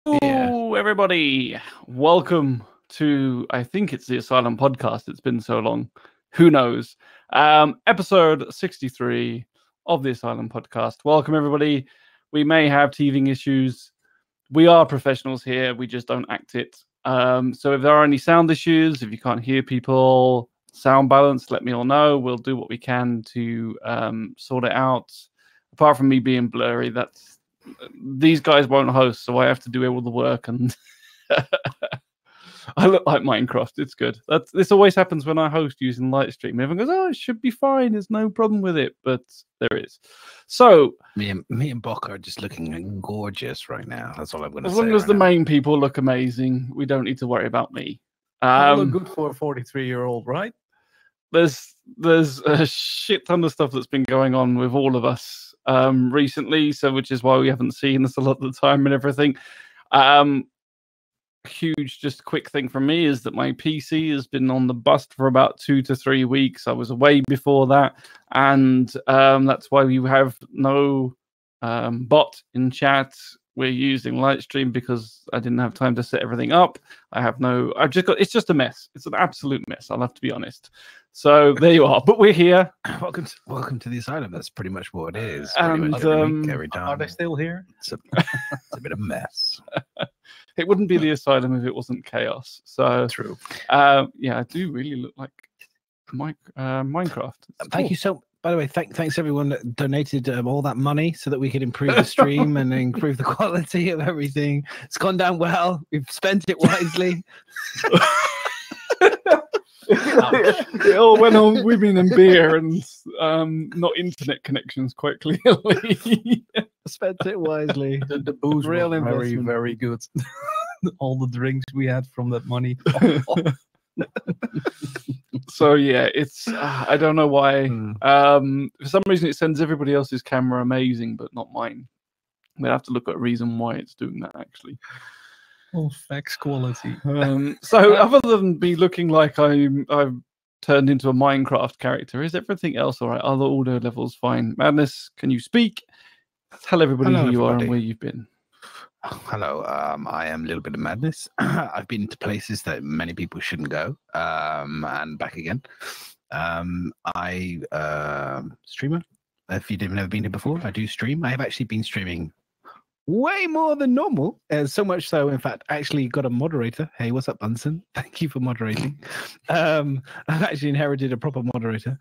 Hello, everybody. Welcome to, I think it's the Asylum Podcast. It's been so long. Who knows? Episode 63 of the Asylum Podcast. Welcome, everybody. We may have teething issues. We are professionals here. We just don't act it. So if there are any sound issues, if you can't hear people, sound balance, let me all know. We'll do what we can to sort it out. Apart from me being blurry, these guys won't host, so I have to do all the work, and I look like Minecraft. It's good. This always happens when I host using Lightstream. Everyone goes, "Oh, it should be fine. There's no problem with it," but there is. So me and Bok are just looking gorgeous right now. That's all I'm going to say. As long as the main people look amazing, we don't need to worry about me. Look good for a 43-year-old, right? There's a shit ton of stuff that's been going on with all of us recently, so which is why we haven't seen us a lot of the time and everything. Huge, just quick thing from me is that my PC has been on the bust for about 2 to 3 weeks. I was away before that, and that's why we have no bot in chat. We're using Lightstream because I didn't have time to set everything up. It's just a mess. It's an absolute mess. I'll have to be honest. So there you are. But we're here. Welcome to the Asylum. That's pretty much what it is. And every time. Are they still here? It's a bit of a mess. It wouldn't be the Asylum if it wasn't chaos. So True. Yeah, I do really look like Minecraft. Thank you so. By the way, thanks everyone that donated all that money so that we could improve the stream and improve the quality of everything. It's gone down well. We've spent it wisely. It all went on women and beer and not internet connections quite clearly. Spent it wisely. The booze Real was very, investment. very good. All the drinks we had from that money. So yeah, it's I don't know why. For some reason, it sends everybody else's camera amazing, but not mine. We'll have to look at a reason why it's doing that actually. All fax quality. So other than me looking like I've turned into a Minecraft character, is everything else all right? Are the audio levels fine? Madness, can you speak? Tell everybody who you are and where you've been. Hello, I am a little bit of madness. I've been to places that many people shouldn't go, and back again. I streamer. If you've never been here before, I do stream. I have actually been streaming way more than normal, so much so, in fact, I actually got a moderator. Hey, what's up, Bunsen? Thank you for moderating. I've actually inherited a proper moderator.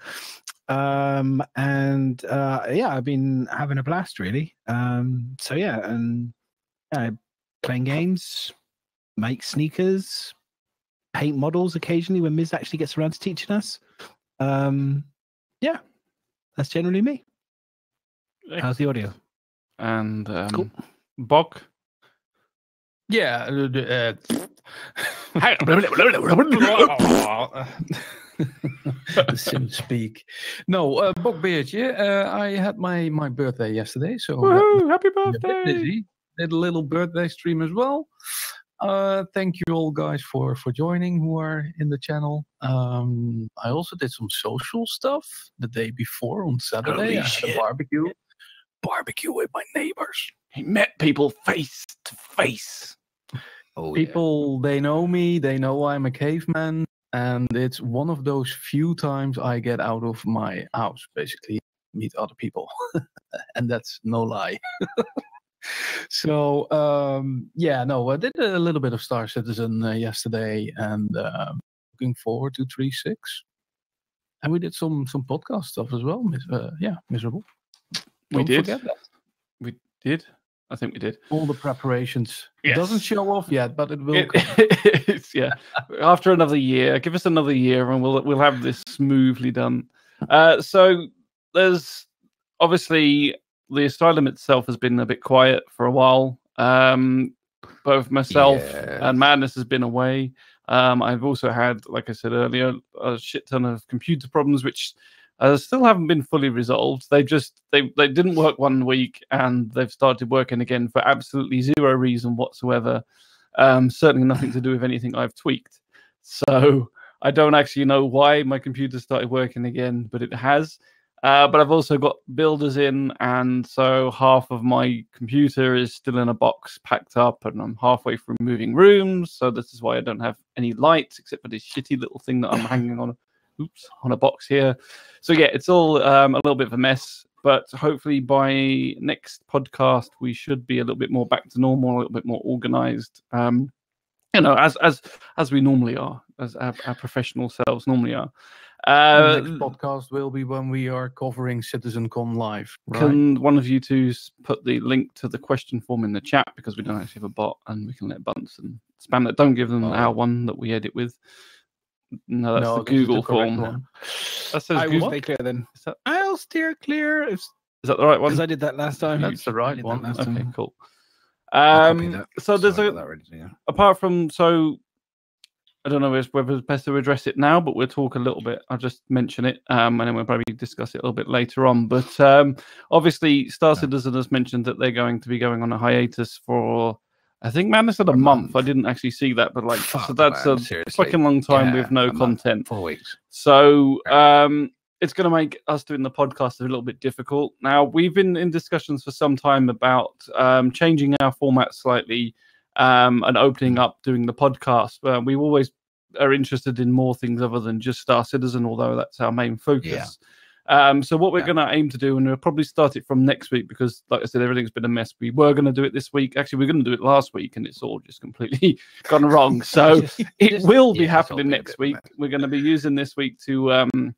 Yeah, I've been having a blast, really. So yeah, and playing games, make sneakers, paint models occasionally when Miz actually gets around to teaching us. Yeah, that's generally me. How's the audio? And cool. Bok? Yeah. The Sim speak. No, Bok Beertje. I had my birthday yesterday, so Woohoo, happy a bit birthday! busy. Did a little birthday stream as well. Thank you all guys for joining who are in the channel. I also did some social stuff the day before on Saturday. I had a barbecue with my neighbors. He met people face to face. People, they know me. They know I'm a caveman. And it's one of those few times I get out of my house, basically, meet other people. And that's no lie. So, I did a little bit of Star Citizen yesterday, and looking forward to 3.6. And we did some podcast stuff as well. Miserable. We did. Forget that. We did. I think we did. All the preparations. Yes. It doesn't show off yet, but it will. Yeah. After another year, give us another year, and we'll have this smoothly done. So there's obviously the Asylum itself has been a bit quiet for a while. Both myself and Madness has been away. I've also had, like I said earlier, a shit ton of computer problems, which still haven't been fully resolved. They didn't work 1 week, and they've started working again for absolutely zero reason whatsoever. Certainly nothing to do with anything I've tweaked. So I don't actually know why my computer started working again, but it has. But I've also got builders in, and so half of my computer is still in a box packed up, and I'm halfway through moving rooms. So this is why I don't have any lights except for this shitty little thing that I'm hanging on. On a box here. So yeah, it's all a little bit of a mess. But hopefully by next podcast we should be a little bit more back to normal, a little bit more organized. As we normally are, as our professional selves normally are. The next podcast will be when we are covering CitizenCon live. Right? Can one of you two put the link to the question form in the chat, because we don't actually have a bot and we can let Bunsen spam that. Don't give them our one that we edit with. No, that's the Google form. That says Google. Stay clear then. I'll steer clear. Is that the right one? Because I did that last time. That's the right one. Okay, cool. So there's apart from, so I don't know whether it's best to address it now, but we'll talk a little bit. I'll just mention it, and then we'll probably discuss it a little bit later on. But obviously, Star Citizen has mentioned that they're going to be going on a hiatus for, I think, Madness said a month. I didn't actually see that, but so that's a fucking long time with no content. 4 weeks. So it's going to make us doing the podcast a little bit difficult. Now, we've been in discussions for some time about changing our format slightly and opening up doing the podcast. We always are interested in more things other than just Star Citizen, although that's our main focus. So what we're going to aim to do, and we'll probably start it from next week, because like I said, everything's been a mess. We were going to do it this week. Actually, we're going to do it last week, and it's all just completely gone wrong. So it will be happening next week. We're going to be using this week to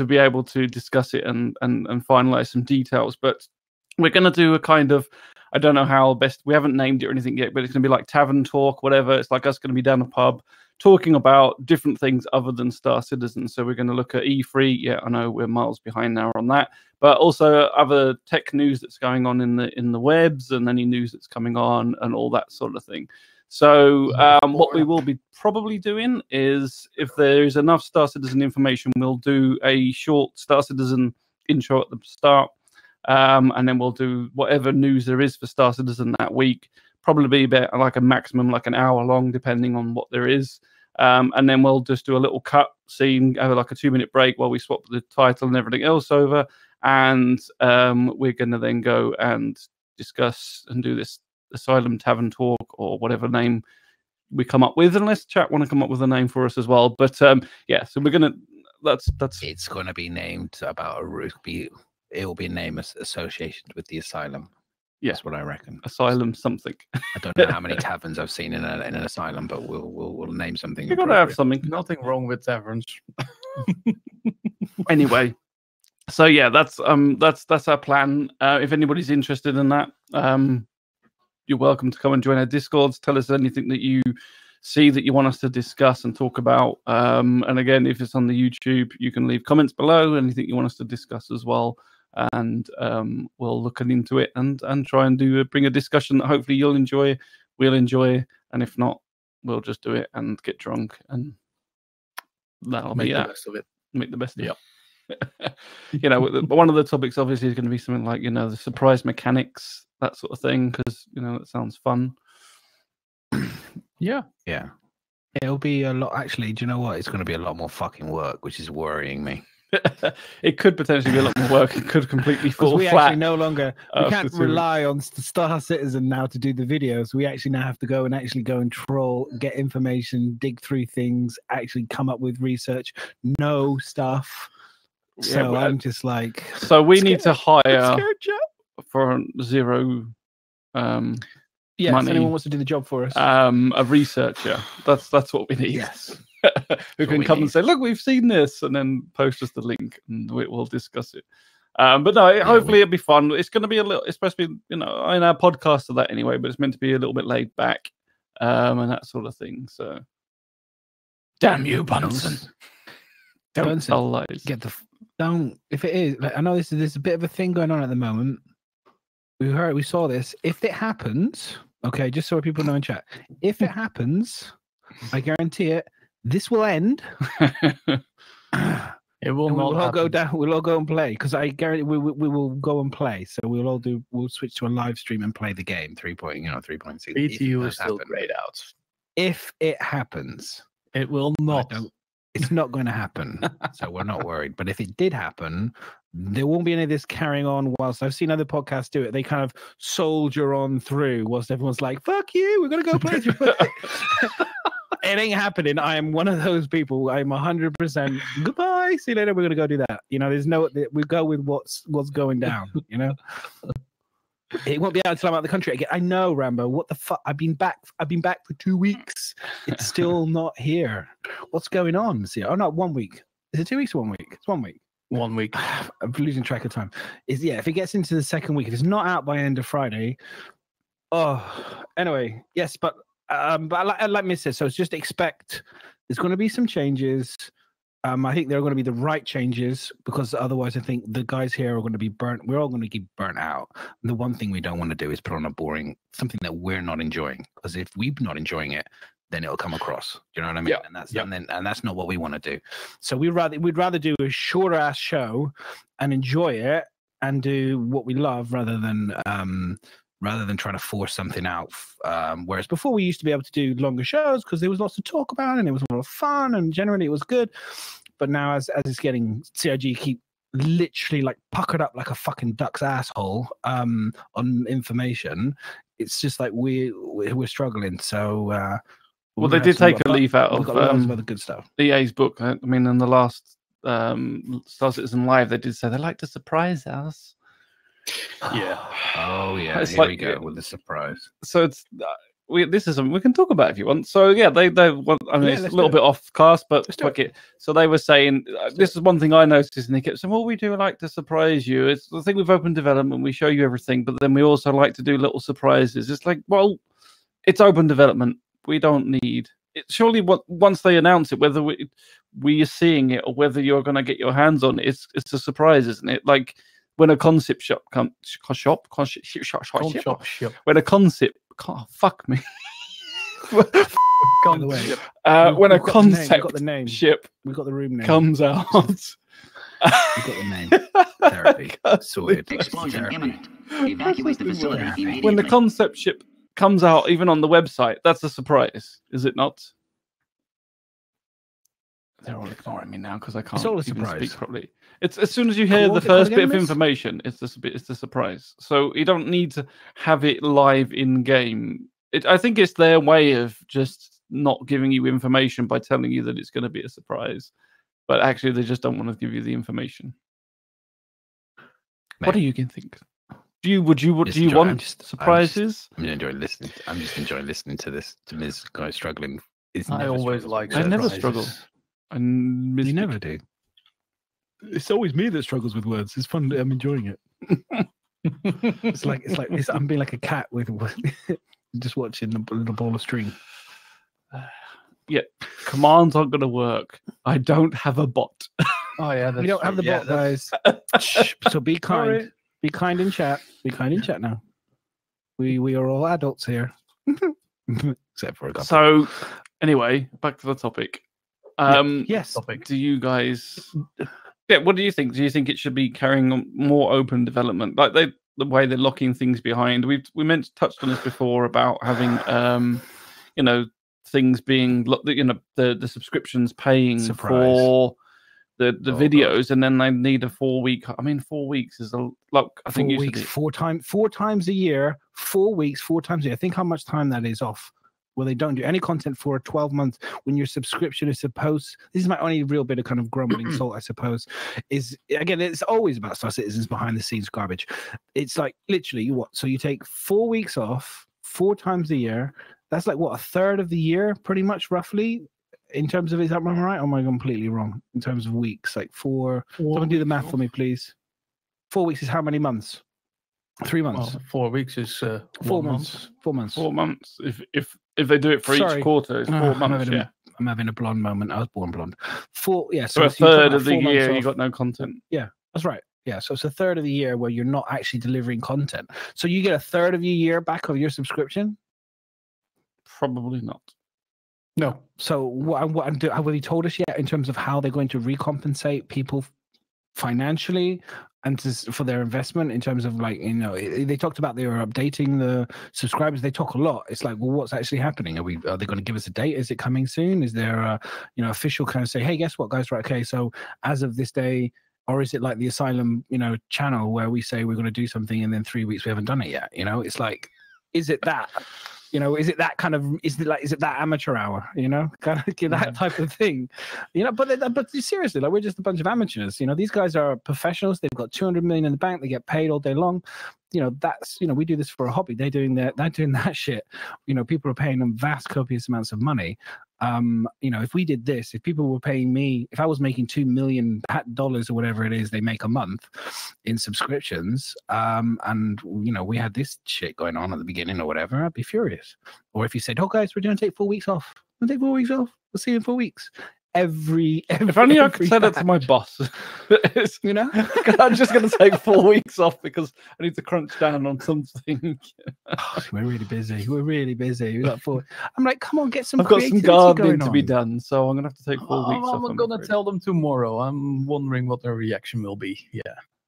be able to discuss it and finalize some details. But we're going to do a kind of, I don't know how best, we haven't named it or anything yet, but it's going to be like tavern talk, whatever. It's like us going to be down a pub talking about different things other than Star Citizen. So we're going to look at E3. Yeah, I know we're miles behind now on that, but also other tech news that's going on in the webs, and any news that's coming on and all that sort of thing. So what we will be probably doing is, if there is enough Star Citizen information, we'll do a short Star Citizen intro at the start, and then we'll do whatever news there is for Star Citizen that week. Probably be about like a maximum like an hour long, depending on what there is. And then we'll just do a little cut scene, have like a 2-minute break while we swap the title and everything else over. And we're going to then go and discuss and do this Asylum Tavern Talk, or whatever name we come up with, unless chat want to come up with a name for us as well. But yeah, so we're gonna, that's it's going to be named about it will be a name associated with the asylum. Yeah, that's what I reckon. Asylum something. I don't know how many taverns I've seen in an asylum, but we'll name something. You're gonna have something. Nothing wrong with taverns. Anyway, so yeah, that's our plan. If anybody's interested in that, you're welcome to come and join our Discords. Tell us anything that you see that you want us to discuss and talk about. And again, if it's on the YouTube, you can leave comments below, anything you want us to discuss as well. And we'll look into it and try and bring a discussion that hopefully you'll enjoy, we'll enjoy, and if not, we'll just do it and get drunk, and that'll make be the that. best of it. Make the best of it. You know, one of the topics obviously is going to be something like, you know, the surprise mechanics, that sort of thing, because, you know, that sounds fun. Yeah. It'll be a lot. Actually, do you know what? It's going to be a lot more fucking work, which is worrying me. It could potentially be a lot more work. It could completely fall we flat. Actually no longer, we can't rely on Star Citizen now to do the videos. We actually now have to go and troll, get information, dig through things, actually come up with research, know stuff. So I'm just like, so we need to hire for zero money. If anyone wants to do the job for us, a researcher. That's what we need. Yes. Who can come and say, look, we've seen this, and then post us the link, and we'll discuss it. But no, hopefully it'll be fun. It's going to be a little, especially, you know, in our podcast of that anyway, but it's meant to be a little bit laid back, and that sort of thing. So, damn you, Bunsen. Don't tell lies. If it is, like, I know there's a bit of a thing going on at the moment. We saw this. If it happens, okay, just so people know in chat, if it happens, I guarantee it, this will end. It will not we'll all go down. We'll all go and play, because I guarantee we will go and play. So we'll switch to a live stream and play the game 3.6. PTU is still grayed out. If it happens, it will not. It's not going to happen. So we're not worried. But if it did happen, there won't be any of this carrying on. Whilst I've seen other podcasts do it, they kind of soldier on through whilst everyone's like, "Fuck you, we're gonna go play through." It ain't happening. I am one of those people. I'm 100%. Goodbye. See you later. We're gonna go do that. There's no. We go with what's going down. It won't be out until I'm out of the country again. I know, Rambo. What the fuck? I've been back for 2 weeks. It's still not here. What's going on? See, oh no, 1 week. Is it 2 weeks or 1 week? It's 1 week. 1 week. I'm losing track of time. If it gets into the second week, if it's not out by end of Friday. Oh, anyway, yes, but like me said, so it's just expect there's going to be some changes. I think they're going to be the right changes because otherwise I think the guys here are going to be burnt. We're all going to get burnt out. And the one thing we don't want to do is put on a boring something that we're not enjoying, because if we're not enjoying it, then it'll come across. You know what I mean? Yeah. And that's not what we want to do. So we'd rather do a shorter ass show and enjoy it and do what we love rather than trying to force something out. Whereas before we used to be able to do longer shows because there was lots to talk about and it was a lot of fun and generally it was good. But now as it's getting, CIG keep literally like puckered up like a fucking duck's asshole on information. It's just like we're struggling. So well, they did take a leaf out of other good stuff. EA's book. I mean, in the last Star Citizen Live, they did say they like to surprise us. Yeah. Oh yeah. It's Here we go with the surprise. So it's we can talk about it if you want. So yeah, they want. I mean, it's a little bit off cast, but fuck it. So they were saying this is one thing I noticed, and they kept saying, "Well, we do like to surprise you. It's the thing with open development. We show you everything, but then we also like to do little surprises." It's like, well, it's open development. We don't need it. Surely, once they announce it, whether we are seeing it or whether you're going to get your hands on it, it's a surprise, isn't it? Like. When a concept shop when a concept fuck me By the way, when a concept ship we got the room name comes out, we got the name therapy sorted. Explosion imminent. Evacuate the facility immediately. When the concept ship comes out, even on the website, that's a surprise, is it not? They're all ignoring me now because I can't even speak properly. It's as soon as you hear the first bit of information, it's the surprise. So you don't need to have it live in game. I think it's their way of just not giving you information by telling you that it's going to be a surprise, but actually they just don't want to give you the information. What do you think? Do you want surprises? I'm enjoying listening. I'm just enjoying listening to this to Ms. guy struggling. I always like. I never struggle. You never do. It's always me that struggles with words. It's fun. I'm enjoying it. I'm being like a cat with just watching the little ball of string. Yeah, commands aren't going to work. I don't have a bot. Oh yeah, we don't have the bot, guys. So be kind. Right. Be kind in chat. Be kind in chat now. We are all adults here, except for a couple. So anyway, back to the topic. Yes. Topic. Do you guys? Yeah. What do you think? Do you think it should be carrying on more open development, like the way they're locking things behind? We touched on this before about having things being the subscriptions paying for the videos, and then they need a 4 week. I mean, 4 weeks is I think 4 weeks, four times a year, 4 weeks, 4 times a year. Think how much time that is off. Well, they don't do any content for 12 months when your subscription is supposed. This is my only real bit of kind of grumbling salt, I suppose. Is again, it's always about Star Citizen's behind the scenes garbage. It's like literally so you take 4 weeks off 4 times a year. That's like what, a third of the year, pretty much, roughly, in terms of, is that right? Or am I completely wrong in terms of weeks? Like someone do the math for me, please. 4 weeks is how many months? 3 months. Well, 4 weeks is 4 months. 4 months. 4 months. If they do it for each quarter, it's 4 months. I'm having a blonde moment. I was born blonde. So a third of the year you got no content. Yeah, that's right. Yeah, so it's a third of the year where you're not actually delivering content. So you get a third of your year back of your subscription? Probably not. No. So have they told us yet in terms of how they're going to recompensate people financially and for their investment in terms of they talked about they were updating the subscribers. They talk a lot. It's like, well, what's actually happening? Are they going to give us a date? Is it coming soon? Is there a official kind of say, hey, guess what, guys? Right, okay, so as of this day, Or is it like the Asylum, channel where we say we're going to do something and then 3 weeks we haven't done it yet? It's like, is it that? Is it that kind of? Is it that amateur hour? Kind of that type of thing. But seriously, like we're just a bunch of amateurs. These guys are professionals. They've got 200 million in the bank. They get paid all day long. That's we do this for a hobby. They're doing that shit. People are paying them vast copious amounts of money. If we did this, if people were paying me, if I was making $2 million or whatever it is they make a month in subscriptions, and we had this shit going on at the beginning or whatever, I'd be furious. Or if you said, "Oh guys, we're going to take 4 weeks off. We'll take 4 weeks off. We'll see you in 4 weeks." If only I could say that to my boss. I'm just going to take 4 weeks off because I need to crunch down on something. We're really busy. We got 4. I'm like, come on, get some. I've got some gardening to be done, so I'm going to have to take 4 weeks off. I'm going to tell them tomorrow. I'm wondering what their reaction will be. Yeah.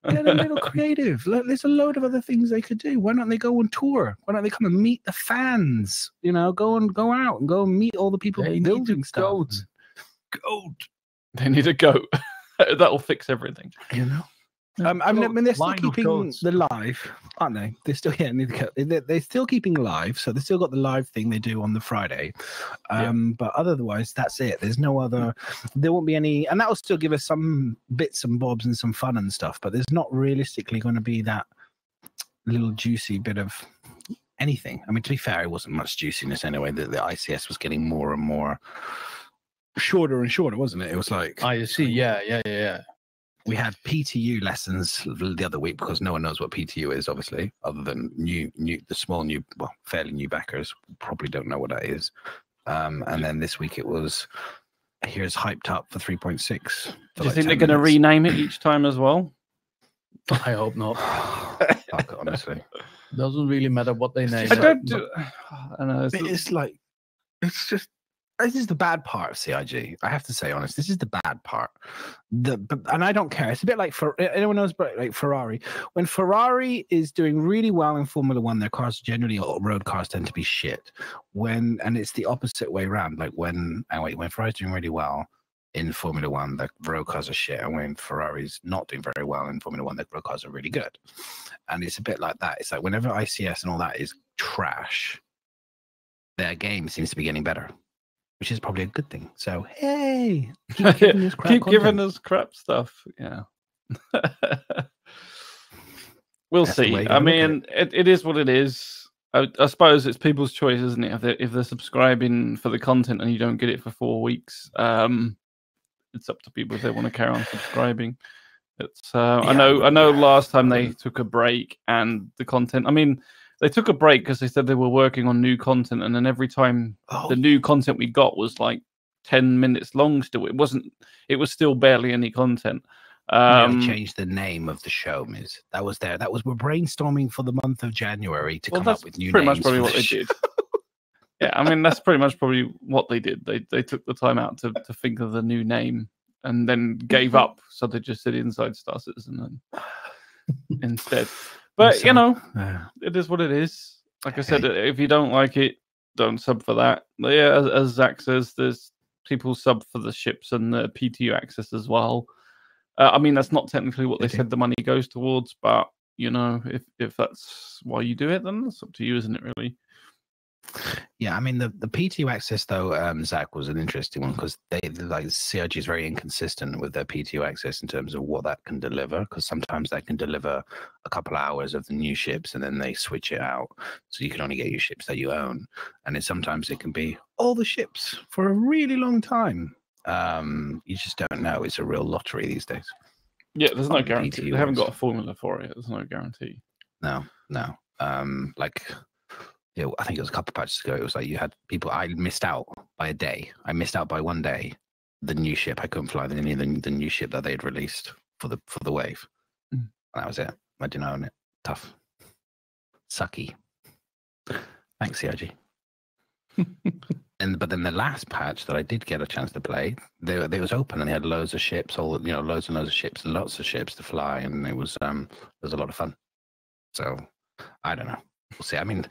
Get a little creative. There's a load of other things they could do. Why don't they go on tour? Why don't they come and meet the fans? Go out and go and meet all the people building stuff. Goat. They need a goat. That'll fix everything. They're still keeping the live, aren't they? They're still they're still keeping live, so they still got the live thing they do on the Friday. But otherwise, that's it. There's no other. There won't be any, and that will still give us some bits and bobs and some fun and stuff. But there's not realistically going to be that little juicy bit of anything. I mean, to be fair, it wasn't much juiciness anyway. The ICS was getting more and more shorter and shorter, wasn't it? It was like I see. Yeah. We had PTU lessons the other week because no one knows what PTU is, obviously, other than fairly new backers probably don't know what that is. And then this week it was here's hyped up for 3.6. Do you think they're going to rename it each time as well? I hope not. Fuck, honestly, doesn't really matter what they name. I know. It's just. This is the bad part of CIG. I have to say, honest, this is the bad part. And I don't care. It's a bit like anyone knows, but like Ferrari. When Ferrari is doing really well in Formula One, their cars generally, road cars tend to be shit. And it's the opposite way around. Like when Ferrari's doing really well in Formula One, the road cars are shit, and when Ferrari's not doing very well in Formula One, the road cars are really good. And it's a bit like that. It's like whenever ICS and all that is trash, their game seems to be getting better, which is probably a good thing. So, hey, keep giving us crap stuff. Yeah. We'll see. I mean, it is what it is. I suppose it's people's choice, isn't it? If they're subscribing for the content and you don't get it for 4 weeks, it's up to people if they want to carry on subscribing. It's I know last time they took a break and the content, I mean, they took a break because they said they were working on new content, and then every time the new content we got was like 10 minutes long still. It was still barely any content. We changed the name of the show, Miz. We're brainstorming for the month of January to come up with new names. Pretty much probably what they did. Yeah, I mean, that's pretty much probably what they did. They took the time out to think of the new name and then gave up. So they just said Inside Star Citizen instead. But, it is what it is. Like I said, if you don't like it, don't sub for that. But yeah, as Zach says, there's people sub for the ships and the PTU access as well. I mean, that's not technically what they said the money goes towards, but, if that's why you do it, then that's up to you, isn't it, really? Yeah, I mean, the PTU access, though, Zach, was an interesting one because CIG is very inconsistent with their PTU access in terms of what that can deliver, because sometimes that can deliver a couple hours of the new ships and then they switch it out. So you can only get your ships that you own. And then sometimes it can be all the ships for a really long time. You just don't know. It's a real lottery these days. Yeah, there's no guarantee. They haven't got a formula for it. There's no guarantee. No. Yeah, I think it was a couple of patches ago. It was like you had people. I missed out by a day. I missed out by one day. The new ship, I couldn't fly the new ship that they'd released for the wave. And that was it. I didn't own it. Tough, sucky. Thanks, CIG. But then the last patch that I did get a chance to play, they was open and they had loads of ships, loads and loads of ships and lots of ships to fly, and it was a lot of fun. So I don't know. we'll see. I mean,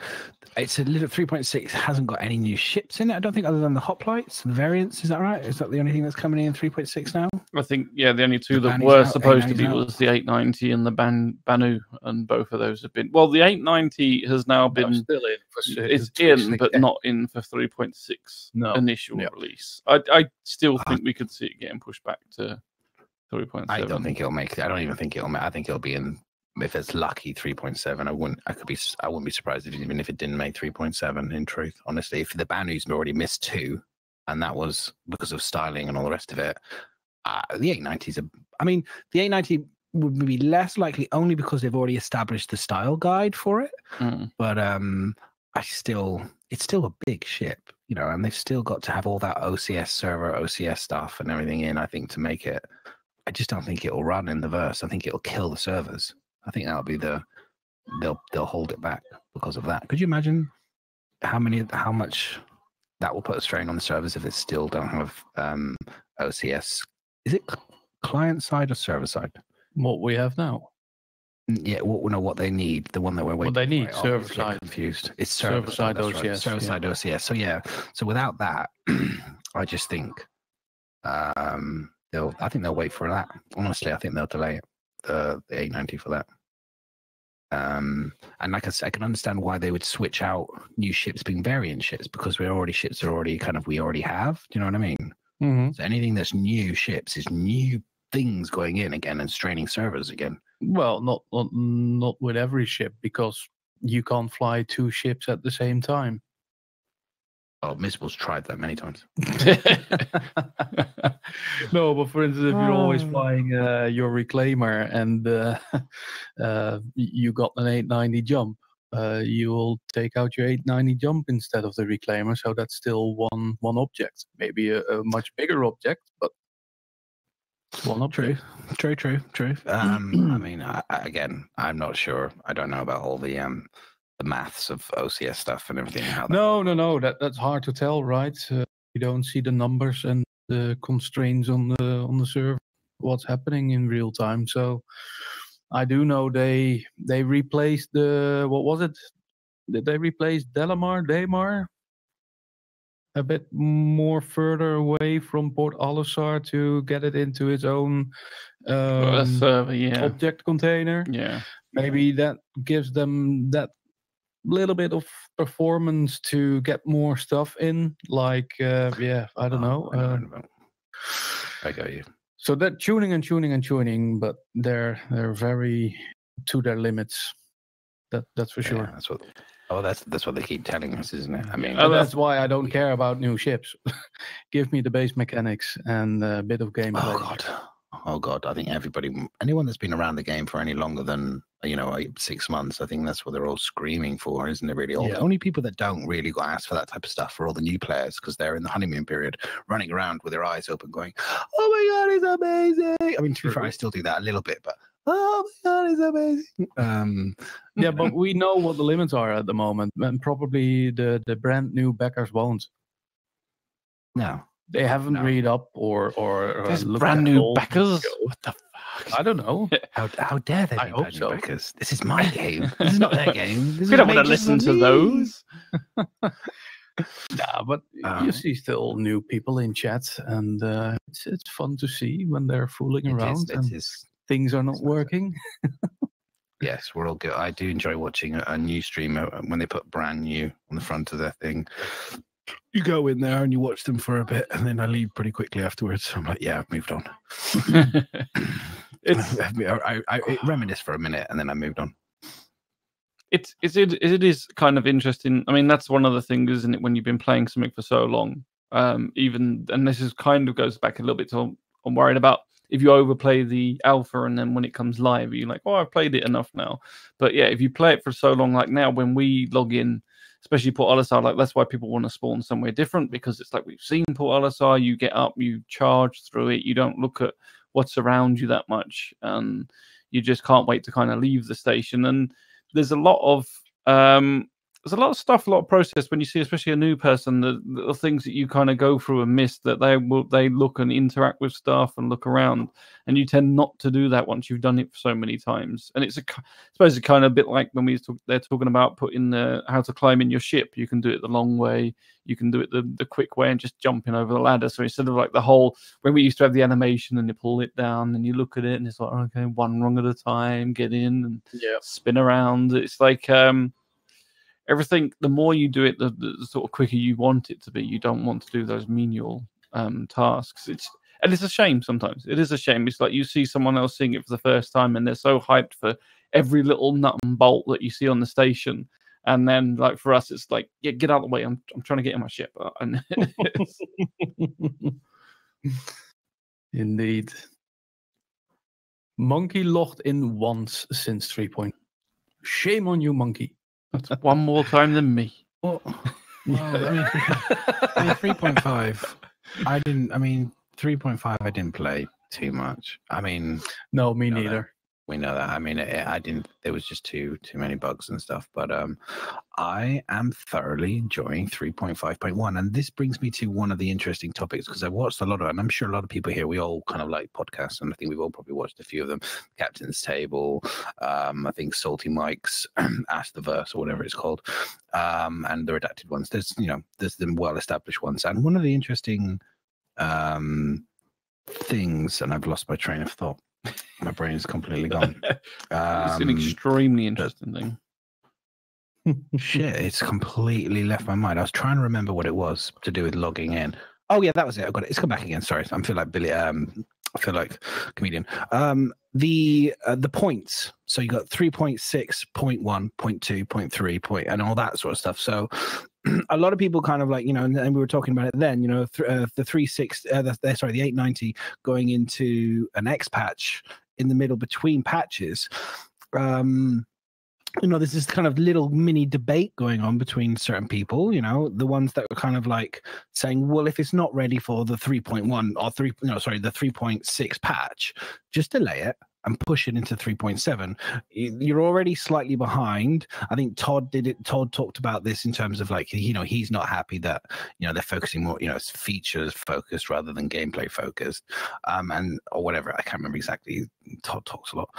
it's a little 3.6 hasn't got any new ships in it. I don't think, other than the hoplites and the variants. Is that right? Is that the only thing that's coming in 3.6 now? I think, yeah, the only two The that Banny's were out, supposed to 890's be out. was the 890 and the Banu, and both of those have been. Well, the 890 has now been still in for it's six, in, but yeah. not in for 3.6 No. initial Yeah. release. I still think we could see it getting pushed back to 3.7. I don't think it'll make. I don't even think it'll make. I think it'll be in. If it's lucky, 3.7. I wouldn't be surprised even if it didn't make 3.7. In truth, honestly, if the Banu's already missed 2, and that was because of styling and all the rest of it, the 890s are. I mean, the 890 would be less likely only because they've already established the style guide for it. But it's still a big ship, and they've still got to have all that OCS server, OCS stuff, and everything in. I think to make it. I just don't think it'll run in the verse. I think it'll kill the servers. I think that'll be they'll hold it back because of that. Could you imagine how much that will put a strain on the servers if they still don't have OCS? Is it client side or server side? What we have now. Yeah, what they need, the one that we're waiting. What they need, for. server side. Confused. It's server side OCS. Right. Server side OCS. So yeah. So without that, I just think I think they'll wait for that. Honestly, I think they'll delay it, the 890 for that. And like I said, I can understand why they would switch out new ships being variant ships, because we already have. Do you know what I mean? Mm-hmm. So anything that's new ships is new things going in again and straining servers again. Well, not with every ship, because you can't fly 2 ships at the same time. Oh, Miserable's tried that many times. No, but for instance, if you're always flying your reclaimer and you got an 890 jump, you will take out your 890 jump instead of the reclaimer, so that's still one object. Maybe a much bigger object, but one object. True. I mean, again, I'm not sure. I don't know about all the maths of OCS stuff and everything. No. That's hard to tell, right? You don't see the numbers and the constraints on the server, what's happening in real time. So I do know they replaced what was it? Did they replace Daymar? A bit more further away from Port Olisar to get it into its own server, object container. Yeah. Maybe that gives them that little bit of performance to get more stuff in, like I don't know. I got you. So that tuning, but they're very to their limits. That's for sure. That's what they keep telling us, isn't it? I mean, that's why I don't care about new ships. Give me the base mechanics and a bit of gameplay. Oh god! I think anyone that's been around the game for any longer than 6 months, I think that's what they're all screaming for, isn't it? Really, the only people that don't really go ask for that type of stuff are all the new players, because they're in the honeymoon period, running around with their eyes open, going, "Oh my god, it's amazing!" I mean, to be fair, I still do that a little bit, but oh my god, it's amazing. Yeah, but we know what the limits are at the moment, and probably the brand new backers won't. No. They haven't read up or There's brand new backers. What the fuck? I don't know. How dare they? I be hope brand new so. backers? This is my game. This is not their game. We don't want to listen to those. Nah, but you see still new people in chat, and it's fun to see when they're fooling around and things are not working. Yes, we're all good. I do enjoy watching a new streamer when they put brand new on the front of their thing. You go in there and you watch them for a bit, and then I leave pretty quickly afterwards. I'm like, yeah, I've moved on. I reminisce for a minute, and then I moved on. It is kind of interesting. I mean, that's one of the things, isn't it? When you've been playing something for so long, and this is kind of goes back a little bit to I'm worried about if you overplay the alpha, and then when it comes live, you're like, oh, I've played it enough now. But yeah, if you play it for so long, like now, when we log in, especially Port Olisar, like that's why people want to spawn somewhere different, because it's like we've seen Port Olisar, you get up, you charge through it, you don't look at what's around you that much, and you just can't wait to kind of leave the station. And there's a lot of there's a lot of stuff, a lot of process when you see, especially a new person, the things that you kind of go through and miss, that they look and interact with stuff and look around, and you tend not to do that once you've done it so many times. And I suppose it's kind of a bit like when they're talking about putting how to climb in your ship. You can do it the long way, you can do it the quick way, and just jumping over the ladder. So instead of like the whole, when we used to have the animation and you pull it down and you look at it and it's like, okay, one rung at a time, get in and spin around. It's like everything, the more you do it, the sort of quicker you want it to be. You don't want to do those menial tasks. And it's a shame sometimes. It is a shame. It's like you see someone else seeing it for the first time and they're so hyped for every little nut and bolt that you see on the station. And then, like, for us, it's like, yeah, get out of the way. I'm trying to get in my ship. And Indeed. Monkey logged in once since 3. Shame on you, Monkey. That's one more time than me. Well, I mean 3.5. I didn't. I mean 3.5. I didn't play too much. I mean, no, me neither. We know that. I mean, I didn't. There was just too many bugs and stuff. But I am thoroughly enjoying 3.5.1, and this brings me to one of the interesting topics, because I watched a lot of, and I'm sure a lot of people here, we all kind of like podcasts, and I think we've all probably watched a few of them. Captain's Table, I think Salty Mike's Ask the Verse or whatever it's called, and the redacted ones. There's the well-established ones, and one of the interesting things, and I've lost my train of thought. My brain is completely gone. It's an extremely interesting thing. Shit, it's completely left my mind. I was trying to remember what it was to do with logging in. Oh yeah, that was it. I got it. It's come back again. Sorry, I feel like Billy. I feel like comedian. The points. So you got 3.6, 0.1, 0.2, 0.3, and all that sort of stuff. So a lot of people kind of like, and we were talking about it then, the 890 going into an X patch in the middle between patches. There's this kind of little mini debate going on between certain people, the ones that were kind of like saying, well, if it's not ready for the 3.1 or the 3.6 patch, just delay it and push it into 3.7. You're already slightly behind. I think Todd did it. Todd talked about this in terms of like, he's not happy that, they're focusing more, it's features focused rather than gameplay focused. Or whatever. I can't remember exactly. Todd talks a lot.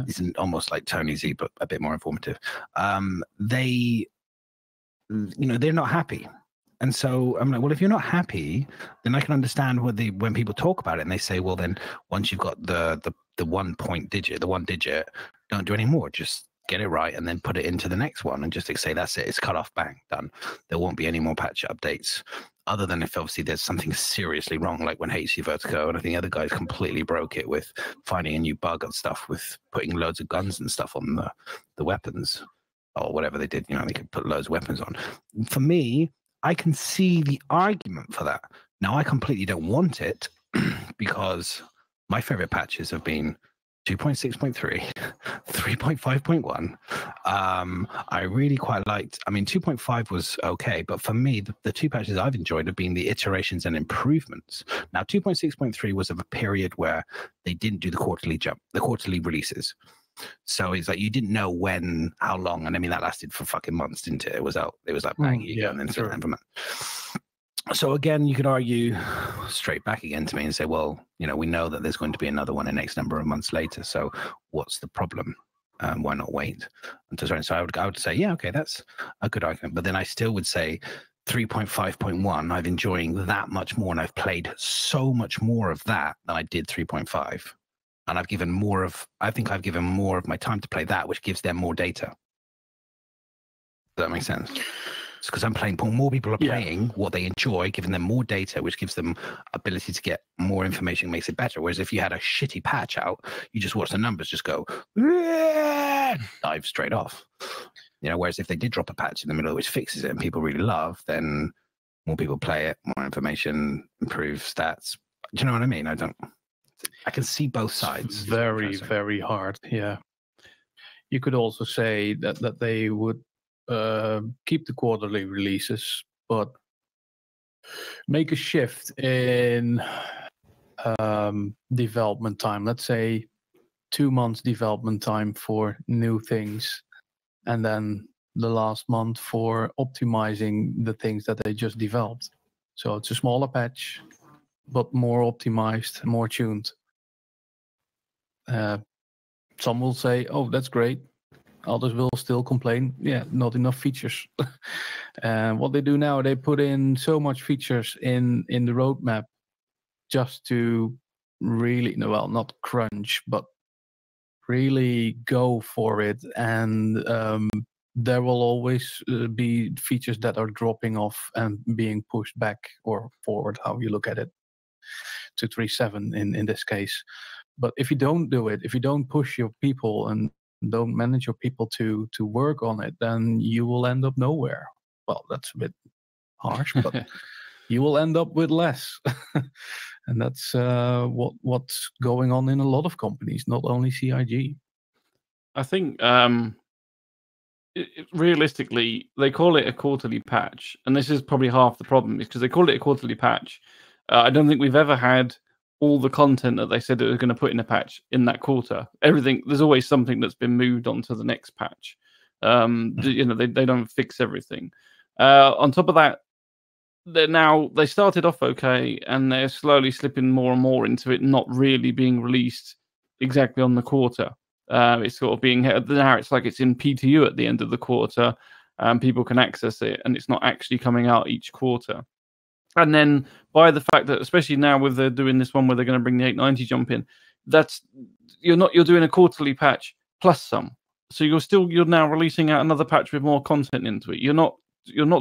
He's almost like Tony Z, but a bit more informative. They're not happy. And so I'm like, well, if you're not happy, then I can understand when people talk about it and they say, well, then once you've got the 1 digit, don't do any more. Just get it right and then put it into the next one and just say, that's it. It's cut off, bang, done. There won't be any more patch updates, other than if obviously there's something seriously wrong, like when HC Vertigo and I think the other guys completely broke it with finding a new bug and stuff with putting loads of guns and stuff on the weapons or whatever they did. They could put loads of weapons on. For me, I can see the argument for that. Now, I completely don't want it because my favorite patches have been 2.6.3, 3.5.1. I really quite liked, 2.5 was okay, but for me, the two patches I've enjoyed have been the iterations and improvements. Now, 2.6.3 was of a period where they didn't do the quarterly releases. So it's like you didn't know when, how long, and that lasted for fucking months, didn't it? It was out. It was like bang, and then sure. So again, you could argue straight back again to me and say, well, we know that there's going to be another one in X number of months later. So what's the problem? Why not wait? So I would say, yeah, okay, that's a good argument. But then I still would say 3.5.1, I'm enjoying that much more, and I've played so much more of that than I did 3.5. And I've given more of my time to play that, which gives them more data. Does that make sense? It's because I'm playing, more people are playing what they enjoy, giving them more data, which gives them ability to get more information, makes it better. Whereas if you had a shitty patch out, you just watch the numbers just go, dive straight off. Whereas if they did drop a patch in the middle which fixes it and people really love, then more people play it, more information, improve stats. Do you know what I mean? I can see both sides. Very, very hard. Yeah. You could also say that they would keep the quarterly releases, but make a shift in development time. Let's say 2 months development time for new things, and then the last month for optimizing the things that they just developed. So it's a smaller patch, but more optimized, more tuned. Some will say, "Oh, that's great." Others will still complain, "Yeah, not enough features." And what they do now, they put in so much features in the roadmap just to really, well, not crunch, but really go for it. And there will always be features that are dropping off and being pushed back or forward, how you look at it, to 3.7 in this case. But if you don't do it, if you don't push your people and don't manage your people to work on it, then you will end up nowhere. Well, that's a bit harsh, but you will end up with less. And that's what's going on in a lot of companies, not only CIG. I think realistically, they call it a quarterly patch, and this is probably half the problem, because they call it a quarterly patch. I don't think we've ever had all the content that they said they were going to put in a patch in that quarter. Everything, there's always something that's been moved on to the next patch. They don't fix everything. On top of that, they started off okay, and they're slowly slipping more and more into it not really being released exactly on the quarter. It's sort of being now it's like it's in PTU at the end of the quarter, and people can access it, and it's not actually coming out each quarter. And then by the fact that, especially now with they're doing this one where they're going to bring the 890 jump in, you're doing a quarterly patch plus some. So you're now releasing out another patch with more content into it. You're not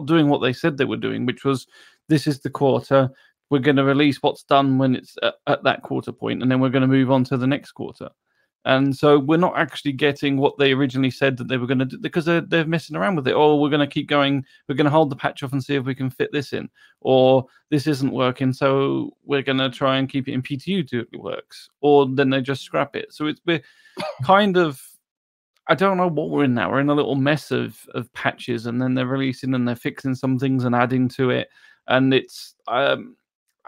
doing what they said they were doing, which was, this is the quarter. We're going to release what's done when it's at that quarter point, and then we're going to move on to the next quarter. And so we're not actually getting what they originally said that they were going to do, because they're messing around with it. Oh, we're going to keep going. We're going to hold the patch off and see if we can fit this in. Or this isn't working, so we're going to try and keep it in PTU till it works. Or then they just scrap it. So we're kind of, I don't know what we're in now. We're in a little mess of patches, and then they're releasing and they're fixing some things and adding to it. And it's, I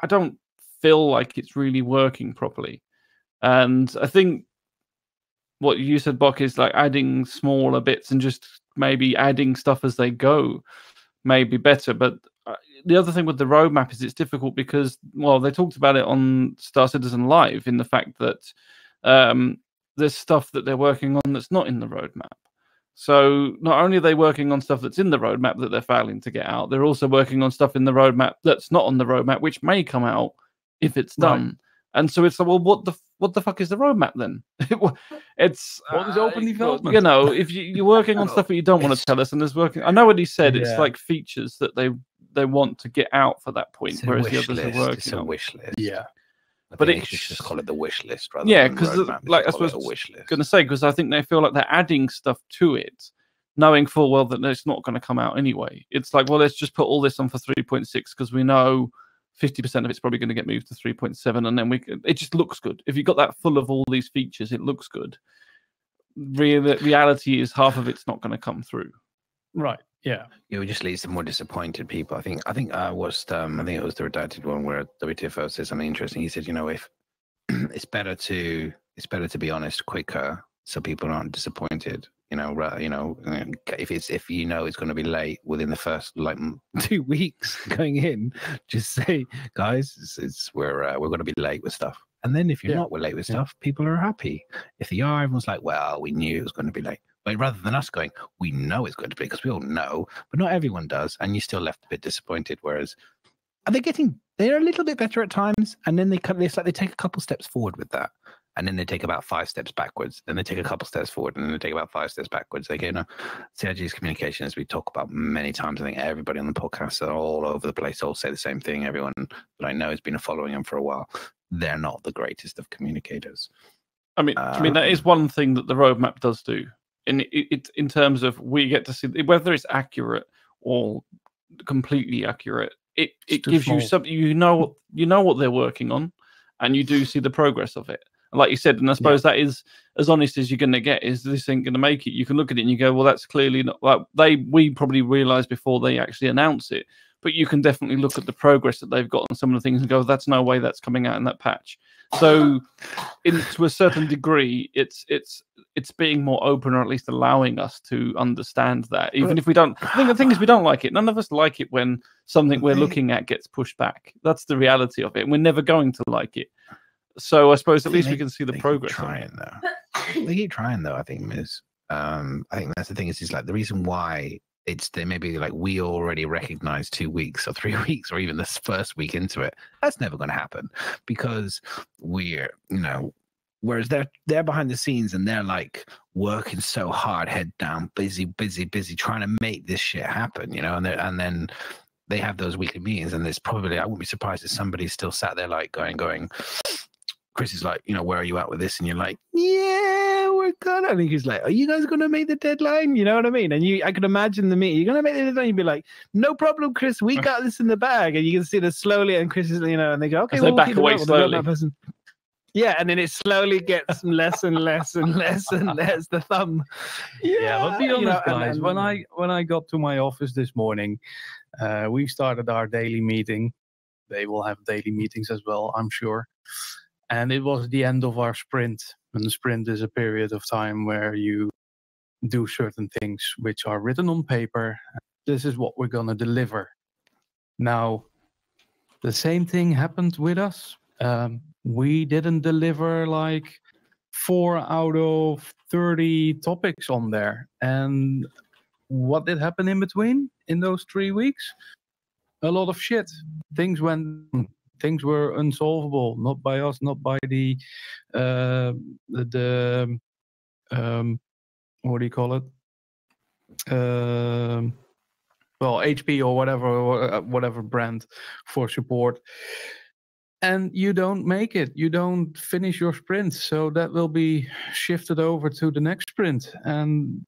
don't feel like it's really working properly. And I think what you said, Bok, is like adding smaller bits and just maybe adding stuff as they go may be better. But the other thing with the roadmap is it's difficult because, well, they talked about it on Star Citizen Live in the fact that there's stuff that they're working on that's not in the roadmap. So not only are they working on stuff that's in the roadmap that they're failing to get out, they're also working on stuff in the roadmap that's not on the roadmap, which may come out if it's done. Right. And so it's like, well, what the fuck is the roadmap then? It's what is open development? You know, if you're working on stuff that you don't want to tell us, and there's working. I know what he said. It's like features that they want to get out for that point, whereas the others are working. It's a wish list. Yeah. But they should just call it the wish list rather than because like I suppose going to say, because I think they feel like they're adding stuff to it, knowing full well that it's not going to come out anyway. It's like, well, let's just put all this on for 3.6 because we know 50% of it's probably going to get moved to 3.7, and then it just looks good. If you got that full of all these features, it looks good. Reality is half of it's not going to come through. Right. Yeah. It would just lead to more disappointed people. I think it was the redacted one where WTFO said something interesting. He said, if it's better to be honest quicker so people aren't disappointed. If it's going to be late within the first 2 weeks going in, just say, guys, we're going to be late with stuff. And then if you're not, we're late with stuff, people are happy. If they are, everyone's like, well, we knew it was going to be late. But rather than us going, we know it's going to be, because we all know, but not everyone does, and you're still left a bit disappointed. Whereas, they're a little bit better at times, and then they take a couple steps forward with that. And then they take about 5 steps backwards. Then they take a couple steps forward, and then they take about 5 steps backwards. CIG's communication, as we talk about many times, I think everybody on the podcast are all over the place, all say the same thing. Everyone that I know has been following them for a while. They're not the greatest of communicators. I mean, that is one thing that the roadmap does do. In terms of we get to see whether it's accurate or completely accurate. It gives you something, you know what they're working on, and you do see the progress of it. Like you said, and I suppose that is as honest as you're going to get. Is this ain't going to make it? You can look at it and you go, well, that's clearly not. Like we probably realised before they actually announce it. but you can definitely look at the progress that they've got on some of the things and go, "That's no way that's coming out in that patch." So, to a certain degree, it's being more open, or at least allowing us to understand that, even if we don't. I think the thing is, we don't like it. None of us like it when something we're looking at gets pushed back. That's the reality of it. And we're never going to like it. So I suppose at least we can see the progress. They keep trying, though. I think, Miz. I think that's the thing. Is like the reason why they maybe like we already recognize 2 weeks or 3 weeks or even this first week into it. That's never going to happen because we're whereas they're behind the scenes and they're like working so hard, head down, busy, trying to make this shit happen, and then they have those weekly meetings and there's probably, I wouldn't be surprised if somebody's still sat there like going, Chris is like, where are you at with this? And you're like, yeah, we're gonna. I think he's like, are you guys gonna make the deadline? You know what I mean? And I can imagine the meeting. You're gonna make the deadline. You'd be like, no problem, Chris. We got this in the bag. And you can see this slowly. And Chris is, and they go, okay, we'll back away slowly. Yeah, and then it slowly gets less and less and less, and there's the thumb. Yeah, but be honest, guys. When I got to my office this morning, we started our daily meeting. They will have daily meetings as well, I'm sure. And it was the end of our sprint. And the sprint is a period of time where you do certain things which are written on paper. This is what we're going to deliver. Now, the same thing happened with us. We didn't deliver like 4 out of 30 topics on there. And what did happen in between in those 3 weeks? A lot of shit. Things were unsolvable, not by us, not by the what do you call it? HP or whatever brand for support. And you don't make it. You don't finish your sprint. So that will be shifted over to the next sprint. And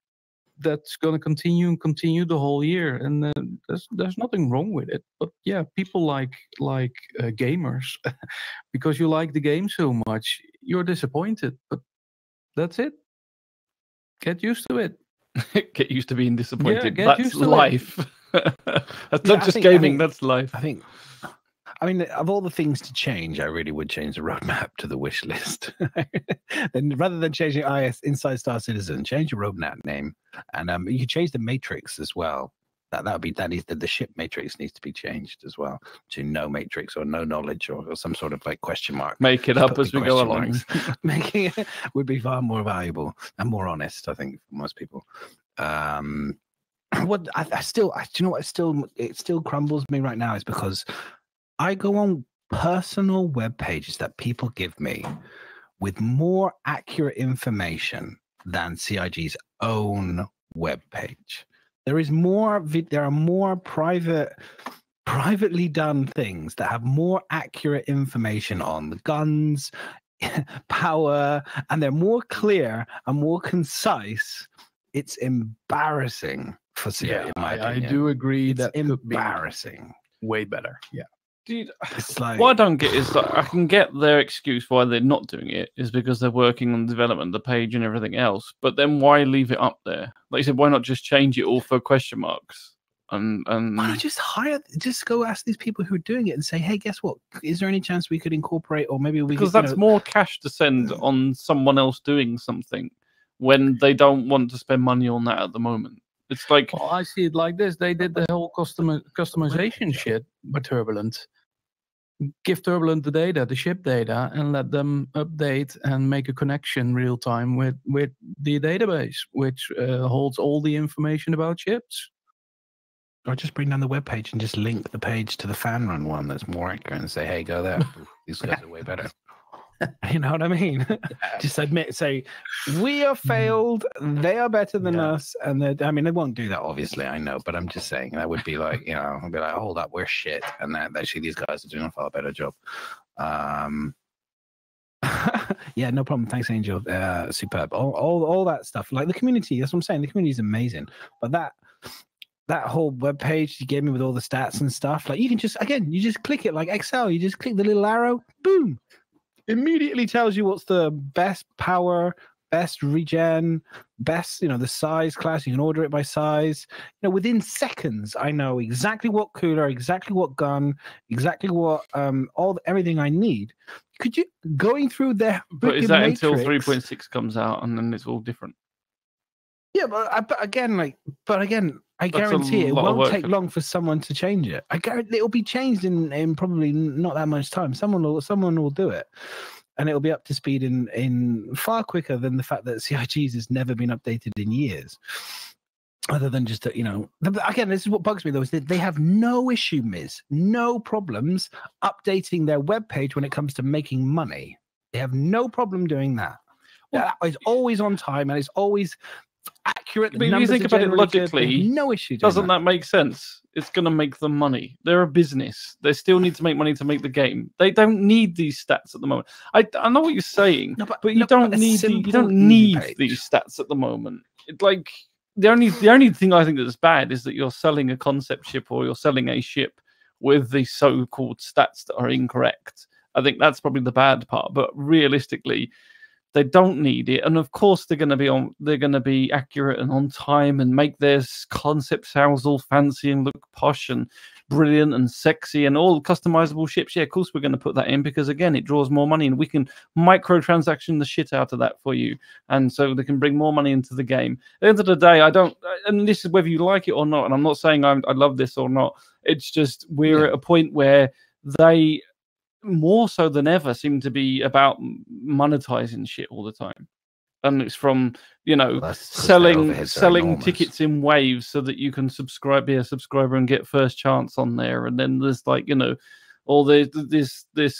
that's going to continue the whole year. And there's nothing wrong with it. But yeah, people like gamers, because you like the game so much, you're disappointed. But that's it. Get used to it. Get used to being disappointed. Yeah, that's life. That's not just gaming, that's life. I mean, of all the things to change, I really would change the roadmap to the wish list. And rather than changing Inside Star Citizen, change your roadmap name. And you could change the matrix as well. The ship matrix needs to be changed as well to no matrix or no knowledge or some sort of like question mark. Make it up as we go along. Making it would be far more valuable and more honest, I think, for most people. What I still, do you know what? It still crumbles me right now is because I go on personal web pages that people give me with more accurate information than CIG's own web page. There are more privately done things that have more accurate information on the guns, power, and they're more clear and more concise. It's embarrassing for CIG. Yeah, in my opinion. I do agree it's that embarrassing. Way better. Yeah. Dude, it's like, what I don't get is that I can get their excuse why they're not doing it is because they're working on the development of the page and everything else. But then why leave it up there? Like you said, why not just change it all for question marks? And why not just go ask these people who are doing it and say, hey, guess what? Is there any chance we could incorporate, or maybe we because could, that's more cash to send on someone else doing something when they don't want to spend money on that at the moment. It's like, well, I see it like this. They did the whole customization shit by Turbulent. Give Turbulent the data, the ship data, and let them update and make a connection real time with the database, which holds all the information about ships. Or just bring down the web page and just link the page to the fan run one that's more accurate and say, hey, go there. These guys are way better. You know what I mean? Just say, we are failed, they are better than us. And I mean, they won't do that, obviously, I know, but I'm just saying that would be like, I'd be like, hold up, we're shit. And that actually these guys are doing a far better job. Yeah, no problem. Thanks, Angel. Superb. All that stuff. Like the community, that's what I'm saying. The community is amazing. But that whole web page you gave me with all the stats and stuff, like you can just, again, you just click it like Excel. You just click the little arrow, boom. Immediately tells you what's the best power, best regen, best, the size class. You can order it by size. Within seconds, I know exactly what cooler, exactly what gun, exactly what everything I need. Could you going through their but is that matrix, until 3.6 comes out and then it's all different? Yeah, but again, I guarantee it won't take long for someone to change it. I guarantee it'll be changed in probably not that much time. Someone will do it, and it'll be up to speed in far quicker than the fact that CIGs has never been updated in years. Other than just again, this is what bugs me though, is that they have no issue, no problems updating their webpage when it comes to making money. They have no problem doing that. Well, it's always on time and it's always accurate. But if you think about it logically, no issue. Doesn't that make sense? It's going to make them money. They're a business. They still need to make money to make the game. They don't need these stats at the moment. I know what you're saying, but you don't need these stats at the moment. It's like the only thing I think that's bad is that you're selling a concept ship or you're selling a ship with the so-called stats that are incorrect. I think that's probably the bad part. But realistically, they don't need it, and of course they're going to be accurate and on time and make their concept sounds all fancy and look posh and brilliant and sexy and all customizable ships. Yeah, of course we're going to put that in because again it draws more money and we can microtransaction the shit out of that for you, and so they can bring more money into the game. At the end of the day, I don't, and this is whether you like it or not. And I'm not saying I love this or not. It's just we're at a point where they, more so than ever, seem to be about monetizing shit all the time, and it's from selling tickets in waves so that you can be a subscriber and get first chance on there, and then there's all this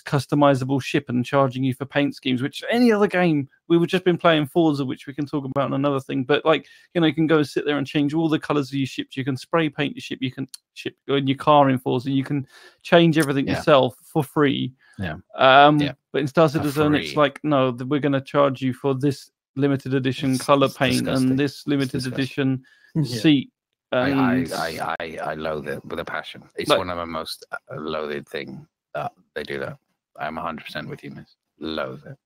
customizable ship and charging you for paint schemes, which any other game we would just been playing Forza, which we can talk about in another thing. But you can go sit there and change all the colors of your ships. You can spray paint your ship. You can in your car in Forza. You can change everything yourself for free. Yeah. But in Star Citizen, it's like, no, we're going to charge you for this limited edition color paint and this limited edition seat. I loathe it with a passion. It's one of my most loathed thing that they do that. I'm 100% with you, miss. Loathe it.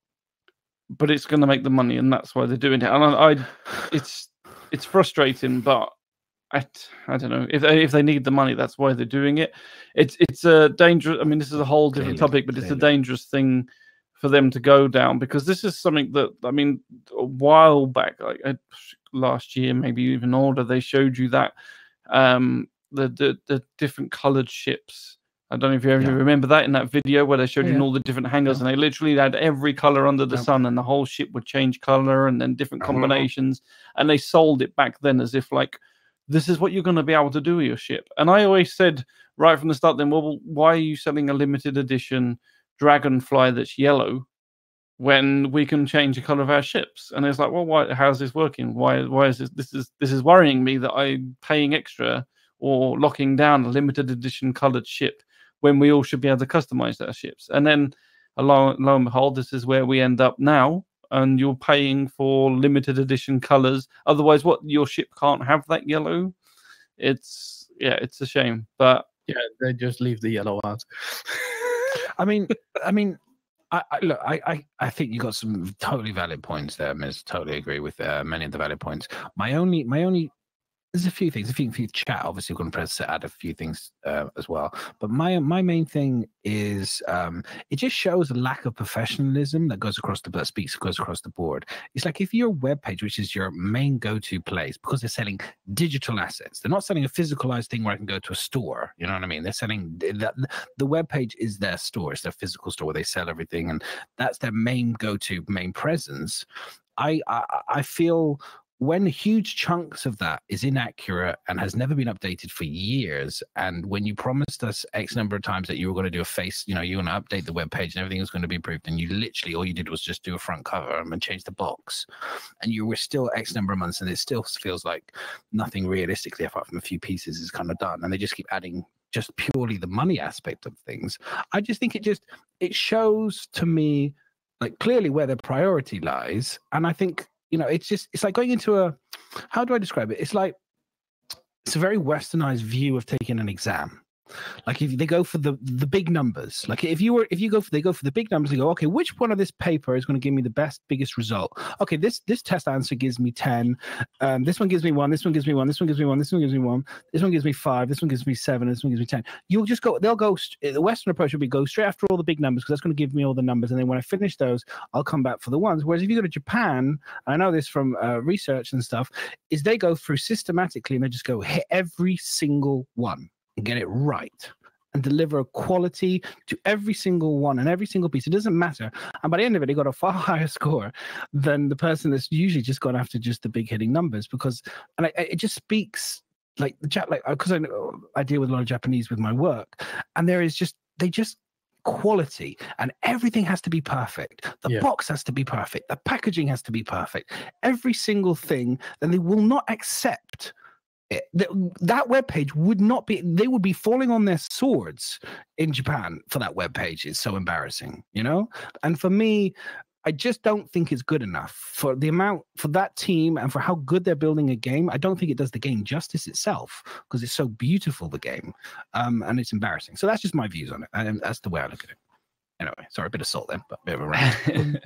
But it's going to make the money, and that's why they're doing it. And it's frustrating, but I don't know if they need the money. That's why they're doing it. It's a dangerous. I mean, this is a whole different topic, but it's a dangerous thing for them to go down, because this is something that, I mean, a while back, last year, maybe even older, they showed you that the different colored ships. I don't know if you ever remember that in that video where they showed you all the different hangars, and they literally had every color under the sun, and the whole ship would change color and then different combinations. And they sold it back then as if this is what you're going to be able to do with your ship. And I always said right from the start then, well, why are you selling a limited edition Dragonfly that's yellow when we can change the color of our ships? And it's like, well, how's this working? Why is this is worrying me that I'm paying extra or locking down a limited edition colored ship when we all should be able to customize our ships. And then lo and behold, this is where we end up now, and you're paying for limited edition colors. Otherwise, your ship can't have that yellow. It's a shame, but they just leave the yellow out. I mean, I think you got some totally valid points there, Miz. Totally agree with many of the valid points. My only there's a few things. If you chat, obviously, we're going to press to add a few things as well. But my main thing is it just shows a lack of professionalism that goes across the board. It's like if your webpage, which is your main go-to place, because they're selling digital assets, they're not selling a physicalized thing where I can go to a store. You know what I mean? They're selling the webpage is their store. It's their physical store where they sell everything, and that's their main go-to, main presence. I feel when huge chunks of that is inaccurate and has never been updated for years, and when you promised us X number of times that you were going to do a face, you're going to update the web page and everything was going to be improved, and you literally all you did was just do a front cover and change the box, and you were still X number of months, and it still feels like nothing realistically, apart from a few pieces, is kind of done, and they just keep adding just purely the money aspect of things. I just think it shows to me clearly where their priority lies, and I think. It's like going into how do I describe it? It's a very westernized view of taking an exam. Like if they go for the big numbers, like they go for the big numbers, they go, okay, which one of this paper is going to give me the biggest result? Okay, this test answer gives me 10. This one gives me 1. This one gives me 1. This one gives me 1. This one gives me 1. This one gives me 5. This one gives me 7. This one gives me 10. You'll just go. They'll go. The Western approach will be go straight after all the big numbers because that's going to give me all the numbers, and then when I finish those, I'll come back for the ones. Whereas if you go to Japan, I know this from research and stuff, is they go through systematically and they just go hit every single one and get it right and deliver quality to every single one and every single piece. It doesn't matter. And by the end of it, they got a far higher score than the person that's usually just gone after just the big hitting numbers because, and it just speaks like because I deal with a lot of Japanese with my work, and they just quality and everything has to be perfect. The box has to be perfect. The packaging has to be perfect. Every single thing, then they will not accept it. That web page would not be. They would be falling on their swords in Japan for that web page. It's so embarrassing, you know. And for me, I just don't think it's good enough for the amount for that team and for how good they're building a game. I don't think it does the game justice itself because it's so beautiful, the game, and it's embarrassing. So that's just my views on it, and that's the way I look at it. Anyway, sorry, a bit of salt then, but a bit of a rant.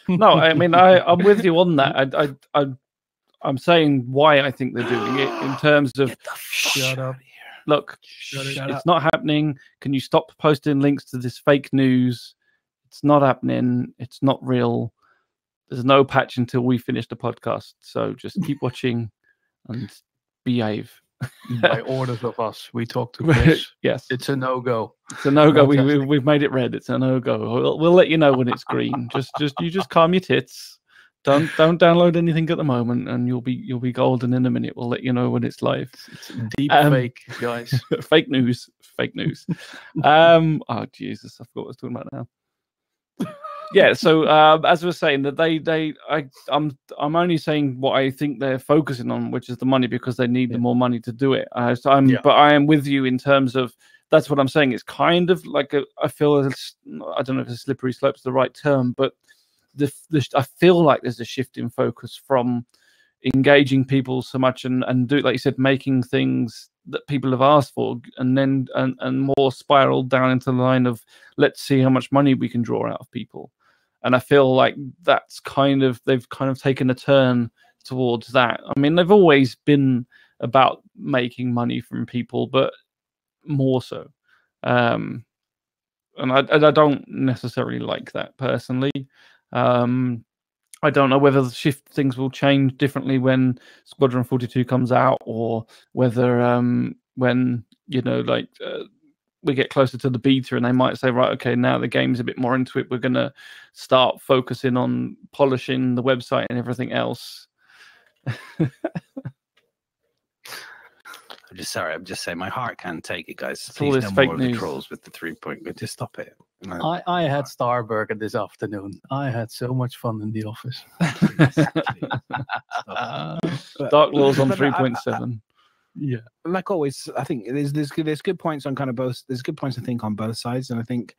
No, I mean I'm with you on that. I'm saying why I think they're doing it in terms of Shut up. Look, it's not happening. Can you stop posting links to this fake news? It's not happening. It's not real. There's no patch until we finish the podcast. So just keep watching and behave. By orders of us, we talk to Chris. Yes, it's a no-go. It's a no-go. We've made it red. It's a no-go. We'll let you know when it's green. Just calm your tits. Don't download anything at the moment, and you'll be golden in a minute. We'll let you know when it's live. It's deep fake, guys. Fake news. Oh Jesus, I forgot what I was talking about now. Yeah, so as I was saying, that I'm only saying what I think they're focusing on, which is the money, because they need the more money to do it. But I am with you in terms of that's what I'm saying. It's kind of like I feel I don't know if a slippery slope's the right term, but I feel like there's a shift in focus from engaging people so much and do, like you said, making things that people have asked for, and then and more spiraled down into the line of let's see how much money we can draw out of people. And I feel like they've kind of taken a turn towards that. I mean, they've always been about making money from people, but more so. And I don't necessarily like that personally. I don't know whether things will change differently when Squadron 42 comes out, or whether when we get closer to the beta and they might say, right, okay, now the game's a bit more into it, we're going to start focusing on polishing the website and everything else. I'm just saying, my heart can't take it, guys. It's Please all this no fake more news. of the trolls with the 3-point. Just stop it. No. I had Starburger this afternoon. I had so much fun in the office. Dark Laws on 3.7. Yeah, like always, I think there's good points on kind of both. There's good points I think on both sides, and I think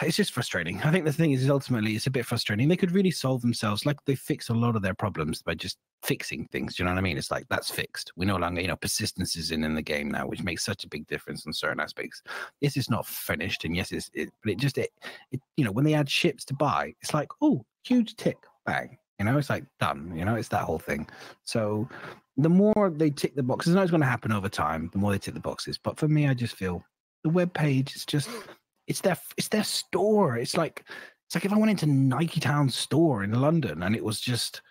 it's just frustrating. I think the thing is ultimately it's a bit frustrating. They could really solve themselves, like they fix a lot of their problems by just fixing things. Do you know what I mean? It's like that's fixed. We no longer, persistence is in the game now, which makes such a big difference in certain aspects. Yes, it's not finished, and yes, but when they add ships to buy, it's like, oh, huge tick, bang. It's like done. It's that whole thing. So the more they tick the boxes, I know it's going to happen over time. The more they tick the boxes, but for me, I just feel the web page is just it's their store. It's like if I went into Nike Town store in London and it was just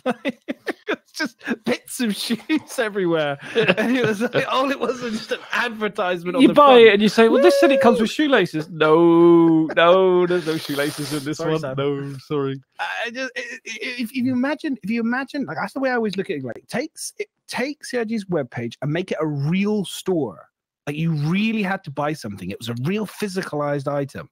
like it's just bits of shoes everywhere, and it was like all it was just an advertisement. You buy it and you say, "Well, this said it comes with shoelaces." No, there's no shoelaces in this one. Sam. No, sorry. If you imagine, like that's the way I always look at it. Like take CryEngine's webpage and make it a real store. Like you really had to buy something. It was a real physicalized item.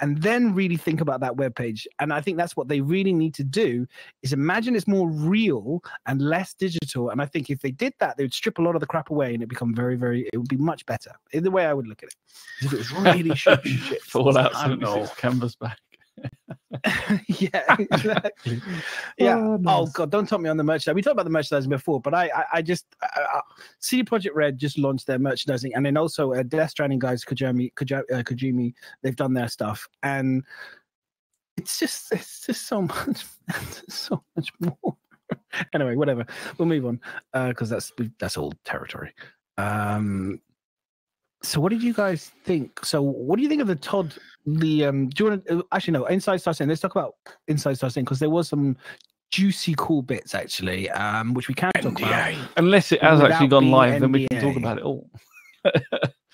And then really think about that webpage. And I think that's what they really need to do is imagine it's more real and less digital. And I think if they did that, they would strip a lot of the crap away and it become it would be much better. The way I would look at it. If it was really shit. Fallout 76 canvas back. Yeah, exactly. Yeah. Oh, Oh nice. god, don't talk me on the merchandise. We talked about the merchandising before, but I just CD Projekt Red just launched their merchandising, and then also Death Stranding guys, Kojimi, they've done their stuff, and it's just so much, so much more. Anyway, whatever. We'll move on because that's old territory. So what did you guys think? So what do you think of the Todd? Do you want to actually no Inside Star Sim? Let's talk about Inside Star Sim because there was some juicy, cool bits actually, which we can't talk about unless it has actually without gone being live. Then we can NDA. talk about it all.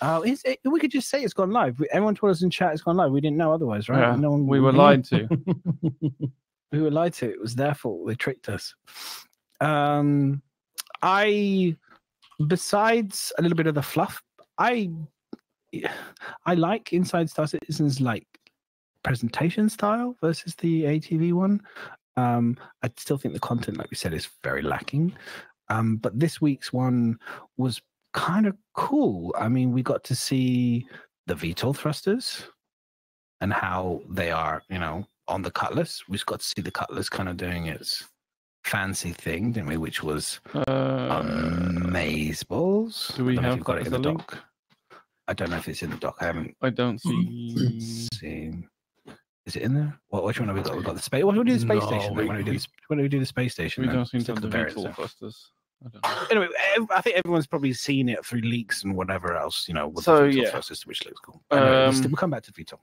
Oh, we could just say it's gone live. Everyone told us in chat it's gone live. We didn't know otherwise, right? Yeah, No one, we were lied to. We were lied to. It was their fault. They tricked us. Besides a little bit of the fluff, I like Inside Star Citizen's like presentation style versus the ATV one. I still think the content, like we said, is very lacking. But this week's one was kind of cool. I mean, we got to see the VTOL thrusters and how they are, on the Cutlass. We just got to see the Cutlass kind of doing its fancy thing, didn't we? Which was amazeballs. Do we have got it in the link? doc? I don't know if it's in the doc. I haven't I don't see. seen. Is it in there? Which one have we got? We've got the space. What do we do? The space station. When do we do the space station? We then? don't seem to Stick have the the variants VTOL there. thrusters. I don't know. Anyway, I think everyone's probably seen it through leaks and whatever else, with So, the VTOL yeah. thrusters, which looks cool. Anyway, we'll come back to VTOL.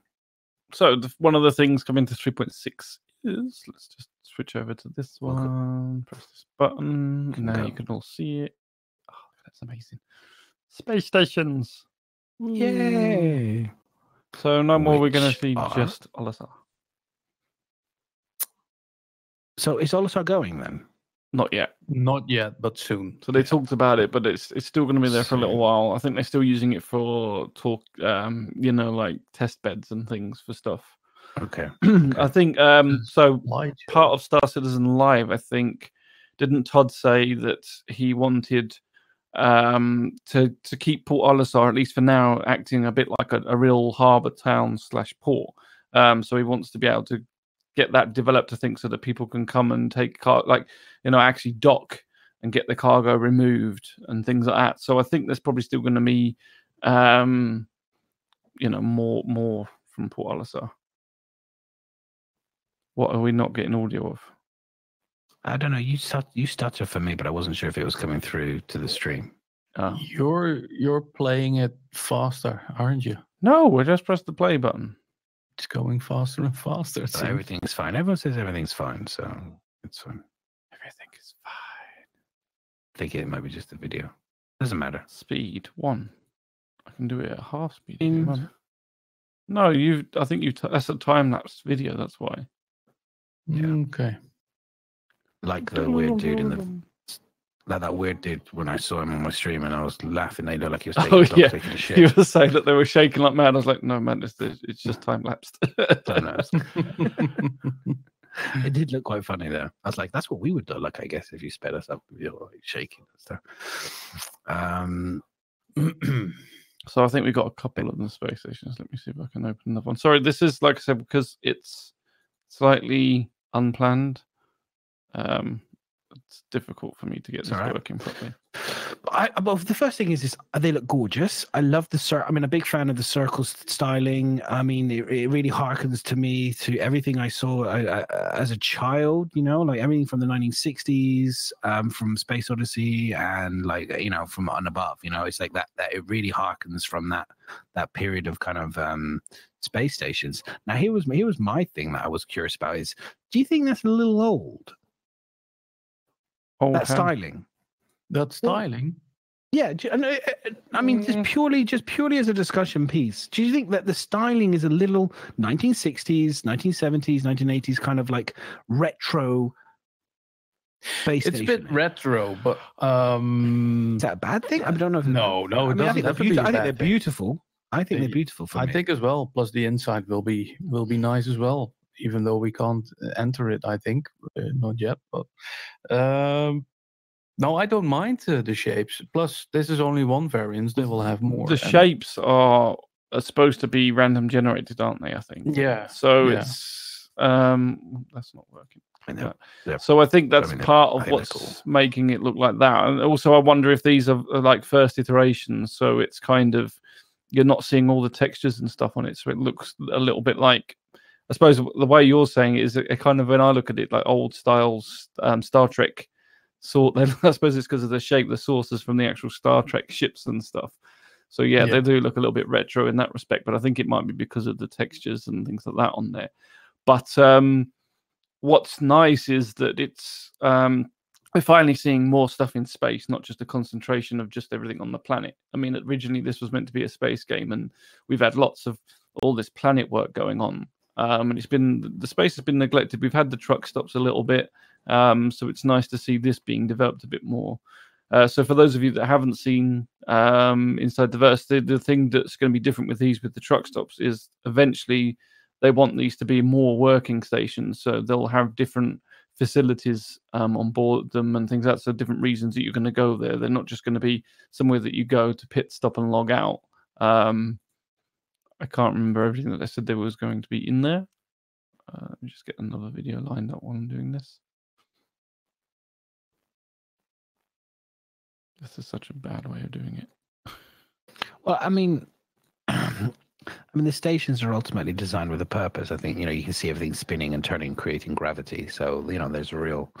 So one of the things coming to 3.6 is, let's just switch over to this Okay. one. Press this button. Can Now go. you can all see it. Oh, that's amazing. Space stations. Yay! So no more. We're going Which to see are- just Olisar. So is Olisar going then? Not yet. Not yet, but soon. So they talked about it, but it's still going to be there for a little Soon. while. I think they're still using it for talk, like test beds and things for stuff. Okay. I think so. Light. Part of Star Citizen Live, I think, didn't Todd say that he wanted to keep Port Olisar, at least for now, acting a bit like a real harbour town / port. So he wants to be able to get that developed, I think, so that people can come and take actually dock and get the cargo removed and things like that. So I think there's probably still going to be more from Port Olisar. What are we not getting audio of? I don't know. You stutter for me, but I wasn't sure if it was coming through to the stream. Oh. You're playing it faster, aren't you? No, we just pressed the play button. It's going faster and faster. So everything's fine. Everyone says everything's fine, so it's fine. Everything is fine. I think it might be just the video. Doesn't matter. Speed 1. I can do it at half speed. if In- you want. No, I think that's a time lapse video. That's why. Yeah. Okay. Like the weird dude that weird dude when I saw him on my stream and I was laughing. They looked like he was taking a shit. You were saying that they were shaking like mad. I was like, no, man, it's just time lapsed. Don't know. It did look quite funny though. I was like, that's what we would do. Like, I guess if you sped us up, you're like shaking and stuff. So I think we got a couple of the space stations. Let me see if I can open another one. Sorry, this is, like I said, because it's slightly unplanned. It's difficult for me to get this working properly. Well, the first thing is they look gorgeous. I love the I'm a big fan of the circle styling. I mean, it really harkens to me to everything I saw as a child. Like everything from the 1960s, from Space Odyssey, and from On Above. It's like that. That it really harkens from that period of kind of space stations. Now, here was my thing that I was curious about is, do you think that's a little old? That styling. That styling? Yeah, I mean, just purely as a discussion piece. Do you think that the styling is a little 1960s, 1970s, 1980s kind of like retro space station? It's a bit retro, but is that a bad thing? I don't know. If no, I think they're beautiful. I think they're beautiful for me. I think as well. Plus, the inside will be nice as well. Even though we can't enter it, I think not yet. But no, I don't mind the shapes. Plus, this is only one variant. They will have more. The shapes are supposed to be random generated, aren't they? I think. Yeah. So yeah. it's That's not working. I know. Yeah. So I think that's part of I think what's they're cool. making it look like that. And also, I wonder if these are like first iterations, so it's kind of you're not seeing all the textures and stuff on it, so it looks a little bit like. I suppose the way you're saying it is a kind of when I look at it like old styles Star Trek sort. I suppose it's because of the shape, the sources from the actual Star Trek ships and stuff. So yeah, they do look a little bit retro in that respect, but I think it might be because of the textures and things like that on there. But what's nice is that it's we're finally seeing more stuff in space, not just a concentration of just everything on the planet. I mean, originally this was meant to be a space game, and we've had lots of all this planet work going on. And the space has been neglected. We've had the truck stops a little bit, so it's nice to see this being developed a bit more. So for those of you that haven't seen Inside the Verse, the thing that's going to be different with the truck stops is eventually they want these to be more working stations. So they'll have different facilities on board them and things like that. So different reasons that you're going to go there. They're not just going to be somewhere that you go to pit stop and log out. I can't remember everything that they said there was going to be in there. Let me just get another video lined up while I'm doing this. This is such a bad way of doing it. Well, I mean, the stations are ultimately designed with a purpose. I think, you can see everything spinning and turning, creating gravity. So, there's real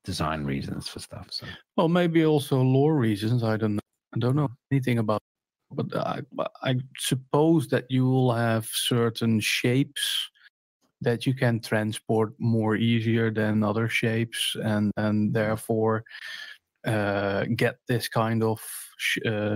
design reasons for stuff. So, well, maybe also lore reasons. I don't know anything about. But I suppose that you will have certain shapes that you can transport more easier than other shapes, and therefore get this kind of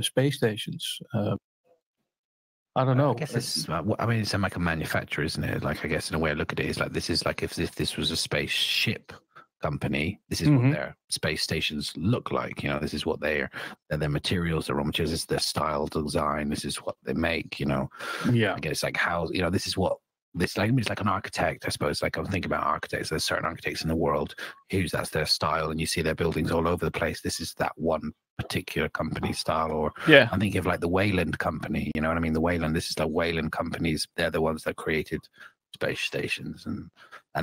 space stations. I don't know. I guess it's like a manufacturer, isn't it? Like, I guess in a way I look at it, it's like this is like if this was a spaceship company, this is what their space stations look like. This is what their materials, their raw materials, this is their style design, this is what they make. I guess like how this is what this like. It's like an architect, I suppose. Like I'm thinking about architects. There's certain architects in the world that's their style, and you see their buildings all over the place. This is that one particular company style. Or I'm thinking of like the Wayland company. You know what I mean? The Wayland. This is the Wayland companies. They're the ones that created space stations, and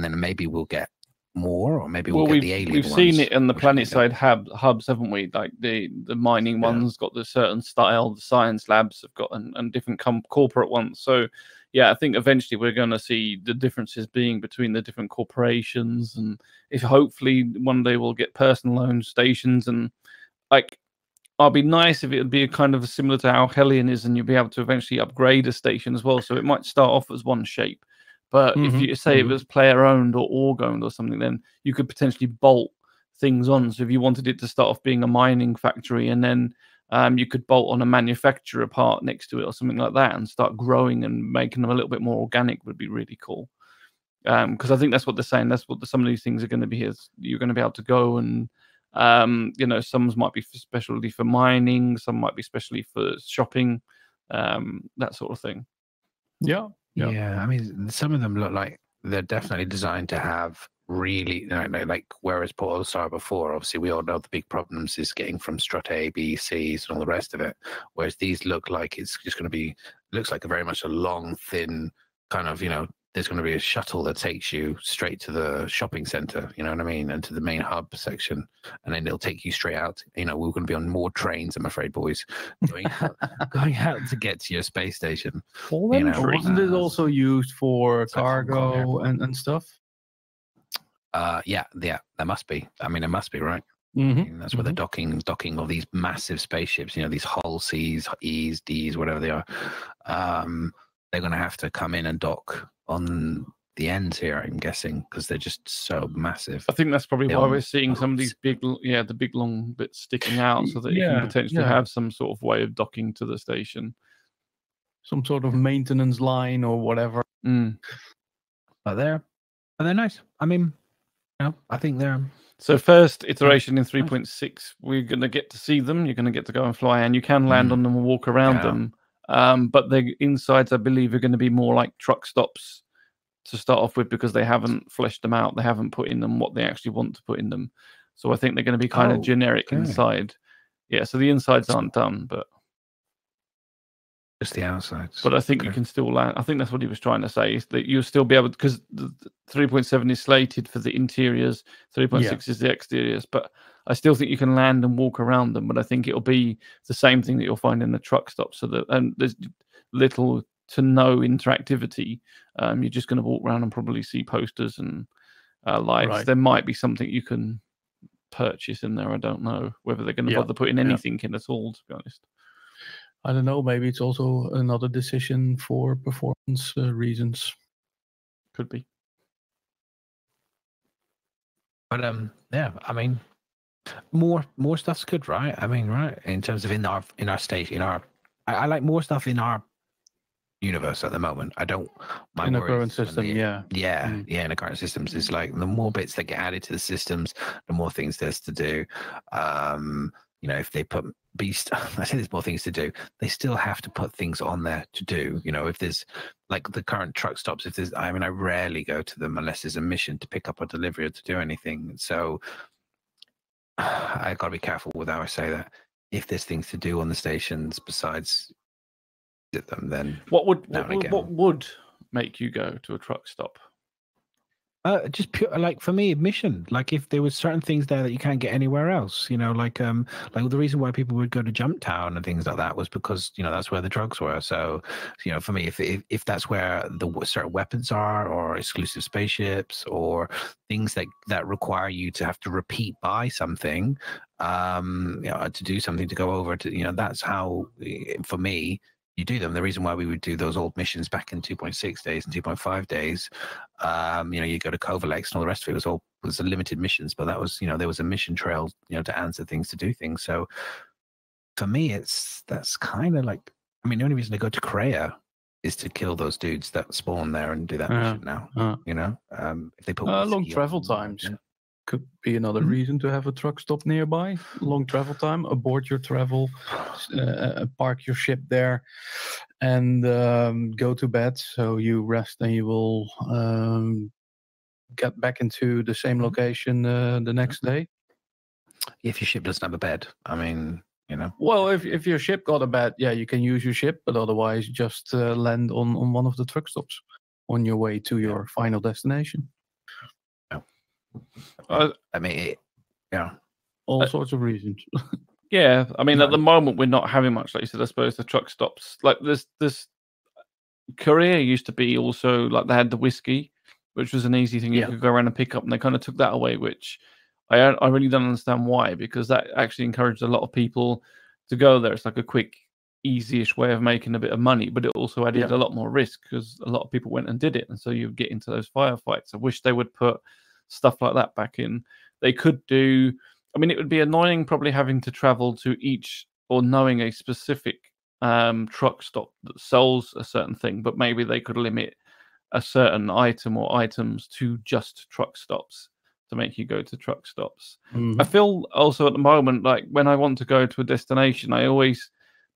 then maybe we'll get more, or maybe we'll get the alien we've ones, seen it in the planet side hubs, haven't we? Like the mining ones got the certain style, the science labs have got and different corporate ones. So I think eventually we're going to see the differences being between the different corporations, and if hopefully one day we'll get personal owned stations. And like I'll be nice if it would be kind of similar to how Hellion is, and you'll be able to eventually upgrade a station as well. So it might start off as one shape, but if you say it was player owned or org owned or something, then you could potentially bolt things on. So if you wanted it to start off being a mining factory, and then you could bolt on a manufacturer part next to it or something like that, and start growing and making them a little bit more organic, would be really cool. Because I think that's what they're saying. That's what some of these things are going to be. Is you're going to be able to go and some might be specially for mining, some might be specially for shopping, that sort of thing. Yeah. I mean, some of them look like they're definitely designed to have really, like whereas Port Star before, obviously we all know the big problems is getting from strut A, B, C's and all the rest of it. Whereas these look like it's just going to be, looks like very much a long, thin kind of, there's going to be a shuttle that takes you straight to the shopping center, you know what I mean, and to the main hub section, and then it'll take you straight out. We're going to be on more trains, I'm afraid, boys, going out to get to your space station. Wasn't it also used for cargo and stuff? Yeah, there must be. I mean, it must be, right? That's where they're docking all these massive spaceships. These Hull C's, E's, D's, whatever they are. They're going to have to come in and dock on the ends here, I'm guessing, because they're just so massive. I think that's probably why we're seeing some of these big, the big long bits sticking out, so that you can potentially have some sort of way of docking to the station, some sort of maintenance line or whatever. But they're nice. I mean, I think they're. So first iteration in 3.6, we're going to get to see them. You're going to get to go and fly, and you can land on them and walk around them. But the insides, I believe, are going to be more like truck stops to start off with, because they haven't fleshed them out. They haven't put in them what they actually want to put in them. So I think they're going to be kind of generic inside. Yeah, so the insides aren't done, but Just the outsides. But I think you can still land. I think that's what he was trying to say, is that you'll still be able, because the 3.7 is slated for the interiors, 3.6 is the exteriors. But I still think you can land and walk around them. But I think it'll be the same thing that you'll find in the truck stop. So that, and there's little to no interactivity. You're just going to walk around and probably see posters and lights. Right. There might be something you can purchase in there. I don't know whether they're going to bother putting anything in at all, to be honest. I don't know. Maybe it's also another decision for performance reasons. Could be. But yeah, I mean, more stuff's good, right? I mean, right, in terms of in our state, I like more stuff in our universe at the moment. I don't. In the current system, in the current systems, it's like the more bits that get added to the systems, the more things there's to do. If they put Beast, I say there's more things to do. They still have to put things on there to do. If there's like the current truck stops, I rarely go to them unless there's a mission to pick up a delivery or to do anything. So I got to be careful with how I say that. If there's things to do on the stations besides them, then what would make you go to a truck stop? Just pure, like for me, mission. Like if there was certain things there that you can't get anywhere else, like the reason why people would go to Jump Town and things like that was because that's where the drugs were. So for me, if that's where the certain weapons are, or exclusive spaceships, or things that require you to have to repeat buy something, to do something, to go over to, that's how for me. You do them. The reason why we would do those old missions back in 2.6 days and 2.5 days, you go to Kovalex and all the rest of it was limited missions, but that was, there was a mission trail, to answer things, to do things. So for me, that's kind of like, the only reason I go to Kreia is to kill those dudes that spawn there and do that mission now. If they put long travel times. Could be another reason to have a truck stop nearby. Long travel time, abort your travel, park your ship there, and go to bed. So you rest and you will get back into the same location the next day. If your ship doesn't have a bed, Well, if your ship got a bed, you can use your ship, but otherwise just land on one of the truck stops on your way to your final destination. All sorts of reasons. At the moment we're not having much, like you said. I suppose the truck stops, like this Korea used to be also like they had the whiskey, which was an easy thing you could go around and pick up, and they kind of took that away, which I really don't understand why, because that actually encouraged a lot of people to go there. It's like a quick, easy-ish way of making a bit of money, but it also added a lot more risk because a lot of people went and did it, and so you get into those firefights. I wish they would put stuff like that back in. They could do, it would be annoying probably having to travel to each, or knowing a specific truck stop that sells a certain thing, but maybe they could limit a certain item or items to just truck stops to make you go to truck stops. I feel also at the moment, like when I want to go to a destination, I always,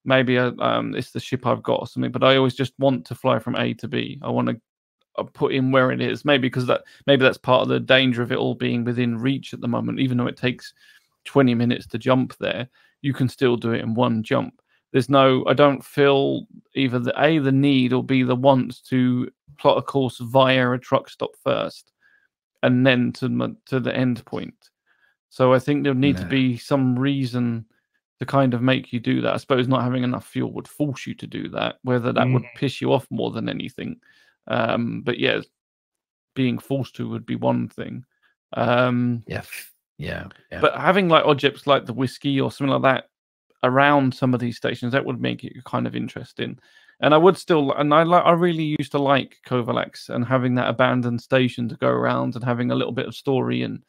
maybe it's the ship I've got or something, but I always just want to fly from A to B. I want to put in where it is, maybe because that's part of the danger of it all being within reach at the moment. Even though it takes 20 minutes to jump there, you can still do it in one jump. I don't feel either the need or B the want to plot a course via a truck stop first and then to the end point. So I think there would need to be some reason to kind of make you do that. I suppose not having enough fuel would force you to do that, whether that would piss you off more than anything. But being forced to would be one thing. But having like objects like the whiskey or something like that around some of these stations, that would make it kind of interesting. And I would still, and I really used to like Kovalex and having that abandoned station to go around and having a little bit of story and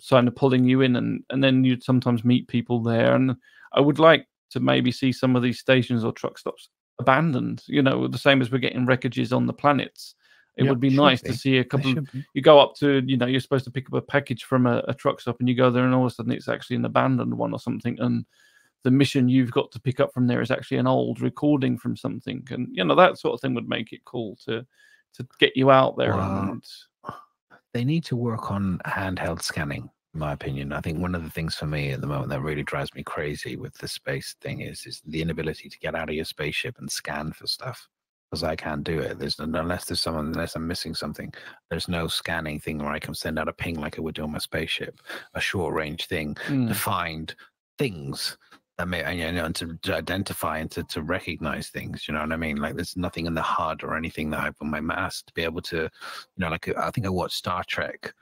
kind of pulling you in, and then you'd sometimes meet people there. And I would like to maybe see some of these stations or truck stops abandoned, the same as we're getting wreckages on the planets. It would be nice to see a couple. You go up to, you're supposed to pick up a package from a truck stop, and you go there, and all of a sudden it's actually an abandoned one or something, and the mission you've got to pick up from there is actually an old recording from something, and that sort of thing would make it cool to get you out there. They need to work on handheld scanning. in my opinion. I think one of the things for me at the moment that really drives me crazy with the space thing is the inability to get out of your spaceship and scan for stuff. Because I can't do it. Unless I'm missing something, there's no scanning thing where I can send out a ping like I would do on my spaceship, a short range thing to find things that may, and to identify and to recognize things. You know what I mean? Like there's nothing in the HUD or anything that I have on my mask to be able to, like I think I watched Star Trek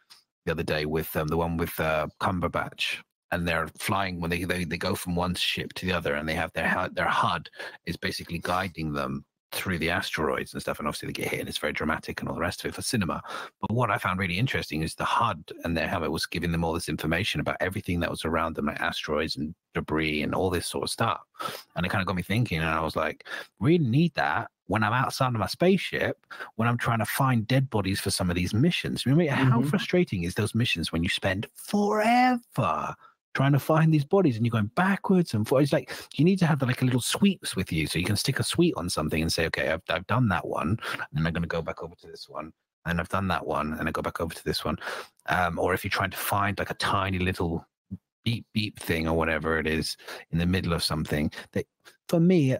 the other day with the one with Cumberbatch. And they're flying when they go from one ship to the other, and they have their HUD is basically guiding them through the asteroids and stuff, and obviously they get hit and it's very dramatic and all the rest of it for cinema. But what I found really interesting is the HUD and their helmet was giving them all this information about everything that was around them, like asteroids and debris and all this sort of stuff. And it kind of got me thinking, and I was like, really need that when I'm outside of my spaceship, when I'm trying to find dead bodies for some of these missions. Remember how frustrating is those missions when you spend forever trying to find these bodies and you're going backwards and forwards. It's like you need to have like a little sweeps with you so you can stick a sweep on something and say, okay, I've done that one, and I'm going to go back over to this one, and I've done that one, and I go back over to this one. Or if you're trying to find like a tiny little beep thing or whatever it is in the middle of something, that for me,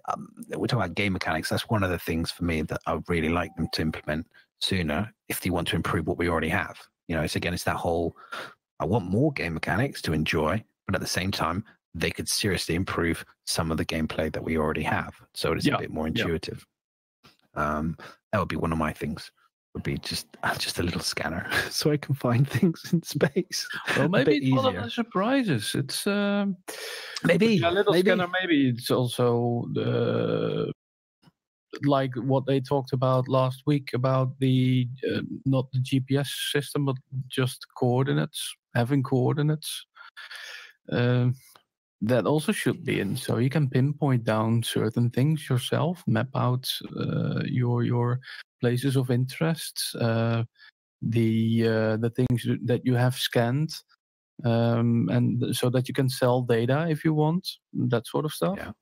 we're talking about game mechanics. That's one of the things for me that I would really like them to implement sooner if they want to improve what we already have. It's that whole, I want more game mechanics to enjoy, but at the same time, they could seriously improve some of the gameplay that we already have. So it's a bit more intuitive. That would be one of my things. Would be just a little scanner so I can find things in space. Well, maybe it's one of the surprises. It's maybe a little scanner. Maybe it's also like what they talked about last week about the not the GPS system, but just coordinates, having coordinates. That also should be in, so you can pinpoint down certain things yourself, map out your places of interest, the things that you have scanned, and so that you can sell data if you want, that sort of stuff. Yeah.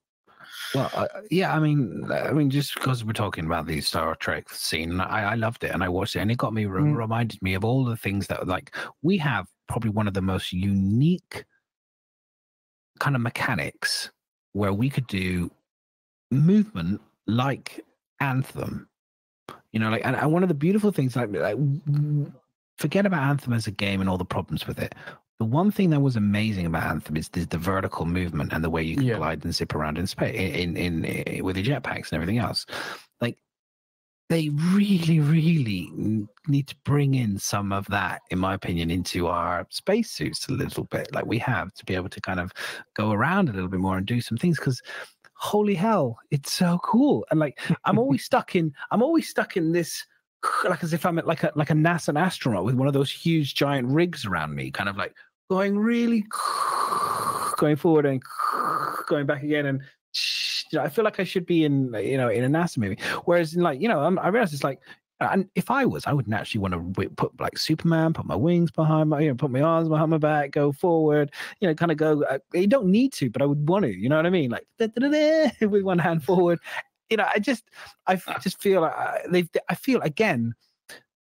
Well, I mean, just because we're talking about the Star Trek scene, I loved it and I watched it, and it got me reminded me of all the things that, like, we have probably one of the most unique kind of mechanics where we could do movement like Anthem, and one of the beautiful things, like forget about Anthem as a game and all the problems with it. The one thing that was amazing about Anthem is the vertical movement and the way you can glide and zip around in space in with the jetpacks and everything else. Like, they really, really need to bring in some of that, in my opinion, into our spacesuits a little bit, like we have, to be able to kind of go around a little bit more and do some things. Because holy hell, it's so cool. And like, I'm always stuck in this, like as if I'm like a NASA astronaut with one of those huge giant rigs around me, kind of like going forward and going back again, and I feel like I should be in in a NASA movie. Whereas in I realize it's like, and if I would naturally want to put like Superman, put my wings behind my, put my arms behind my back, go forward, kind of go. You don't need to, but I would want to. You know what I mean? Like with one hand forward. I just feel like I feel again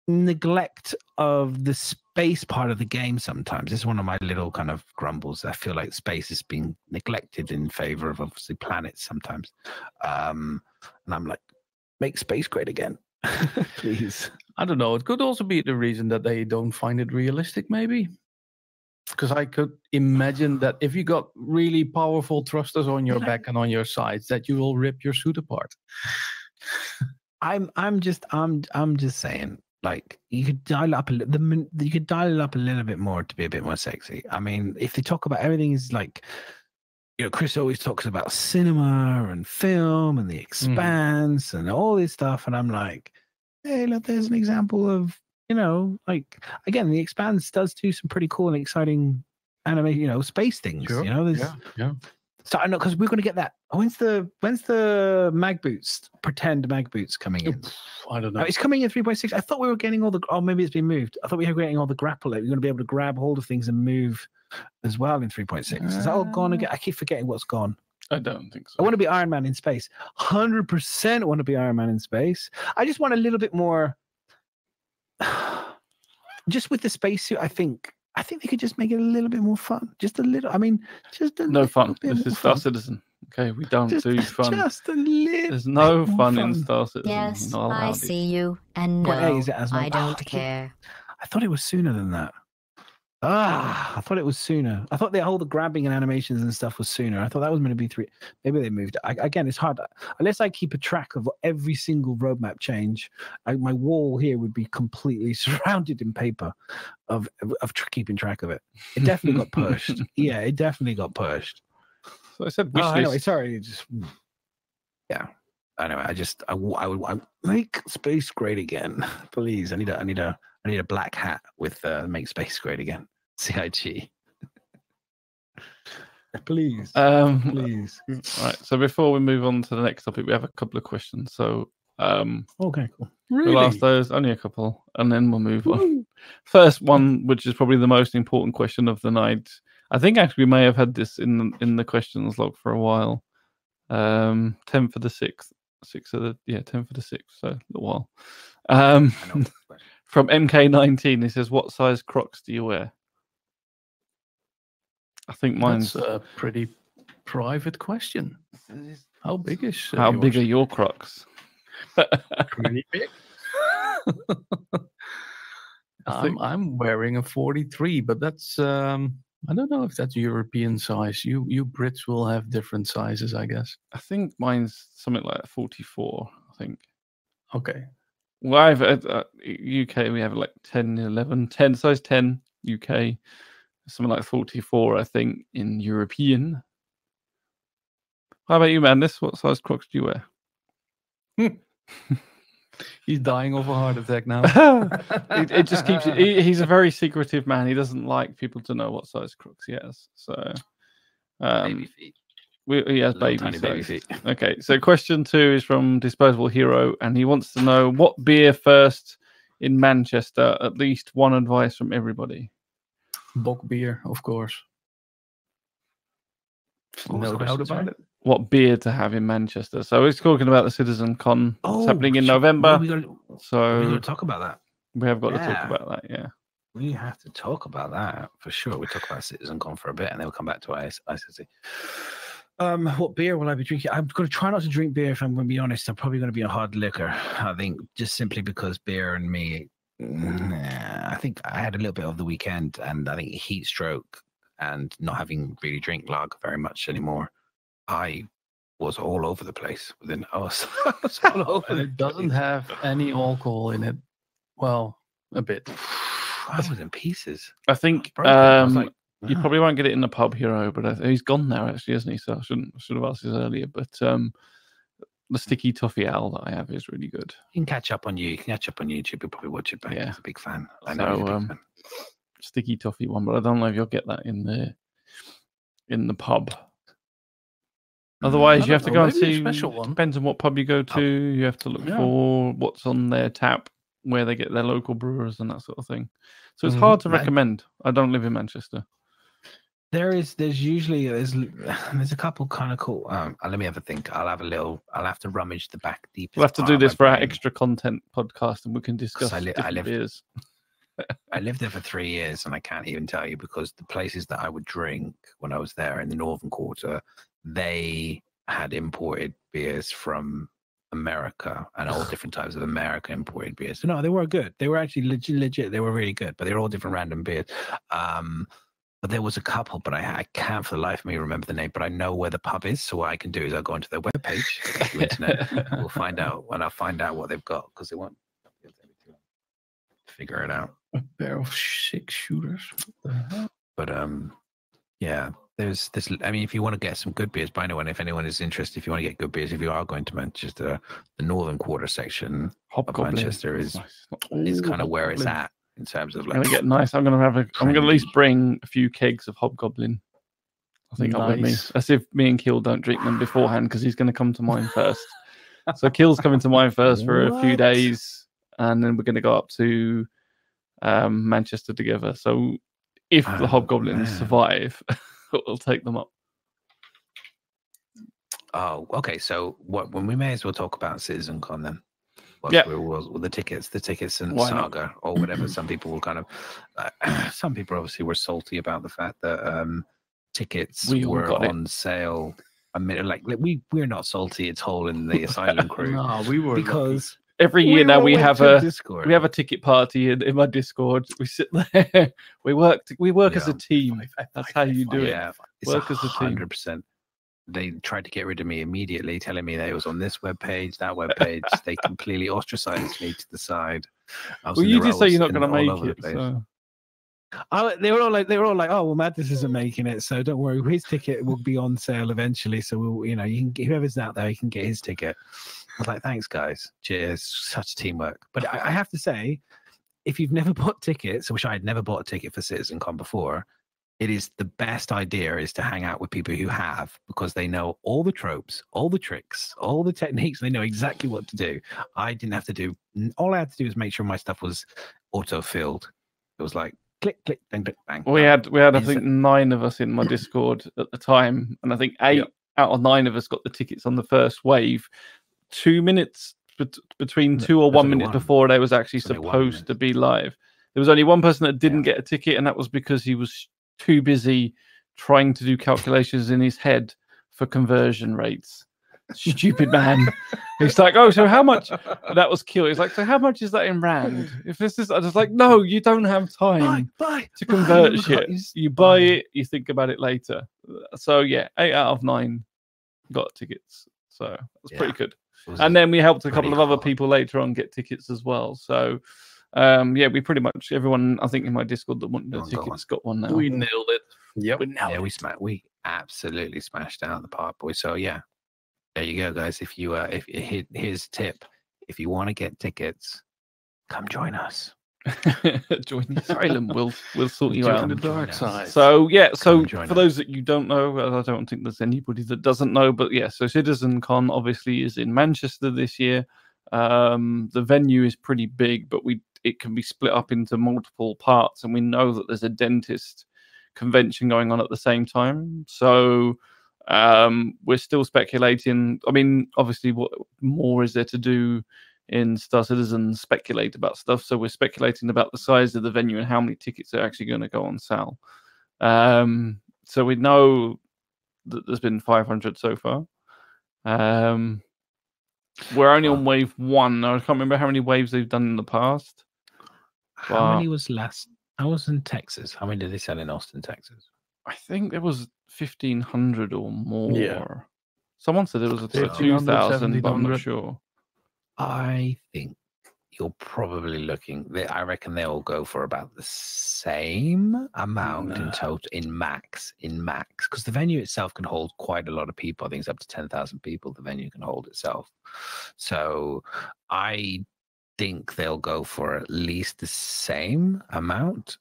neglect of the space part of the game sometimes. It's one of my little kind of grumbles. I feel like space is being neglected in favor of obviously planets sometimes. And I'm like, make space great again. Please. I don't know. It could also be the reason that they don't find it realistic, maybe. Because I could imagine that if you got really powerful thrusters on your back and on your sides, that you will rip your suit apart. I'm just saying, like, you could dial it up a little bit more to be a bit more sexy. I mean, if they talk about everything is like, Chris always talks about cinema and film and the expanse and all this stuff, and I'm like, hey, look, there's an example of, like, again, the expanse does do some pretty cool and exciting anime, space things. Sure. Yeah. So I know, because we're going to get that. When's the mag boots, pretend mag boots coming in? I don't know. It's coming in 3.6. I thought we were getting maybe it's been moved. I thought we were getting all the grapple. We're going to be able to grab hold of things and move as well in 3.6. Is that all gone again? I keep forgetting what's gone. I don't think so. I want to be Iron Man in space. 100% want to be Iron Man in space. I just want a little bit more. Just with the spacesuit, I think I think they could just make it a little bit more fun. Just a little. I mean, just a No little fun. bit This more is Star fun. Citizen. Okay, we don't Just, do fun. Just a little. There's no bit more fun in Star Citizen. Yes, You're not I allowed see it. you, and Point A, no, is it as I long- don't I care. I thought it was sooner than that. I thought it was sooner. I thought the grabbing and animations and stuff was sooner. I thought that was going to be 3. Maybe they moved it. Again, it's hard. Unless I keep a track of every single roadmap change, my wall here would be completely surrounded in paper of keeping track of it. It definitely got pushed. Yeah, it definitely got pushed. So I said wish list. Anyway, sorry. Yeah. Anyway, I would make space great again, please. I need a black hat with make space great again. CIG. Please. Please. Right. So before we move on to the next topic, we have a couple of questions. So Okay, cool. we'll ask those, only a couple, and then we'll move on. First one, which is probably the most important question of the night. I think actually we may have had this in the questions log for a while. 10 for the 6th. 10 for the 6th. So a little while. From MK19, he says, "What size Crocs do you wear?" I think mine's That's a pretty private question. How big is how big are yours? your Crocs? Pretty big. I'm wearing a 43, but that's I don't know if that's European size. You Brits will have different sizes, I guess. I think mine's something like 44. I think. Okay. Well, I've UK we have like 10, 11, 10 size 10 UK, something like 44. I think in European. How about you, Madness? What size Crocs do you wear? He's dying of a heart attack now. it just keeps it. He's a very secretive man. He doesn't like people to know what size Crocs he has. So, Baby feet. he has Little baby tiny baby size. feet. Okay, so question 2 is from Disposable Hero, and he wants to know what beer first in Manchester. At least one advice from everybody. Bock beer, of course. What was No the doubt question, about sorry? it. What beer to have in Manchester? So he's talking about the Citizen Con. It's happening in sure. November. We got So to talk about that. we have got to talk Yeah. about that. Yeah. We have to talk about that for sure. We talk about CitizenCon for a bit, and then we'll come back to ICC. What beer will I be drinking? I'm going to try not to drink beer. If I'm going to be honest, I'm probably going to be a hard liquor. I think just simply because beer and me. I think I had a little bit of the weekend, and I think heat stroke and not having really drink lager very much anymore. I was all over the place within hours. And it doesn't have any alcohol in it. Well, a bit. I was in pieces. I think Broken. I was like, you probably won't get it in the pub, Hero, but he's gone now, actually, isn't he? So I should have asked this earlier. But the sticky toffee owl that I have is really good. You can catch up on you. You can catch up on YouTube. You'll probably watch it back. Yeah. He's a big fan. I know he's a big fan. Sticky toffee one, but I don't know if you'll get that in the pub. Otherwise, I you have to don't go know, and maybe a see. special one. Depends on what pub you go to. You have to look Yeah. for what's on their tap, where they get their local brewers and that sort of thing. So it's Mhm. hard to Right. recommend. I don't live in Manchester. There's a couple kind of cool. Let me have a think. I'll have to rummage the back deep. We'll have to do this for our extra content podcast, and we can discuss I different live- beers. I lived there for 3 years, and I can't even tell you because the places that I would drink when I was there in the northern quarter, they had imported beers from America and all different types of American imported beers. No, they were good. They were actually legit. They were really good, but they were all different random beers. But there was a couple, but I can't for the life of me remember the name. But I know where the pub is, so what I can do is I'll go onto their webpage, the internet. We'll find out when I find out what they've got because they won't figure it out. A pair of 6 shooters. What the hell? But yeah, there's this. I mean, if you want to get some good beers, by anyone, if anyone is interested, if you want to get good beers, if you are going to Manchester, the northern quarter section of Hobgoblin. Manchester is Nice. kind of where it's Hobgoblin. at in terms of I'm like. gonna get nice. I'm gonna at least bring a few kegs of Hobgoblin. I think up with me. Nice. As if me and Kill don't drink them beforehand because he's gonna come to mine first. So Kill's coming to mine first for a few What? days, and then we're gonna go up to Manchester together. So if the Oh, Hobgoblins man. survive, we'll take them up. Oh, okay. So when we may as well talk about CitizenCon then. the tickets and Why not? saga or whatever. Some people were kind of, some people obviously were salty about the fact that tickets were on sale. I mean, like we're not salty at all in the Asylum crew. No, we were because every year now we have a Discord. we have a ticket party in my Discord. We sit there, we work as a team. That's how you do it. Yeah, Work as a team. 100%. They tried to get rid of me immediately, telling me that it was on this webpage, that webpage. They completely ostracized me to the side. Well, you did say you're not going to make it. So. They were all like, oh well, Madness isn't making it, so don't worry. His ticket will be on sale eventually. So we'll, you can get, whoever's out there, he can get his ticket. I was like, thanks, guys. Cheers. Such teamwork. But I have to say, if you've never bought tickets, which I had never bought a ticket for CitizenCon before, it is the best idea is to hang out with people who have, because they know all the tropes, all the tricks, all the techniques. They know exactly what to do. I didn't have to do. All I had to do was make sure my stuff was auto-filled. It was like click, click, bang, bang, bang. We had I think 9 of us in my Discord at the time, and I think 8 out of 9 of us got the tickets on the first wave. 2 minutes between 2 or 1 minute before they was actually supposed to be live. There was only one person that didn't get a ticket, and that was because he was too busy trying to do calculations in his head for conversion rates. Stupid man. He's like, oh, so how much? That was cute. He's like, so how much is that in rand? If this is, I was like, no, you don't have time to convert shit. You buy it, you think about it later. So yeah, 8 out of 9 got tickets. So that's pretty good. And then we helped a couple of other people later on get tickets as well. So we pretty much everyone I think in my Discord that wanted the tickets got one now. We nailed it. Yep. We absolutely smashed out the park, boys. So yeah, there you go, guys. If you here's a tip: if you want to get tickets, come join us. Join the Asylum. We'll sort you out on the dark side. So for those that you don't know, I don't think there's anybody that doesn't know, but yeah, so CitizenCon obviously is in Manchester this year. The venue is pretty big, but it can be split up into multiple parts, and we know that there's a dentist convention going on at the same time. So we're still speculating. I mean, obviously, what more is there to do in Star Citizen? Speculate about stuff. So we're speculating about the size of the venue and how many tickets are actually going to go on sale. So we know that there's been 500 so far. We're only on wave 1. I can't remember how many waves they've done in the past. How many was last? I was in Texas. How many did they sell in Austin, Texas? I think there was 1,500 or more. Yeah. Someone said it was a 2,000, but I'm not sure. I think you're probably looking. I reckon they'll go for about the same amount in total, in max, because the venue itself can hold quite a lot of people. I think it's up to 10,000 people. The venue can hold itself. So I think they'll go for at least the same amount.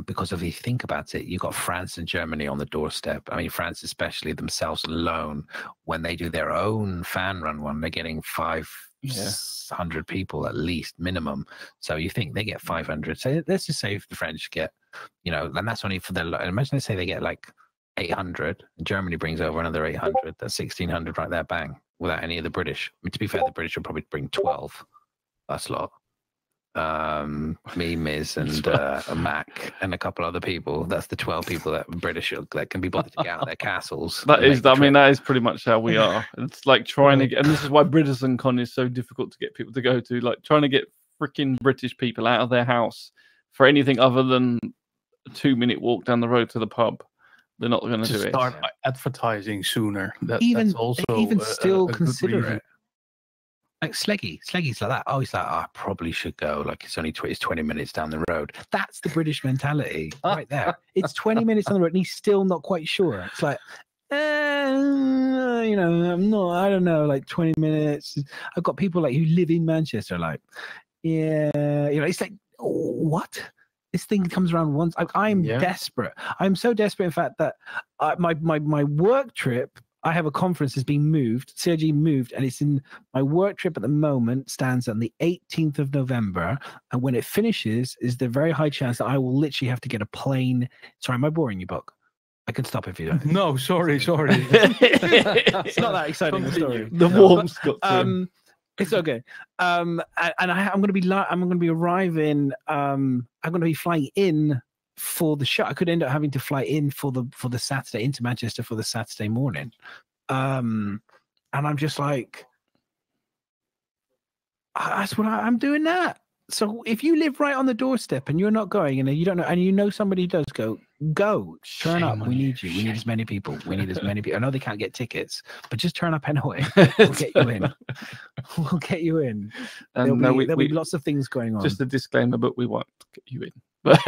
Because if you think about it, you've got France and Germany on the doorstep. I mean, France especially themselves alone, when they do their own fan run one, they're getting 500 people at least minimum. So you think they get 500. So let's just say if the French get, and that's only for their. Imagine they say they get like 800. Germany brings over another 800. That's 1,600 right there, bang, without any of the British. I mean, to be fair, the British will probably bring 12. That's a lot. Me, Miz, and a Mac, and a couple other people. That's the 12 people that British that can be bothered to get out of their castles. That is pretty much how we are. It's like trying to get, and this is why BritizenCon is so difficult to get people to go to. Like trying to get freaking British people out of their house for anything other than a 2-minute walk down the road to the pub. They're not going to do it. Start advertising sooner. That's also still consider it. Like Sleggy's like that. Oh, he's like, I probably should go. Like it's only 20 minutes down the road. That's the British mentality right there. It's 20 minutes on the road, and he's still not quite sure. It's like, I'm not. I don't know. Like 20 minutes. I've got people like who live in Manchester. Like, yeah, it's like, what? This thing comes around once. I'm desperate. I'm so desperate, in fact, that my work trip. I have a conference that's being moved. CRG moved, and it's in my work trip at the moment. Stands on the 18th of November, and when it finishes, is the very high chance that I will literally have to get a plane. Sorry, am I boring you, Buck? I can stop if you don't. No, sorry. It's not that exciting a story. The warmth got to It's okay. I'm going to be I'm going to be arriving. I'm going to be flying in for the show. I could end up having to fly in for the Saturday into Manchester for the Saturday morning. And I'm just like, that's what I'm doing that. So if you live right on the doorstep and you're not going, and you don't know, and you know somebody does go, turn up. We need you. We need as many people. We need as many people. I know they can't get tickets, but just turn up anyway. We'll get you in. We'll get you in. And there'll be lots of things going on. Just a disclaimer, but we won't get you in. But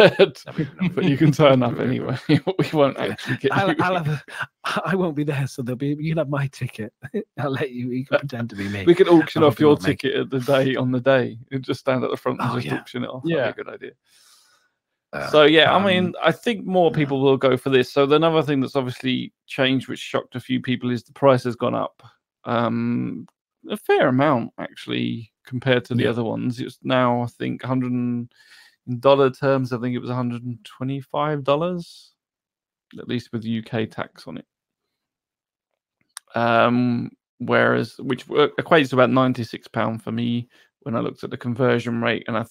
you can turn up anyway. We won't actually get you in. I won't be there, so you can have my ticket. I'll let you. You can pretend to be me. We could auction off your ticket on the day. You just stand at the front and just auction it off. Yeah, that'd be a good idea. So I mean, I think more people will go for this. So another thing that's obviously changed, which shocked a few people, is the price has gone up a fair amount actually compared to the other ones. It's now I think in dollar terms, I think it was $125, at least with UK tax on it. Whereas which equates to about £96 for me when I looked at the conversion rate, and I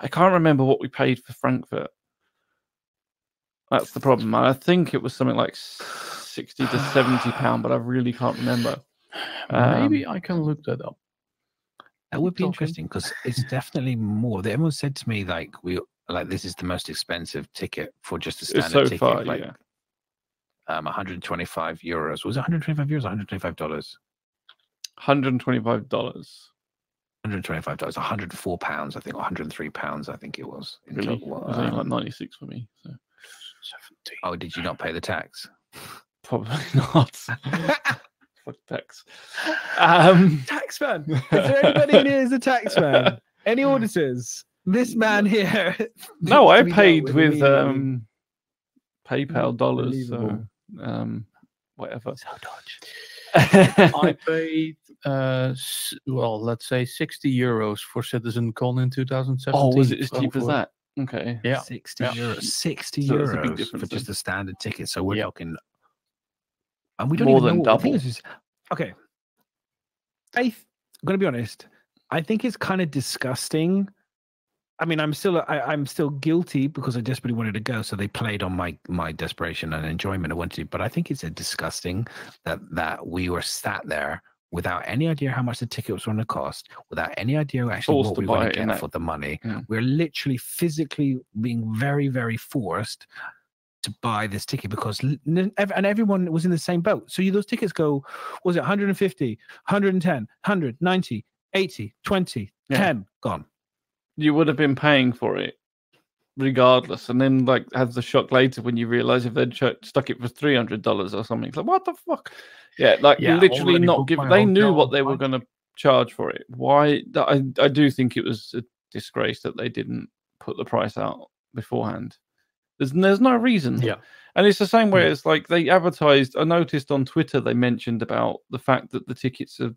can't remember what we paid for Frankfurt. That's the problem. I think it was something like £60 to £70, but I really can't remember. Maybe I can look that up. That would be interesting because it's definitely more. Everyone said to me this is the most expensive ticket for just a standard ticket. Far, 125 euros. Was it 125 euros? $125. $125. $125. 104 pounds, I think, or 103 pounds, I think it was. Really? It was only like 96 for me. So. 70. Oh, did you not pay the tax? Probably not. Fuck tax. Tax man. Is there anybody in here who's a tax man? Any auditors? This man here. No, I paid with PayPal dollars. So whatever. So dodge. I paid, let's say 60 euros for CitizenCon in 2017. Oh, was it as cheap as that? Okay. Yeah. 60 euros. 60 euros for just a standard ticket. So we're talking. And we don't more even than know double. Okay. I'm going to be honest. I think it's kind of disgusting. I mean, I'm still guilty because I desperately wanted to go, so they played on my desperation and enjoyment. I wanted to, but I think it's disgusting that we were sat there without any idea how much the ticket was going to cost, without any idea actually what we were going to get for the money. Yeah. We're literally physically being very, very forced to buy this ticket because everyone was in the same boat. So those tickets go, was it 150, 110, 100, 90, 80, 20, 10, gone. You would have been paying for it regardless, and then have the shock later when you realize if they'd stuck it for $300 or something. It's like, what the fuck? Literally not give. They knew what they were going to charge for it. Why? I do think it was a disgrace that they didn't put the price out beforehand. There's no reason. Yeah, and it's the same way. It's like they advertised. I noticed on Twitter they mentioned about the fact that the tickets are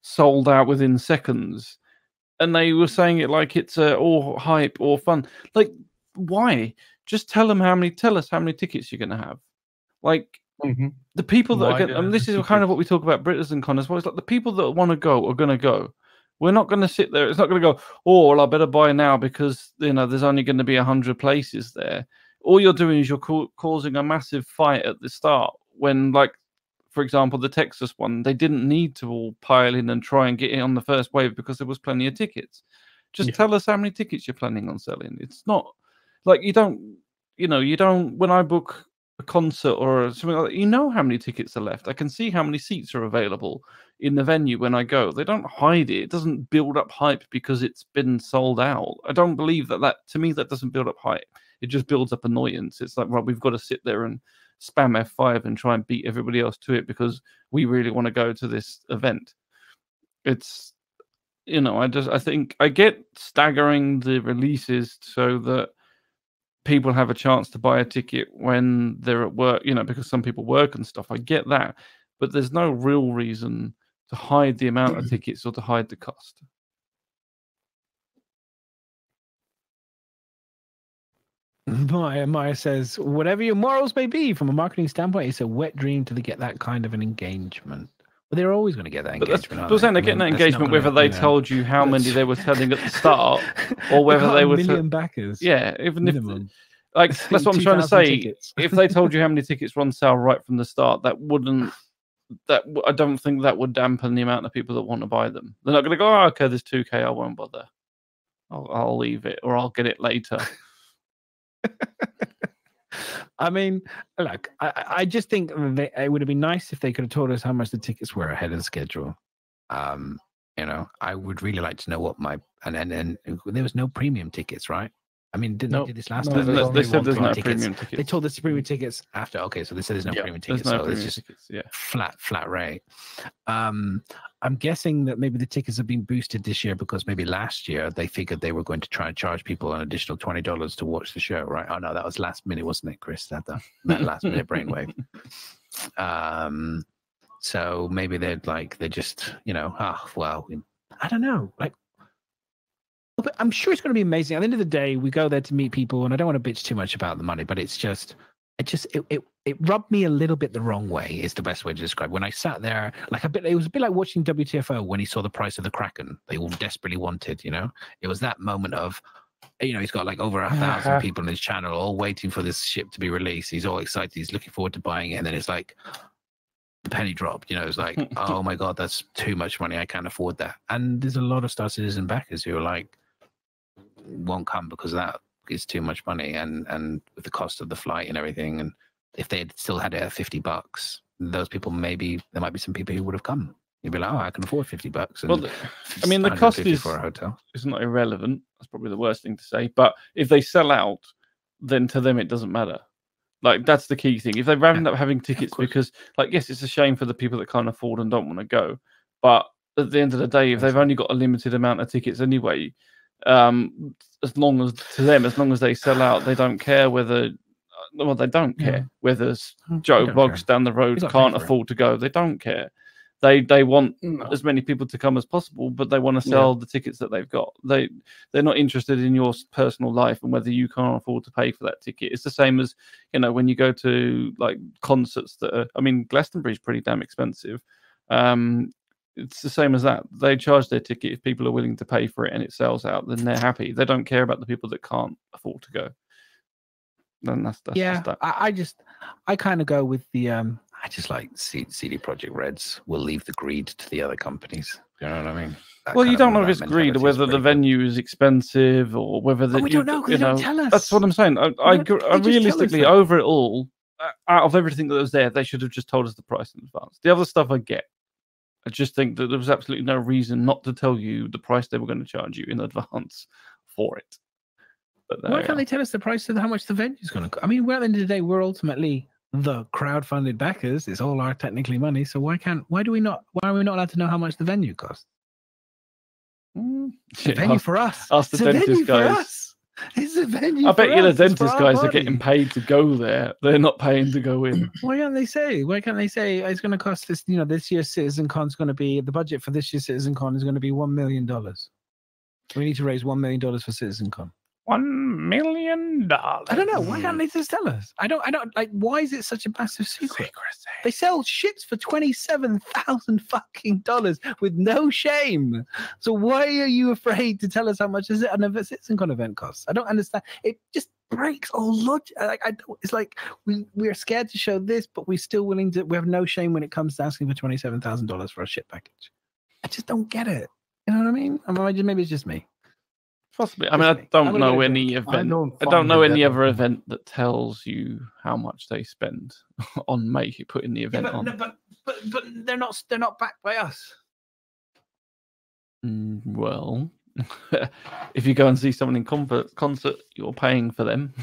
sold out within seconds. And they were saying it like it's all hype or fun. Like, why? Just tell us how many tickets you're going to have. Like, the people that are going, and this is kind of what we talk about BritainCon as well. It's like the people that want to go are going to go. We're not going to sit there. It's not going to go, oh, well, I better buy now because, there's only going to be 100 places there. All you're doing is you're causing a massive fight at the start when, for example, the Texas one, they didn't need to all pile in and try and get in on the first wave because there was plenty of tickets. Just tell us how many tickets you're planning on selling. It's not like you don't, when I book a concert or something like that, how many tickets are left. I can see how many seats are available in the venue when I go. They don't hide it. It doesn't build up hype because it's been sold out. I don't believe that to me, that doesn't build up hype. It just builds up annoyance. It's like, right, we've got to sit there and spam F5 and try and beat everybody else to it because we really want to go to this event. It's, I think I get staggering the releases so that people have a chance to buy a ticket when they're at work, because some people work and stuff. I get that, but there's no real reason to hide the amount of tickets or to hide the cost. Maya says, whatever your morals may be, from a marketing standpoint, it's a wet dream to get that kind of an engagement. But they're always going to get that engagement. But saying they're getting that engagement whether they told you how many they were telling at the start, or whether they were million backers. Yeah, even minimum. If that's what I'm trying to say. Tickets. If they told you how many tickets were on sale right from the start, I don't think that would dampen the amount of people that want to buy them. They're not going to go, oh, okay, there's 2K, I won't bother. I'll leave it, or I'll get it later. I mean, look, I just think it would have been nice if they could have told us how much the tickets were ahead of schedule. I would really like to know what and there was no premium tickets, right? I mean, didn't they do this last time? They said there's no premium tickets. They told us the premium tickets after. Okay, so they said there's no premium tickets. There's no so premium it's just tickets, flat rate. I'm guessing that maybe the tickets have been boosted this year because maybe last year they figured they were going to try and charge people an additional $20 to watch the show, right? Oh no, that was last minute, wasn't it, Chris? That last minute brainwave. So maybe they're just, I don't know, but I'm sure it's going to be amazing. At the end of the day, we go there to meet people, and I don't want to bitch too much about the money, but it rubbed me a little bit the wrong way, is the best way to describe it. When I sat there, it was a bit like watching WTFO when he saw the price of the Kraken they all desperately wanted, It was that moment of, he's got over 1,000 people on his channel all waiting for this ship to be released. He's all excited. He's looking forward to buying it. And then it's like, the penny dropped, it's like, oh my God, that's too much money. I can't afford that. And there's a lot of Star Citizen backers who are like, won't come because that is too much money, and with the cost of the flight and everything. And if they had still had it at $50, those people, maybe there might be some people who would have come. You'd be like, oh, I can afford $50. Well, the cost is for a hotel. It's not irrelevant. That's probably the worst thing to say. But if they sell out, then to them it doesn't matter. That's the key thing. If they end up having tickets because, yes, it's a shame for the people that can't afford and don't want to go. But at the end of the day, if they've only got a limited amount of tickets anyway, as long as they sell out, they don't care whether whether Joe Boggs down the road can't afford to go. They don't care. They want as many people to come as possible, but they want to sell the tickets that they've got. They're not interested in your personal life and whether you can't afford to pay for that ticket. It's the same as when you go to concerts Glastonbury's pretty damn expensive. It's the same as that. They charge their ticket. If people are willing to pay for it and it sells out, then they're happy. They don't care about the people that can't afford to go. Then that's just that. I kind of go with the I just like CD Projekt Reds will leave the greed to the other companies. You know what I mean? You don't know if it's greed or whether the venue is expensive or whether we don't know because they don't tell us. That's what I'm saying. I realistically, over it all, out of everything that was there, they should have just told us the price in advance. The other stuff I get. I just think that there was absolutely no reason not to tell you the price they were going to charge you in advance for it. But why can't they tell us the price of how much the venue is going to cost? I mean, at the end of the day, we're ultimately the crowd-funded backers. It's all our technically money. So why are we not allowed to know how much the venue costs? The venue for us. Ask the dentist guys. It's a venue. I bet you the dentist guys are getting paid to go there. They're not paying to go in. Why can't they say it's going to cost this? This year's CitizenCon is going to be the budget for this year's CitizenCon is going to be $1 million. We need to raise $1 million for CitizenCon. $1 million. I don't know. Why can't they just tell us? I don't why is it such a massive secret? They sell shits for $27,000 fucking dollars with no shame. So why are you afraid to tell us how much is it another CitizenCon event costs? I don't understand. It just breaks all logic. It's like we're scared to show this, but we're still willing to. We have no shame when it comes to asking for $27,000 for a shit package. I just don't get it. You know what I mean? Maybe it's just me. Possibly. I don't know any event. I don't know any other event that tells you how much they spend on putting the event on. But they're not backed by us. Well, if you go and see someone in concert, you're paying for them.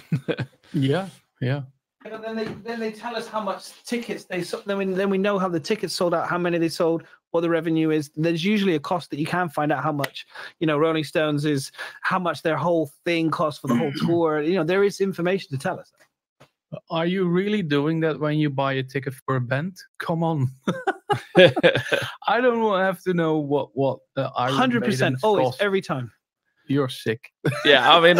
Yeah. But then they tell us how much tickets they sold. Then we know how the tickets sold out, how many they sold, what the revenue is. There's usually a cost that you can find out how much, Rolling Stones is, how much their whole thing costs for the whole tour. There is information to tell us that. Are you really doing that when you buy a ticket for a band? Come on. I don't have to know what 100%, always, cost. every time. You're sick. Yeah, to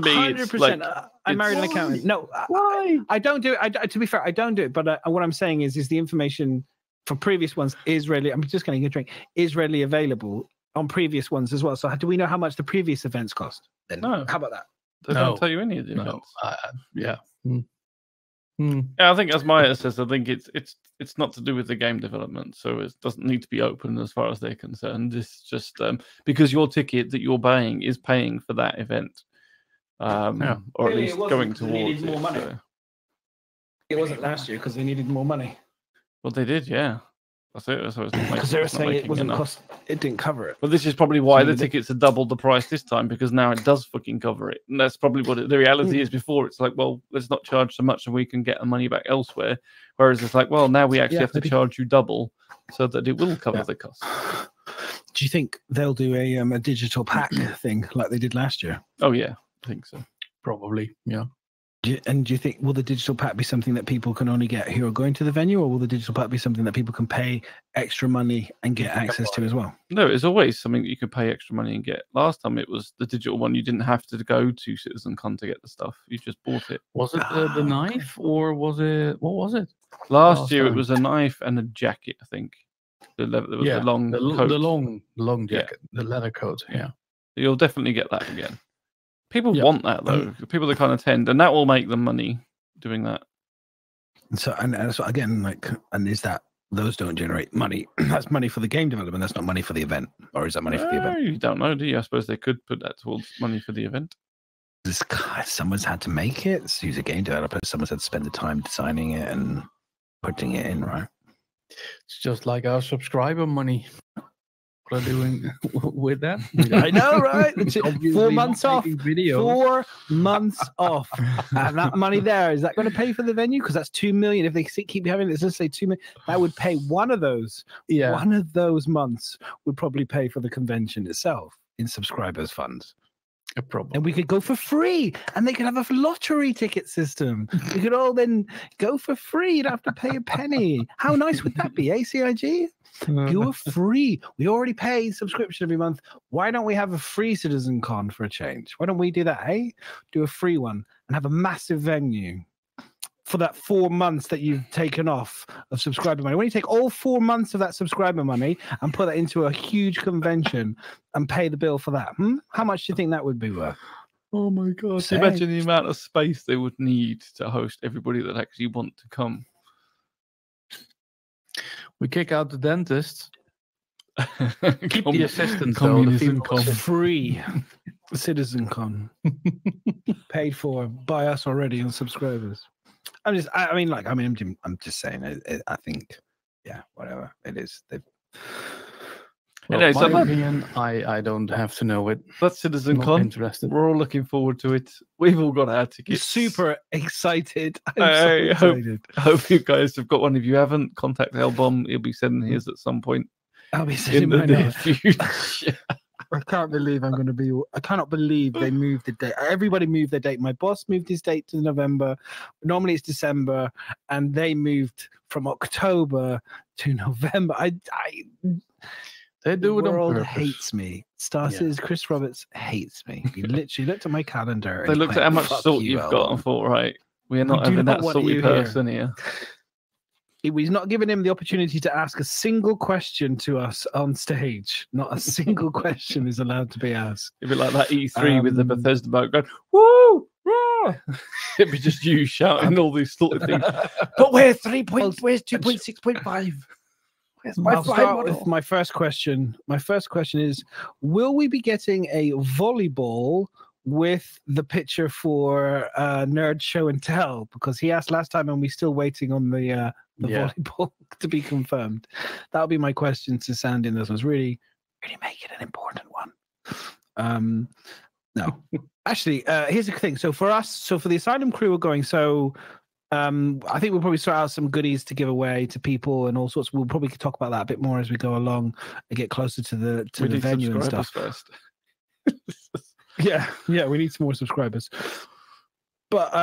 me, 100%. I married an accountant. No, why? I don't do it. To be fair, I don't do it. But what I'm saying is the information for previous ones is readily. I'm just getting a drink. Is readily available on previous ones as well. So do we know how much the previous events cost? Then No. How about that? They don't tell you any of the events. Yeah. Yeah, I think as Maya says, I think it's not to do with the game development, so it doesn't need to be open as far as they're concerned. It's just because your ticket that you're buying is paying for that event, or at Clearly least it wasn't going because they needed towards more it. money. So. It wasn't last year because they needed more money. Well, they did, yeah. That's it. So Because they were saying it wasn't cost. It didn't cover it. Well, this is probably why So the tickets are doubled the price this time, because now it does fucking cover it. And that's probably what the reality is. Before it's like, well, let's not charge so much and we can get the money back elsewhere. Whereas it's like, well, now we actually have to charge you double so that it will cover the cost. Do you think they'll do a digital pack thing like they did last year? Oh, yeah, I think so. Probably, yeah. Do you think, will the digital pack be something that people can only get who are going to the venue, or will the digital pack be something that people can pay extra money and get access to as well? No, it's always something that you could pay extra money and get. Last time it was the digital one. You didn't have to go to CitizenCon to get the stuff. You just bought it. Was it the knife or was it, what was it? Last year it was a knife and a jacket, I think. The long coat. The long jacket, the leather coat, yeah. You'll definitely get that again. People want that though. People that kind of attend, and that will make them money doing that. So again, and is that those don't generate money? That's money for the game development. That's not money for the event, or is that money for the event? You don't know, do you? I suppose they could put that towards money for the event. Someone's had to make it. So who's a game developer? Someone's had to spend the time designing it and putting it in, right? It's just like our subscriber money. What are doing with that? I know, right? 4 months off. 4 months off. And that money there, is that going to pay for the venue? Because that's 2 million. If they keep having it, let's say 2 million, that would pay one of those. Yeah. One of those months would probably pay for the convention itself in subscribers' funds. And we could go for free, and they could have a lottery ticket system. We could all then go for free. You'd have to pay a penny. How nice would that be, CIG? Go free. We already pay subscription every month. Why don't we have a free CitizenCon for a change? Why don't we do that, hey? Do a free one and have a massive venue for that 4 months that you've taken off of subscriber money. When you take all 4 months of that subscriber money and put that into a huge convention and pay the bill for that, how much do you think that would be worth? Oh my God. Imagine the amount of space they would need to host everybody that actually want to come. We kick out the dentist. Keep the assistants free. CitizenCon. Paid for by us already on subscribers. I'm just saying. I think, yeah, whatever it is. Well, in my opinion, I don't have to know it. That's CitizenCon. We're all looking forward to it. We've all got our tickets. Super excited. I hope you guys have got one. If you haven't, contact Elbom. He'll be sending his at some point. I'll be sending mine in the future. I cannot believe they moved the date. Everybody moved their date. My boss moved his date to November. Normally it's December, and they moved from October to November. They do it on purpose. The world hates me. Chris Roberts hates me. He literally looked at my calendar. They looked at how much salt you've got and thought, right, we are not having that salty person here. He's not giving him the opportunity to ask a single question to us on stage. Not a single question is allowed to be asked. It'd be like that E3 with the Bethesda boat going, woo! Rah! It'd be just you shouting all these sort of things. But where's 2.6.5? I'll start with my first question. My first question is, will we be getting a volleyball with the picture for Nerd Show and Tell? Because he asked last time and we're still waiting on the volleyball to be confirmed. That'll be my question to sound in this one's really make it an important one. No. Actually, here's the thing. So for us, for the Asylum crew we're going, I think we'll probably sort out some goodies to give away to people and all sorts. We'll probably talk about that a bit more as we go along and get closer to the venue and stuff. First. Yeah, we need some more subscribers. But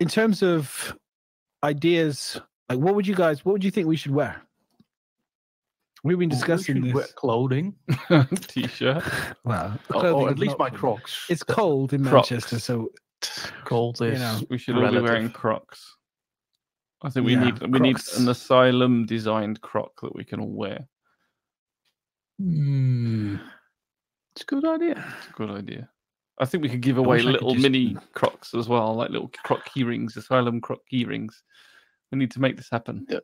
in terms of ideas, like what would you think we should wear? We've been discussing this. Wear clothing, t-shirt. Well, or at least my Crocs. It's cold in Crocs. Manchester, so cold is. We should all be wearing Crocs. I think we need an Asylum designed croc that we can all wear. It's a good idea. It's a good idea. I think we could give away little mini crocs as well, like little croc key rings, Asylum croc key rings. We need to make this happen. Yeah.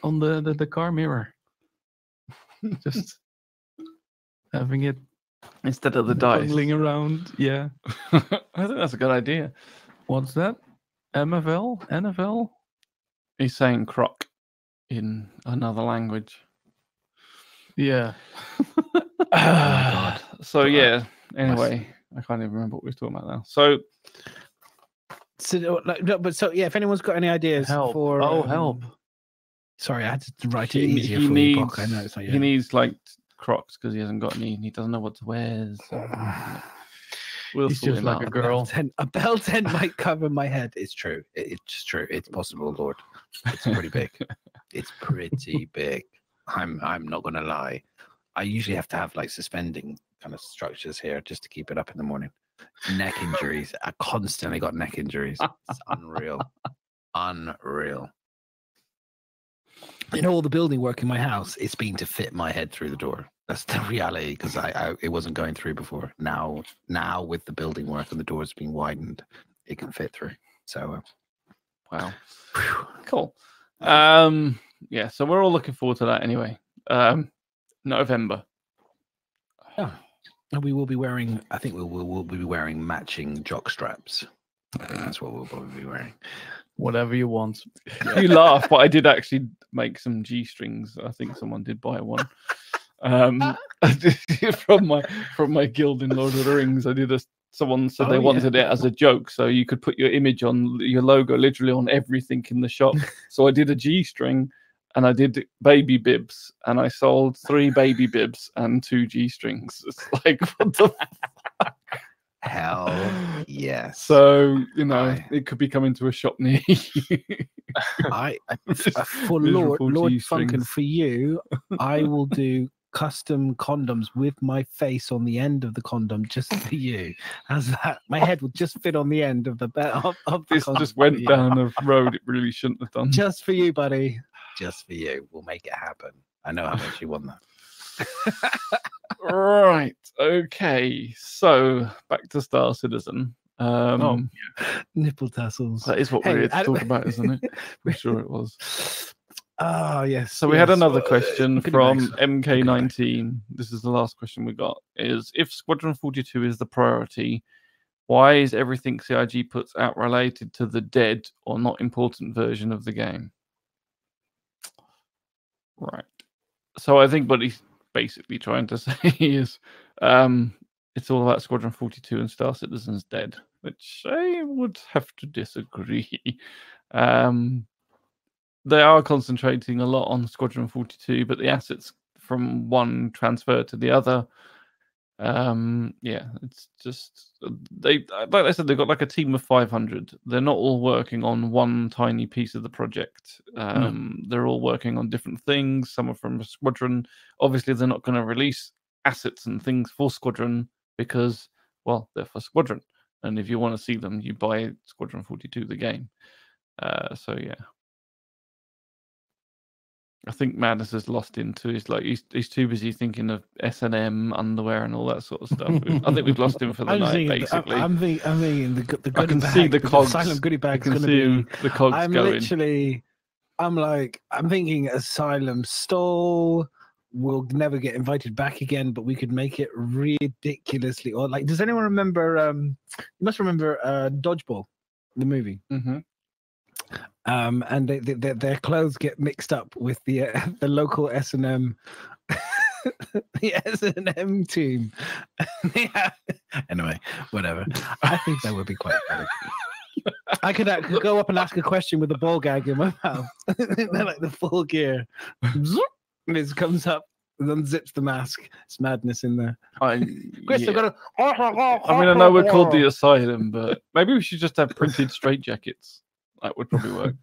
On the car mirror. Just having it instead of the dice dangling around. Yeah. I think that's a good idea. What's that? MFL? NFL? He's saying croc in another language. Yeah. Oh God. So yeah. Anyway, I can't even remember what we were talking about now. So if anyone's got any ideas for help. Sorry, I had to write it easier for you, Bok. I know it's not he needs like Crocs because he hasn't got any. He doesn't know what to wear. So he's just like a girl. A belt tent might cover my head. It's true. It's true. It's possible, Lord. It's pretty big. It's pretty big. I'm not gonna lie. I usually have to have like suspending kind of structures here just to keep it up in the morning. Neck injuries. I constantly got neck injuries. It's unreal. Unreal. You know, all the building work in my house, it's been to fit my head through the door. That's the reality, because it wasn't going through before. Now with the building work and the doors being widened, it can fit through. So, wow, cool. Yeah, so we're all looking forward to that anyway. November. Yeah. And we will be wearing. I think we'll be wearing matching jock straps. I think that's what we'll probably be wearing. Whatever you want. You laugh, but I did actually make some G-strings. I think someone did buy one. From my guild in Lord of the Rings. Someone said they wanted it as a joke, so you could put your image on your logo literally on everything in the shop. So I did a G-string and I did baby bibs, and I sold 3 baby bibs and 2 G-strings. It's like, what the fuck? Hell yes. So, it could be coming to a shop near you. For Lord Funkin', for you, I will do custom condoms with my face on the end of the condom just for you. How's that? My head would just fit on the end of the This just went down a road it really shouldn't have done. Just for you, buddy. Just for you. We'll make it happen. I know how much you want that. Right. Okay. So back to Star Citizen. Nipple tassels. That is what we're here to talk about, isn't it? I'm sure it was. Oh, yes. So we had another question from MK19. This is the last question we got. Is if Squadron 42 is the priority, why is everything CIG puts out related to the dead or not important version of the game? Right. So I think what he's basically trying to say is it's all about Squadron 42 and Star Citizen's dead, which I would have to disagree. They are concentrating a lot on Squadron 42, but the assets from one transfer to the other. It's just like I said, they've got like a team of 500. They're not all working on one tiny piece of the project. They're all working on different things. Some are from Squadron. Obviously, they're not going to release assets and things for Squadron because, well, they're for Squadron. And if you want to see them, you buy Squadron 42, the game. So yeah. I think Madness has lost into he's too busy thinking of S&M underwear and all that sort of stuff. I think we've lost him for the night. Basically, I'm thinking the goodie I can bag, see the cogs. Asylum goodie bag is going to be the cogs going. I'm thinking Asylum stole. We'll never get invited back again, but we could make it ridiculously. Or like, does anyone remember? You must remember Dodgeball, the movie. Mm-hmm. And their clothes get mixed up with the local S&M, the S&M team. Yeah. Anyway, whatever. I think that would be quite funny. I could go up and ask a question with a ball gag in my mouth. They're like the full gear. And it comes up and unzips the mask. It's madness in there. Chris, yeah. got I know we're called the Asylum, but maybe we should just have printed straitjackets. That would probably work.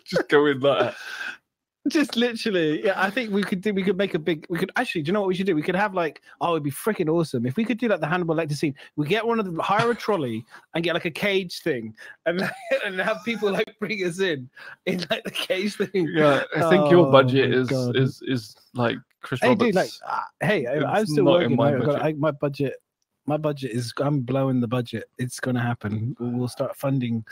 Just go in like that. Just literally, yeah. I think we could make a big. We could actually. Do you know what we should do? We could have like, oh, it'd be freaking awesome if we could do like the Hannibal Lecter scene. We get one of the hire a trolley and get like a cage thing, and have people like bring us in like the cage thing. Yeah, I think your budget is like Chris Roberts. Dude, like, hey, I'm still working. My budget is. I'm blowing the budget. It's gonna happen. We'll start funding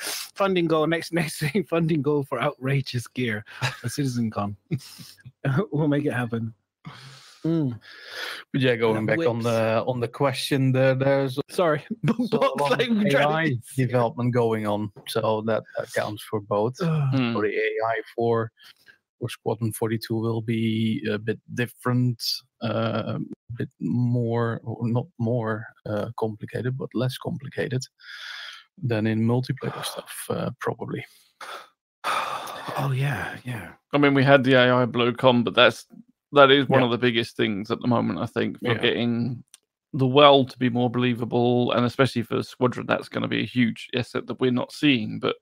goal next thing. Funding goal for outrageous gear for CitizenCon. We'll make it happen. But yeah, going back on the question, there's sorry, AI development going on, so that counts for both. So the AI for Squadron 42 will be a bit different, a bit more, or not more complicated, but less complicated than in multiplayer stuff, probably. Oh yeah. I mean, we had the AI BlowCon, but that is one of the biggest things at the moment, I think, for getting the world to be more believable, and especially for Squadron, that's going to be a huge asset that we're not seeing, but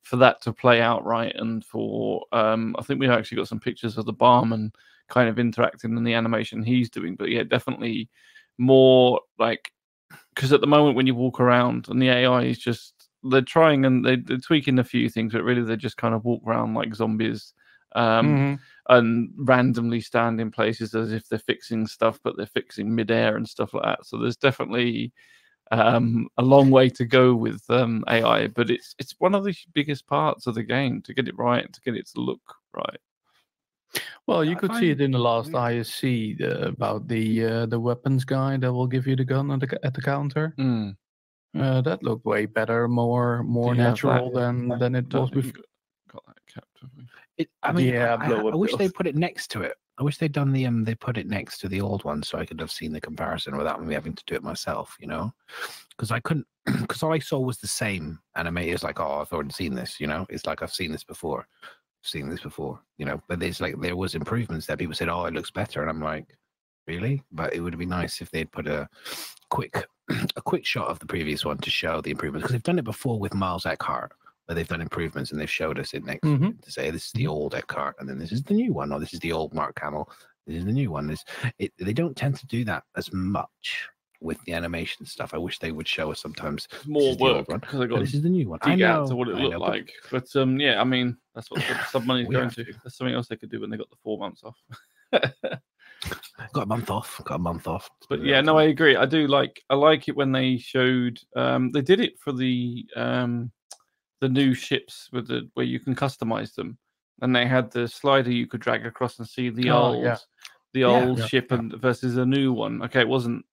for that to play out right, and for I think we've actually got some pictures of the barman kind of interacting in the animation he's doing, but yeah, definitely more like, because at the moment when you walk around and the AI is just, they're trying and they're tweaking a few things, but really they just kind of walk around like zombies and randomly stand in places as if they're fixing stuff, but they're fixing midair and stuff like that. So there's definitely a long way to go with AI, but it's one of the biggest parts of the game to get it right, to get it to look right. Well, you could see it in the last ISC about the weapons guy that will give you the gun at the counter. That looked way better, more natural than it was before. Got that captive. I wish they put it next to it. I wish they'd done they put it next to the old one so I could have seen the comparison without me having to do it myself, you know? Because I couldn't, because all I saw was the same anime. It's like, oh, I've already seen this, you know? It's like, I've seen this before, you know? But there's like, there was improvements that people said, oh, it looks better. And I'm like, really? But it would be nice if they'd put a quick shot of the previous one to show the improvements. Because they've done it before with Miles Eckhart, where they've done improvements and they've showed us it next to say this is the old Eckhart and then this is the new one, or this is the old Mark Hamill, this is the new one. They don't tend to do that as much with the animation stuff. I wish they would show us sometimes more work because this is the new one. I know to what it looked like, but yeah, I mean that's what some money's going to. That's something else they could do when they got the 4 months off. Got a month off. But yeah, no, I agree. I like it when they showed. They did it for the new ships with where you can customize them, and they had the slider you could drag across and see the old ship and versus a new one. Okay, it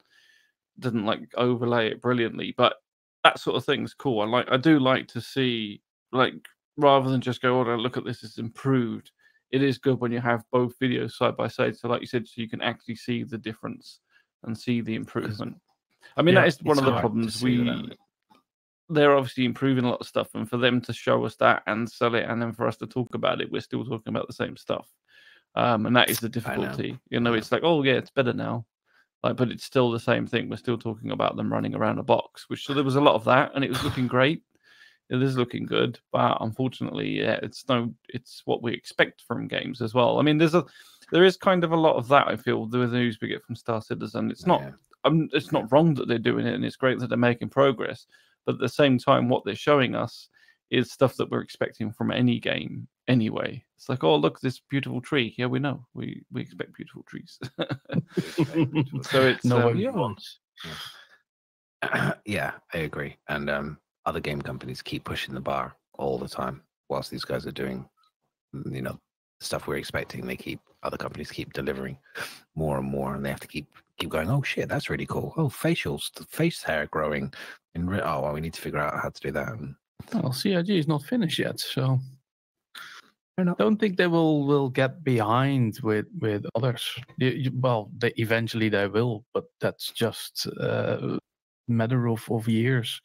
didn't like overlay it brilliantly, but that sort of thing's cool. I do like to see, like, rather than just go, oh, look at this, it's improved. It is good when you have both videos side by side. So like you said, so you can actually see the difference and see the improvement. I mean, that is one of the problems. They're obviously improving a lot of stuff, and for them to show us that and sell it, and then for us to talk about it, we're still talking about the same stuff. And that is the difficulty. You know, it's like, oh yeah, it's better now. Like, but it's still the same thing. We're still talking about them running around a box, so there was a lot of that, and it was looking great. It is looking good, but unfortunately, yeah, it's what we expect from games as well. I mean, there is kind of a lot of that. I feel with the news we get from Star Citizen. It's not wrong that they're doing it, and it's great that they're making progress. But at the same time, what they're showing us is stuff that we're expecting from any game anyway. It's like, oh, look, this beautiful tree. Yeah, we know. We expect beautiful trees. So it's yeah, I agree. And other game companies keep pushing the bar all the time, whilst these guys are doing, you know, stuff we're expecting. Other companies keep delivering more and more, and they have to keep going. Oh shit, that's really cool. Oh, facials, the face hair growing. Well, we need to figure out how to do that. Well, CIG is not finished yet, so I don't think they will get behind with others. Well, eventually they will, but that's just a matter of years.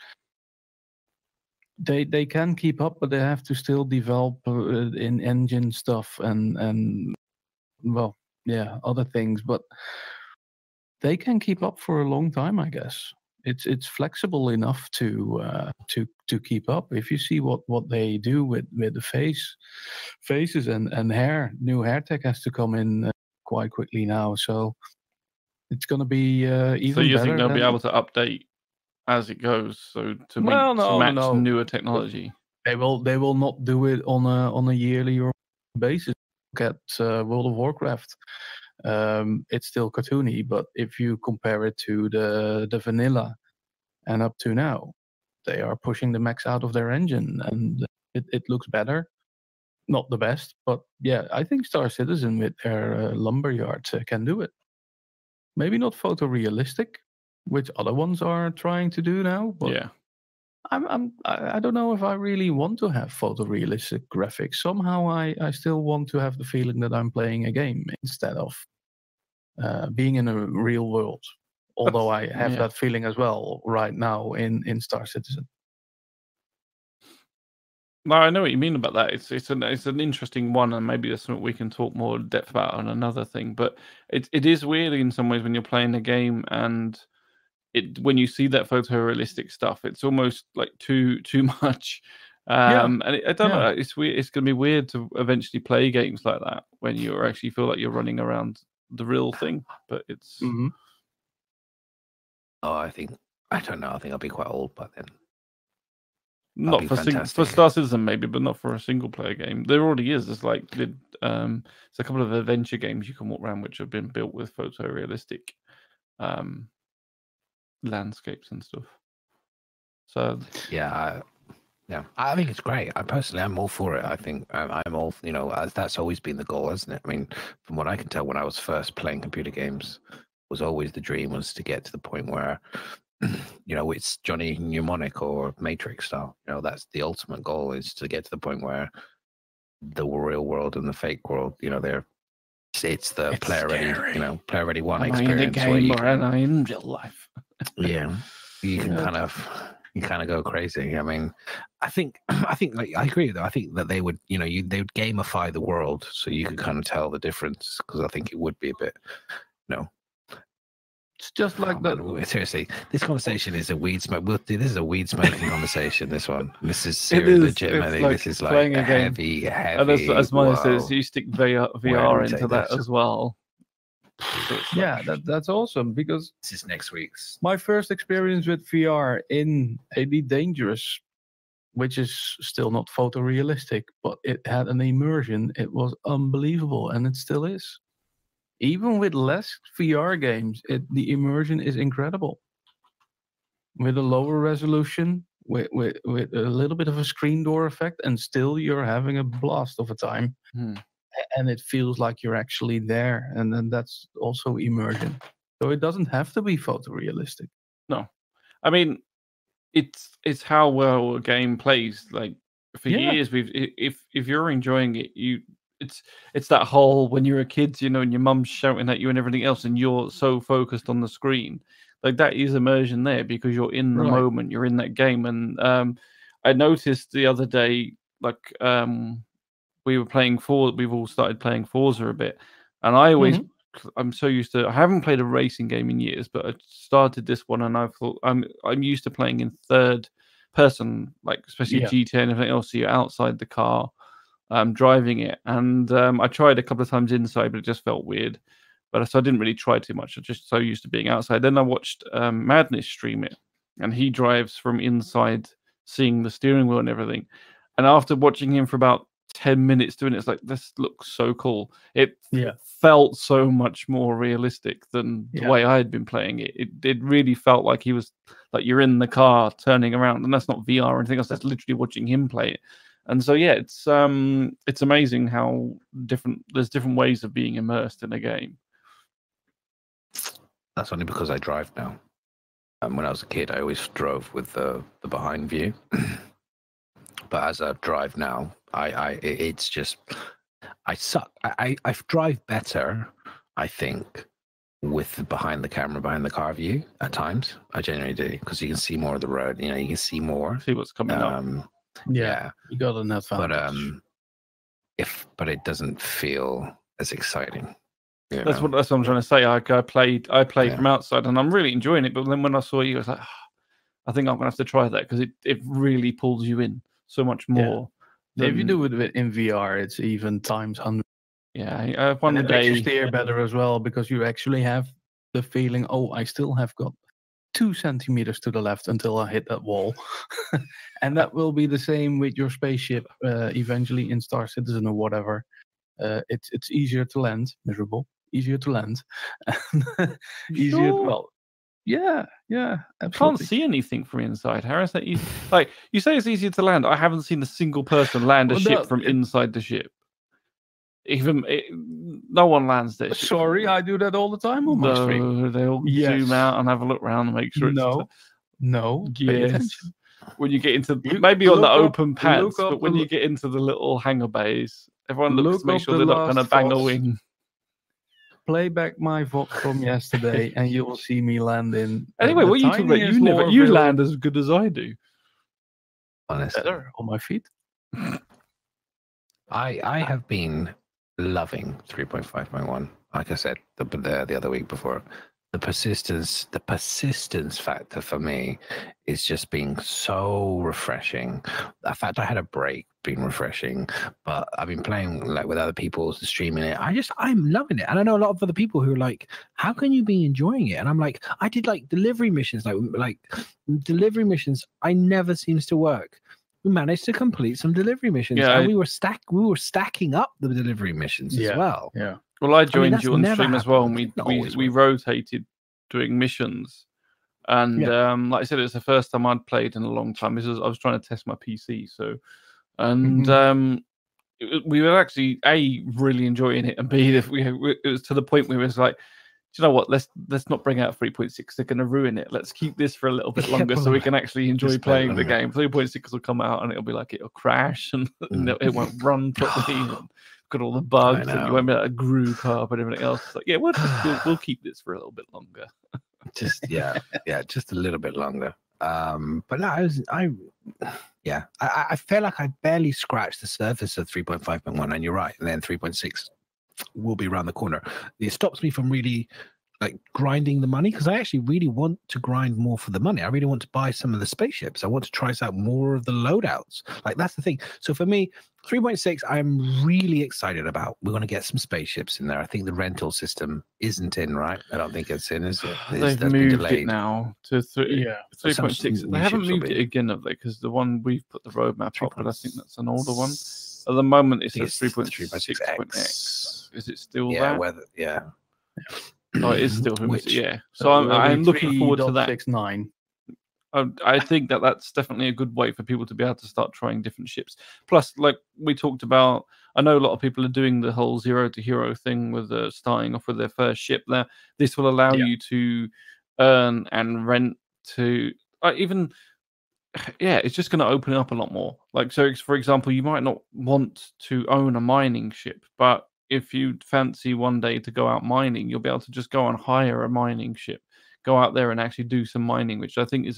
They can keep up, but they have to still develop in engine stuff and well, yeah, other things. But they can keep up for a long time, I guess. It's flexible enough to keep up. If you see what they do with the faces and hair, new hair tech has to come in quite quickly now. So it's going to be even So you better. think they'll be able to update as it goes, so to match newer technology? They will not do it on a yearly or basis. Look at World of Warcraft. It's still cartoony, but if you compare it to the vanilla and up to now, they are pushing the max out of their engine, and it looks better. Not the best, but yeah, I think Star Citizen with their lumberyard can do it. Maybe not photorealistic, which other ones are trying to do now. But yeah. I don't know if I really want to have photorealistic graphics. Somehow I still want to have the feeling that I'm playing a game instead of being in a real world. Although I have that feeling as well right now in Star Citizen. No, I know what you mean about that. It's an interesting one, and maybe that's something we can talk more in depth about on another thing. But it is weird in some ways when you're playing a game and when you see that photorealistic stuff, it's almost like too much. And I don't know. It's weird. It's going to be weird to eventually play games like that when you actually feel like you're running around the real thing. But it's. Mm-hmm. Oh, I don't know. I think I'll be quite old by then. Not for Star Citizen maybe, but not for a single player game. There already is. There's like there's a couple of adventure games you can walk around which have been built with photorealistic landscapes and stuff. So yeah, I think it's great. I'm all for it. I think I'm all, that's always been the goal, hasn't it? I mean, from what I can tell, when I was first playing computer games, was always the dream was to get to the point where it's Johnny Mnemonic or Matrix style. That's the ultimate goal, is to get to the point where the real world and the fake world, it's player ready one experience. Am I in a game or am I in real life? Yeah, you can kind of go crazy. I mean, I think like I agree though. I think that they would, they would gamify the world so you could kind of tell the difference, because I think it would be a bit, It's just like that. Seriously, this conversation is a weed smoke. This is a weed smoking conversation. This one. This is seriously legitimately. This is like playing a heavy. And as Maya says, you stick VR into that as well. Yeah, that's awesome, because this is next week's. My first experience with VR in Elite Dangerous, which is still not photorealistic, but it had an immersion. It was unbelievable, and it still is. Even with less VR games, the immersion is incredible. With a lower resolution, with a little bit of a screen door effect, and still you're having a blast of a time. And it feels like you're actually there. And then that's also immersion. So it doesn't have to be photorealistic. No. I mean, it's how well a game plays. Like, for years, if you're enjoying it, it's that whole, when you're a kid, and your mum's shouting at you and everything else, and you're so focused on the screen, like that is immersion there, because you're in the moment, you're in that game. And I noticed the other day, like we've all started playing Forza a bit, and I always, I'm so used to, I haven't played a racing game in years, but I started this one, and I thought I'm used to playing in third person, like especially GTA and everything else. So you're outside the car. Driving it, and I tried a couple of times inside, but it just felt weird. So I didn't really try too much. I'm just so used to being outside. Then I watched Madness stream it, and he drives from inside, seeing the steering wheel and everything. And after watching him for about 10 minutes doing it, it's like, this looks so cool. It felt so much more realistic than the way I had been playing it. It really felt like he was, like, you're in the car turning around, and that's not VR or anything else. That's literally watching him play it. And so, it's amazing how there's different ways of being immersed in a game. That's only because I drive now. When I was a kid, I always drove with the behind view. But as I drive now, it's just, I suck. I drive better, I think, with the behind the car view at times. I generally do, because you can see more of the road. You can see more. See what's coming up. Yeah, you got enough. But it doesn't feel as exciting. You That's know? what I'm trying to say. I played Yeah. from outside, and I'm really enjoying it. But then when I saw you, I was like, I think I'm gonna have to try that because it really pulls you in so much more. If you do it in VR, it's even times 100. Yeah, And it makes you steer better as well because you actually have the feeling, oh, I still have got 2 centimeters to the left until I hit that wall. And that will be the same with your spaceship eventually in Star Citizen or whatever. It's easier to land, miserable, easier to land. Easier, Sure. well, yeah, I absolutely. can't see anything from inside. How is that easy? Like you say, it's easier to land. I haven't seen a single person land a ship from inside the ship. No one lands their ship. Sorry, I do that all the time on my stream. No, they'll zoom out and have a look around and make sure it's no. Pay attention. When you get into You maybe on the look up- open pads, look up but when the- you get into the little hangar bays, everyone looks to Look make up sure the they're not going to last bang a Fox. wing. Play back my VOD from yesterday, and you will see me land in. Anyway, what are you talking about? You land as good as I do. Honestly, better on my feet. I have been loving 3.5.1. Like I said the other week before, the persistence factor for me is just being so refreshing. The fact I had a break been refreshing, but I've been playing like with other people streaming it. I'm loving it, and I know a lot of other people who are like, "How can you be enjoying it?" And I'm like, I did like delivery missions, like delivery missions. I never seems to work. We managed to complete some delivery missions, and we were stacking up the delivery missions as well. Yeah. Well, I joined you on never stream as well, and happened. we rotated doing missions. And like I said, it's the first time I'd played in a long time. I was trying to test my PC, so we were actually really enjoying it, and B, it was to the point where it was like, do you know what? Let's not bring out 3.6. They're going to ruin it. Let's keep this for a little bit longer so we can actually enjoy playing the game. 3.6 will come out and it'll be like it'll crash and it won't run properly. Got all the bugs and you won't be able to group up and everything else. It's like, we'll keep this for a little bit longer. Just a little bit longer. But no, I feel like I barely scratched the surface of 3.5.1, and you're right. And then 3.6 will be around the corner. It stops me from really like grinding the money because I actually really want to grind more for the money. I really want to buy some of the spaceships. I want to try out more of the loadouts. Like that's the thing. So for me, 3.6, I'm really excited about. We're going to get some spaceships in there. I think the rental system isn't in, right? I don't think it's in, is it? They've moved it now to 3.6. They haven't moved it again, have they? Because the one we've put the roadmap up, but I think that's an older one. At the moment, it says 3.6X. Is it still that? Oh, it is still 3.6. Yeah. So I'm looking forward to that. 3.69. I think that's definitely a good way for people to be able to start trying different ships. Plus, like we talked about, I know a lot of people are doing the whole 0 to hero thing with starting off with their first ship. There, this will allow you to earn and rent to even. Yeah, it's just going to open it up a lot more. Like, so for example, you might not want to own a mining ship, but if you fancy one day to go out mining, you'll be able to just go and hire a mining ship, go out there and actually do some mining, which I think is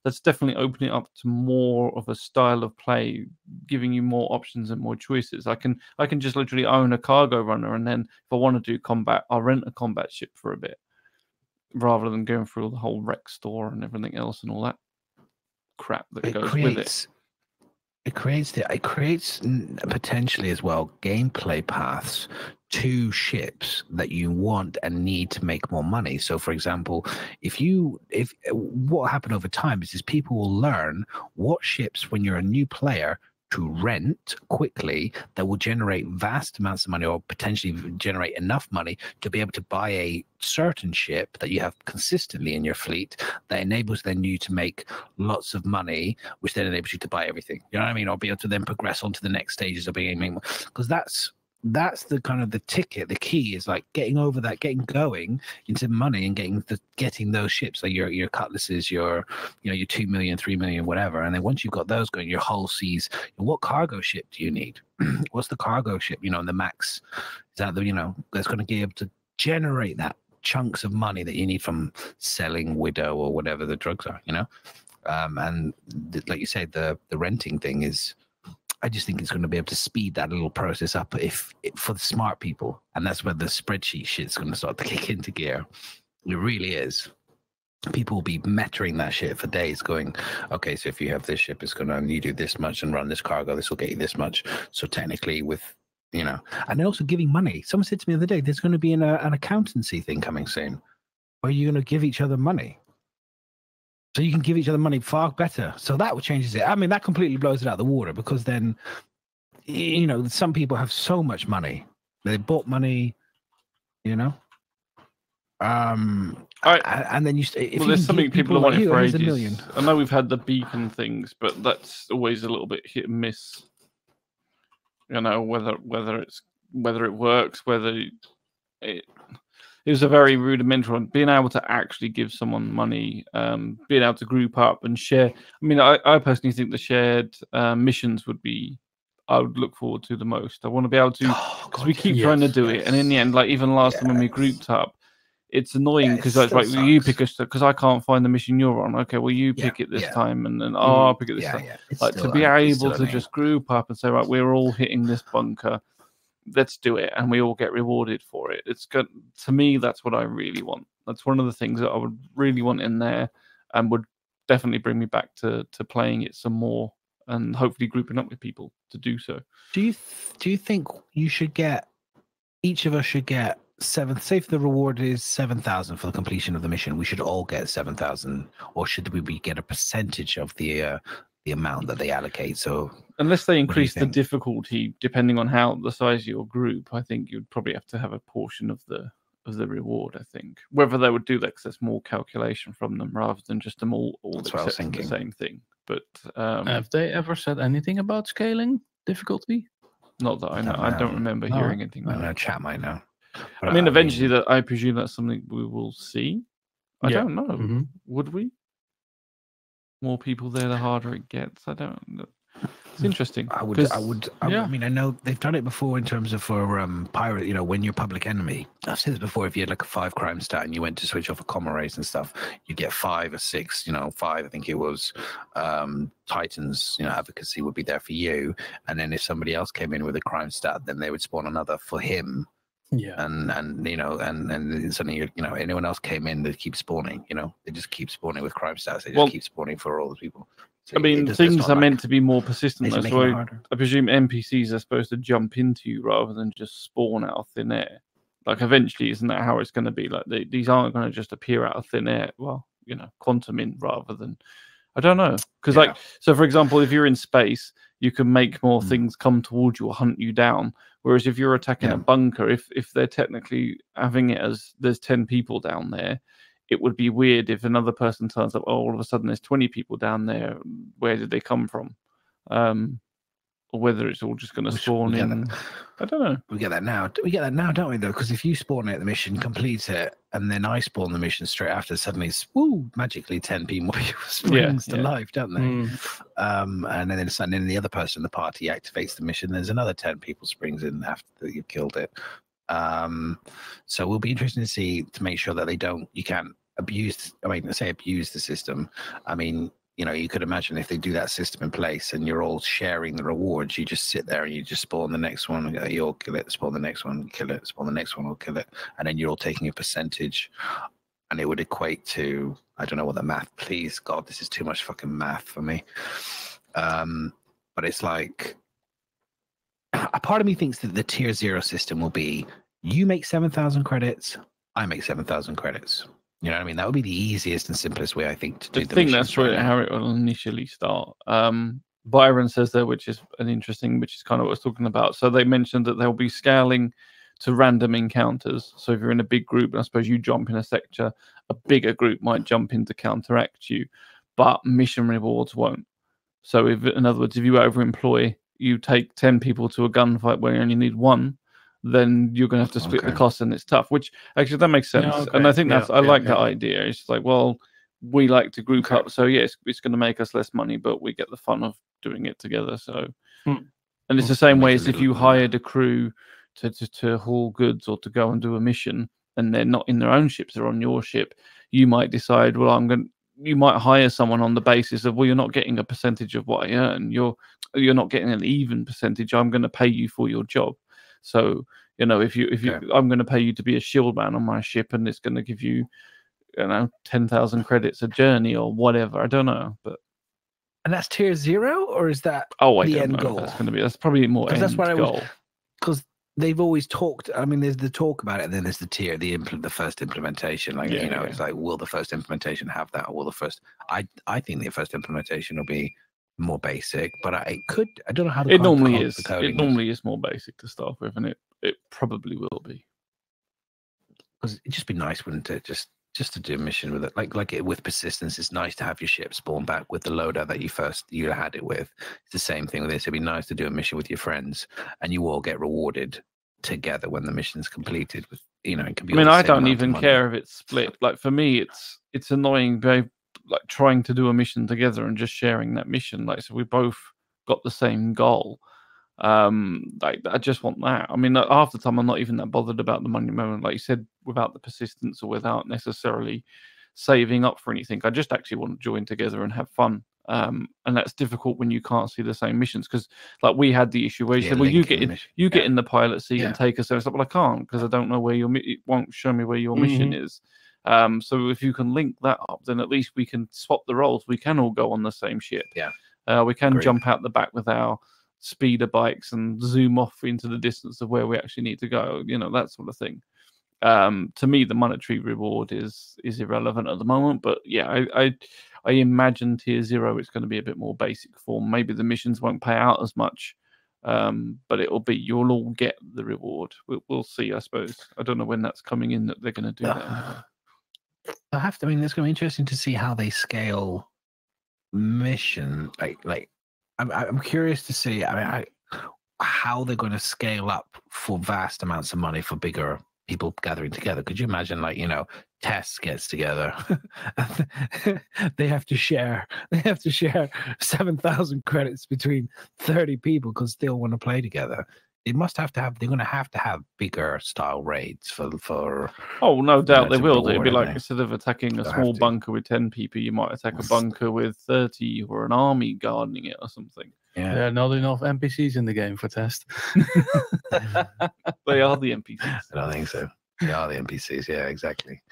that's definitely opening up to more of a style of play, giving you more options and more choices. I can just literally own a cargo runner, and then if I want to do combat, I'll rent a combat ship for a bit, rather than going through the whole rec store and everything else and all that crap that goes with it. It creates potentially as well gameplay paths to ships that you want and need to make more money. So, for example, if what happened over time is people will learn what ships, when you're a new player, to rent quickly that will generate vast amounts of money, or potentially generate enough money to be able to buy a certain ship that you have consistently in your fleet that enables then you to make lots of money, which then enables you to buy everything. You know what I mean? Or be able to then progress on to the next stages of being, because that's the kind of the ticket. The key is like getting over that, getting going into money and getting those ships, like your cutlasses, your 2 million, 3 million, whatever. And then once you've got those going, your hull sees what cargo ship do you need? What's the cargo ship? And the max is that that's going to be able to generate that chunks of money that you need from selling Widow or whatever the drugs are. And like you said, the renting thing is I just think it's going to be able to speed that little process up for the smart people, and that's where the spreadsheet shit's going to start to kick into gear. It really is. People will be metering that shit for days, going, okay, so if you have this ship, it's going to you do this much and run this cargo. This will get you this much. So technically, with and they're also giving money. Someone said to me the other day, there's going to be an accountancy thing coming soon, where you're going to give each other money. So you can give each other money far better. So that changes it. I mean, that completely blows it out of the water, because then, some people have so much money. They bought money, and then there's something people have wanted for ages. I know we've had the beacon things, but that's always a little bit hit and miss. Whether it works, whether it was a very rudimentary one. Being able to actually give someone money, being able to group up and share. I mean, I personally think the shared missions I would look forward to the most. I want to be able to, because we keep trying to do it, and in the end, like even last time when we grouped up, it's annoying because it's like, you pick a because I can't find the mission you're on. Okay, well you pick it this time, and then I'll pick it this time. Like to be able to just group up and say, right, we're all hitting this bunker. Let's do it, and we all get rewarded for it. It's good to me. That's what I really want. That's one of the things that I would really want in there, and would definitely bring me back to playing it some more, and hopefully grouping up with people to do so. Do you think you should get, each of us should get 7? Say if the reward is 7,000 for the completion of the mission, we should all get 7,000, or should we get a percentage of the amount that they allocate? So unless they increase the difficulty depending on how the size of your group, I think you'd probably have to have a portion of the reward. I think whether they would do that because there's more calculation from them rather than just them all accepting the same thing. But have they ever said anything about scaling difficulty? Not that I know. I don't remember hearing anything. I know chat might know. But I mean, eventually, that I presume that's something we will see. I don't know. Mm-hmm. Would we? More people there, the harder it gets. I don't know. It's interesting. I mean, I know they've done it before in terms of for pirate. When you're public enemy. I've said this before. If you had like a 5 crime stat and you went to switch off a common race and stuff, you get 5 or 6. 5. I think it was Titans. Advocacy would be there for you, and then if somebody else came in with a crime stat, then they would spawn another for him. Yeah, and suddenly anyone else came in, they keep spawning. They just keep spawning with crime stats. They just keep spawning for all the people. So I mean, things are meant to be more persistent. That's why I presume NPCs are supposed to jump into you rather than just spawn out of thin air. Like eventually, isn't that how it's going to be? Like these aren't going to just appear out of thin air. Well, quantum in rather than, I don't know, because so for example, if you're in space, you can make more things come towards you or hunt you down. Whereas if you're attacking a bunker, if they're technically having it as there's 10 people down there, it would be weird if another person turns up, all of a sudden there's 20 people down there. Where did they come from? Or whether it's all just going to spawn in. I don't know. We get that now. We get that now, don't we, though? Because if you spawn at the mission, complete it, and then I spawn the mission straight after, suddenly, magically 10 people springs to life, don't they? And then the other person in the party activates the mission. There's another 10 people springs in after you've killed it. So it will be interesting to make sure that you can't abuse. I mean, say abuse the system. I mean, you could imagine if they do that system in place and you're all sharing the rewards, you just sit there and you just spawn the next one, you'll kill it, spawn the next one, kill it, spawn the next one, we'll kill it. And then you're all taking a percentage, and it would equate to, I don't know what the math, please, God, this is too much fucking math for me. But it's like, a part of me thinks that the tier 0 system will be, you make 7,000 credits, I make 7,000 credits. You know what I mean? That would be the easiest and simplest way, I think, to do the I think that's right how it will initially start. Byron says there, which is kind of what I was talking about. So they mentioned that they'll be scaling to random encounters. So if you're in a big group, and I suppose you jump in a sector, a bigger group might jump in to counteract you, but mission rewards won't. So in other words, if you overemploy, you take 10 people to a gunfight where you only need 1, then you're going to have to split the cost, and it's tough, which actually that makes sense. Yeah, and I think I like that idea. It's like, well, we like to group up. So yes, it's going to make us less money, but we get the fun of doing it together. So, and it's the same way as if you hired a crew to haul goods or to go and do a mission, and they're not in their own ships, they're on your ship. You might decide, well, you might hire someone on the basis of, well, you're not getting a percentage of what I earn. You're not getting an even percentage. I'm going to pay you for your job. So, if you, I'm going to pay you to be a shield man on my ship, and it's going to give you, 10,000 credits a journey or whatever. I don't know, but. And that's tier 0, or is that the end goal? That's probably more end that's what goal. Because they've always talked. I mean, there's the talk about it, and then there's the tier, the first implementation. Like it's like, will the first implementation have that, or will the first? I think the first implementation will be more basic, but I don't know how it normally is. It normally is more basic to start with, and it probably will be. Because it'd just be nice, wouldn't it? Just to do a mission with it, like it with persistence. It's nice to have your ship spawn back with the loader that you had it with. It's the same thing with this. It'd be nice to do a mission with your friends, and you all get rewarded together when the mission's completed. With it can be. I mean, I don't even care if it's split. Like for me, it's annoying, babe. Like trying to do a mission together and just sharing that mission. Like, so we both got the same goal. Like I just want that. I mean, half the time I'm not even that bothered about the money moment, like you said, without the persistence or without necessarily saving up for anything. I just actually want to join together and have fun. And that's difficult when you can't see the same missions, because like we had the issue where you said, well, you get in the pilot seat and take us there. It's like, well, I can't, because I don't know where it won't show me where your mission is. So if you can link that up, then at least we can swap the roles. We can all go on the same ship. We can jump out the back with our speeder bikes and zoom off into the distance of where we actually need to go, that sort of thing. To me, the monetary reward is irrelevant at the moment, but I imagine tier 0 it's going to be a bit more basic form. Maybe the missions won't pay out as much, but you'll all get the reward. We'll see, I suppose. I don't know when that's coming in that they're going to do that. It's going to be interesting to see how they scale mission. Like I'm curious to see. How they're going to scale up for vast amounts of money for bigger people gathering together. Could you imagine, Tess gets together, they have to share 7,000 credits between 30 people because they all want to play together. They're going to have bigger style raids for. Oh, no doubt they will. It'd be like, instead of attacking a small bunker with 10 people, you might attack a bunker with 30 or an army guarding it or something. Yeah. There are not enough NPCs in the game for test. They are the NPCs. I don't think so. They are the NPCs. Yeah, exactly.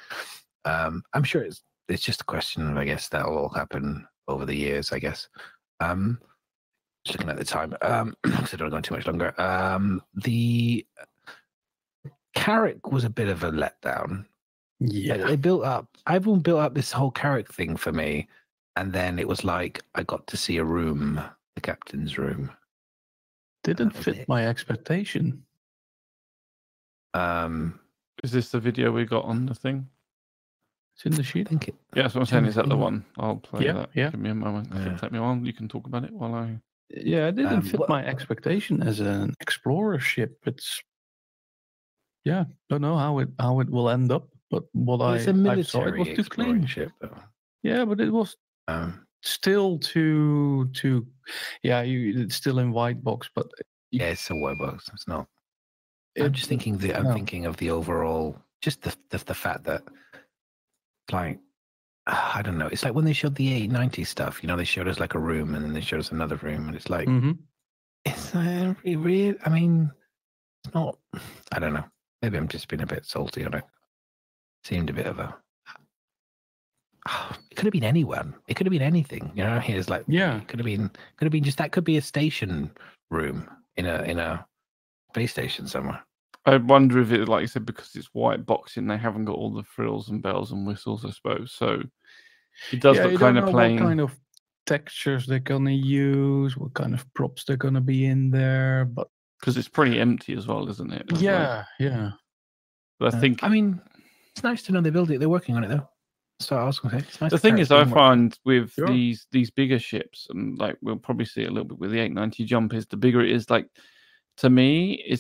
I'm sure it's just a question of, I guess, that will all happen over the years, I guess. Just looking at the time, because I don't go too much longer. The Carrick was a bit of a letdown. Yeah, everyone built up this whole Carrick thing for me, and then it was like I got to see a room, the captain's room. Didn't fit my expectation. Is this the video we got on the thing? It's in the sheet. Yeah, that's what I'm saying. Is that the one? I'll play that. Yeah. Give me a moment. Take me on. You can talk about it while I. Yeah, it didn't fit my expectation as an explorer ship. It's don't know how it will end up, but I saw it was too clean. Ship, though. Yeah, but it was still too. It's still in white box, but it's a white box. It's not. I'm just thinking. I'm thinking of the overall, just the fact that, like, I don't know. It's like when they showed the 890 stuff. They showed us like a room, and then they showed us another room, and it's like, it's really. I mean, it's not. I don't know. Maybe I'm just being a bit salty on it. Seemed a bit of a. It could have been anyone. It could have been anything. Here's like, it could have been just that. Could be a station room in a space station somewhere. I wonder if it, like you said, because it's white boxing, they haven't got all the frills and bells and whistles, I suppose. So it does look kind of plain. What kind of textures they're gonna use, what kind of props they're gonna be in there, but because it's pretty empty as well, isn't it? Yeah. But I think. I mean, it's nice to know they build it. They're working on it though. So I was going to say, it's nice. The thing is, I find with these bigger ships, and like we'll probably see it a little bit with the 890 jump, is the bigger it is, like. To me,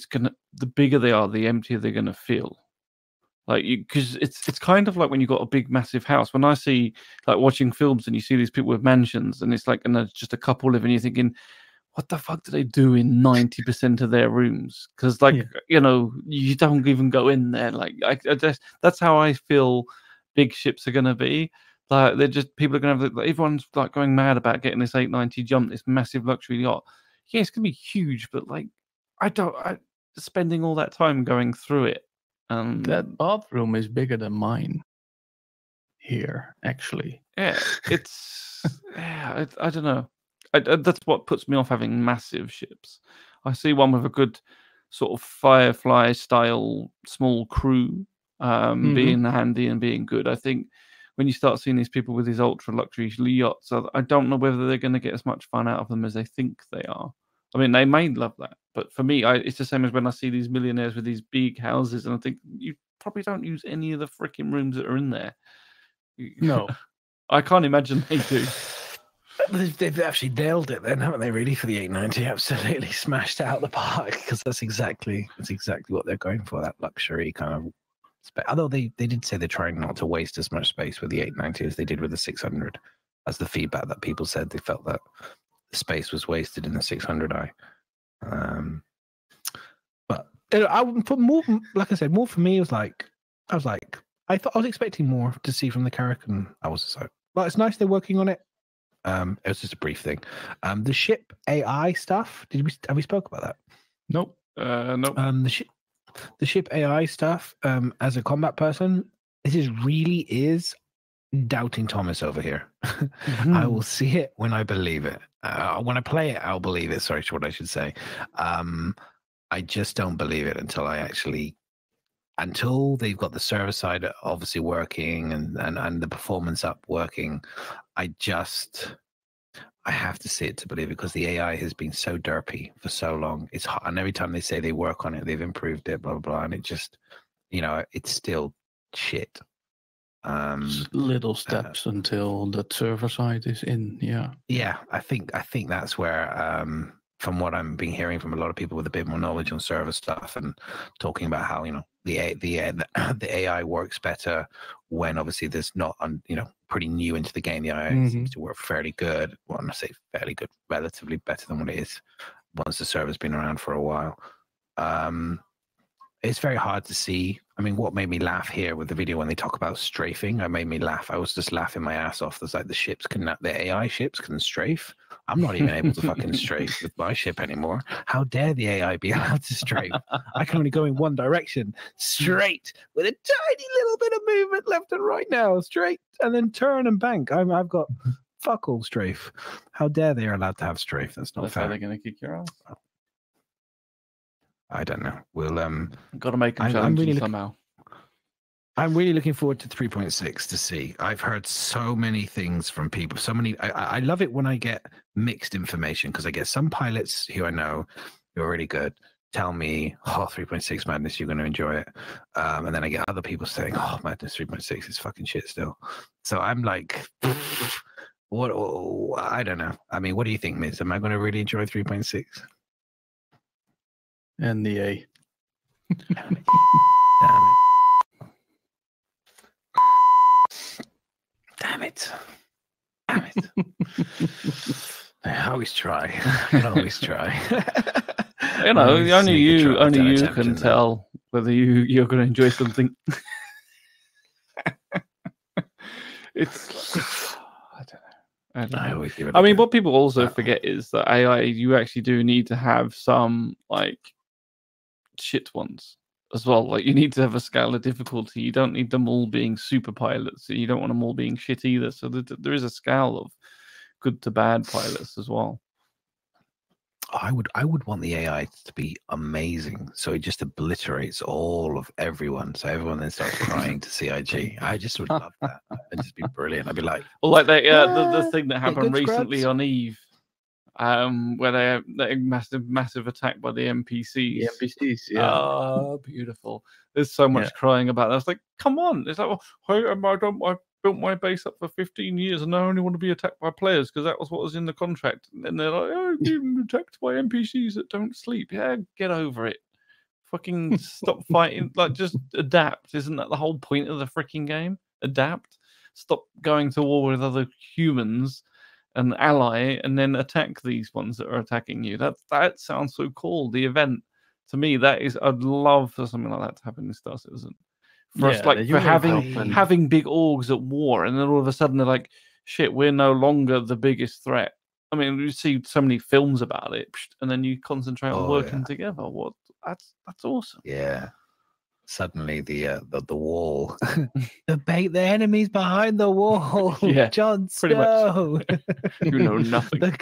the bigger they are, the emptier they're gonna feel. Like because it's kind of like when you got a big massive house. When I see like watching films and you see these people with mansions, and it's like, and there's just a couple living, you're thinking, what the fuck do they do in 90% of their rooms? Because you don't even go in there. Like that's how I feel big ships are gonna be. Like they're just people are going to have everyone's like going mad about getting this 890 jump, this massive luxury yacht. Yeah, it's going to be huge, but like spending all that time going through it. That bathroom is bigger than mine here, actually. Yeah, it's I don't know. That's what puts me off having massive ships. I see one with a good sort of Firefly style small crew being handy and being good. I think when you start seeing these people with these ultra luxury yachts, I don't know whether they're going to get as much fun out of them as they think they are. I mean, they may love that, but for me, it's the same as when I see these millionaires with these big houses, and I think you probably don't use any of the freaking rooms that are in there. No. I can't imagine they do. They've actually nailed it then, haven't they, really, for the 890? Absolutely smashed it out the park, because that's exactly what they're going for, that luxury kind of space. Although they did say they're trying not to waste as much space with the 890 as they did with the 600. That's the feedback that people said. They felt that the space was wasted in the 600i. But I would put more, like I said, more for me. I was like, I was expecting more to see from the Carrack, and I was just like, well, it's nice they're working on it. It was just a brief thing. The ship AI stuff. Have we spoke about that? Nope. Nope. The ship AI stuff. As a combat person, this really is doubting Thomas over here. I will see it when I believe it. When I play it, I'll believe it. Sorry, what I should say. I just don't believe it until they've got the server side obviously working and the performance up working. I have to see it to believe it, because the AI has been so derpy for so long. It's hot, and every time they say they work on it, they've improved it, blah blah blah, and it just, it's still shit. Little steps until the server side is in. Yeah, I think that's where, from what I'm been hearing from a lot of people with a bit more knowledge on server stuff, and talking about how the AI works better when obviously there's not pretty new into the game. The AI seems to work fairly good. Well, I'm gonna say fairly good, relatively better than what it is once the server's been around for a while. It's very hard to see. I mean, what made me laugh here with the video when they talk about strafing, I made me laugh. I was just laughing my ass off. There's like the AI ships can strafe. I'm not even able to fucking strafe with my ship anymore. How dare the AI be allowed to strafe? I can only go in one direction, straight, with a tiny little bit of movement left and right now, straight, and then turn and bank. I've got fuck all strafe. How dare they are allowed to have strafe? That's not fair. How they're going to kick your ass. I don't know. We'll got to make them challenging somehow. I'm really looking forward to 3.6 to see. I've heard so many things from people. So many. I love it when I get mixed information, because I get some pilots who I know who are really good tell me, 3.6 Madness, you're going to enjoy it. And then I get other people saying, Madness 3.6 is fucking shit still. So I'm like, what? I don't know. I mean, what do you think, Miz? Am I going to really enjoy 3.6? NDA. Damn it. Damn it. I always try. Only you can tell whether you're going to enjoy something. It's I don't know. I always give it. I mean, what people also forget is that AI, you actually do need to have some like shit ones as well. Like, you need to have a scale of difficulty. You don't need them all being super pilots. You don't want them all being shit either. So there is a scale of good to bad pilots as well. I would want the AI to be amazing, so it just obliterates all of everyone. So everyone then starts crying to CIG. I just would love that. It'd just be brilliant. I'd be like, well, like the thing that happened recently on Eve, where they had that massive attack by the NPCs. The NPCs, yeah. Oh, beautiful. There's so much crying about that. I was like, come on. It's like, I built my base up for 15 years and I only want to be attacked by players because that was what was in the contract. And they're like, being attacked by NPCs that don't sleep. Yeah, get over it. Fucking stop fighting. Like, just adapt. Isn't that the whole point of the freaking game? Adapt. Stop going to war with other humans and ally and then attack these ones that are attacking you. That sounds so cool. The event, to me, that is, I'd love for something like that to happen in Star Citizen. for us, like for having help having big orgs at war, and then all of a sudden they're like, shit, we're no longer the biggest threat. I mean, you see so many films about it, and then you concentrate on working together. What? That's awesome. Yeah. Suddenly the wall, the enemy's behind the wall. Yeah, Jon pretty Snow. You know nothing.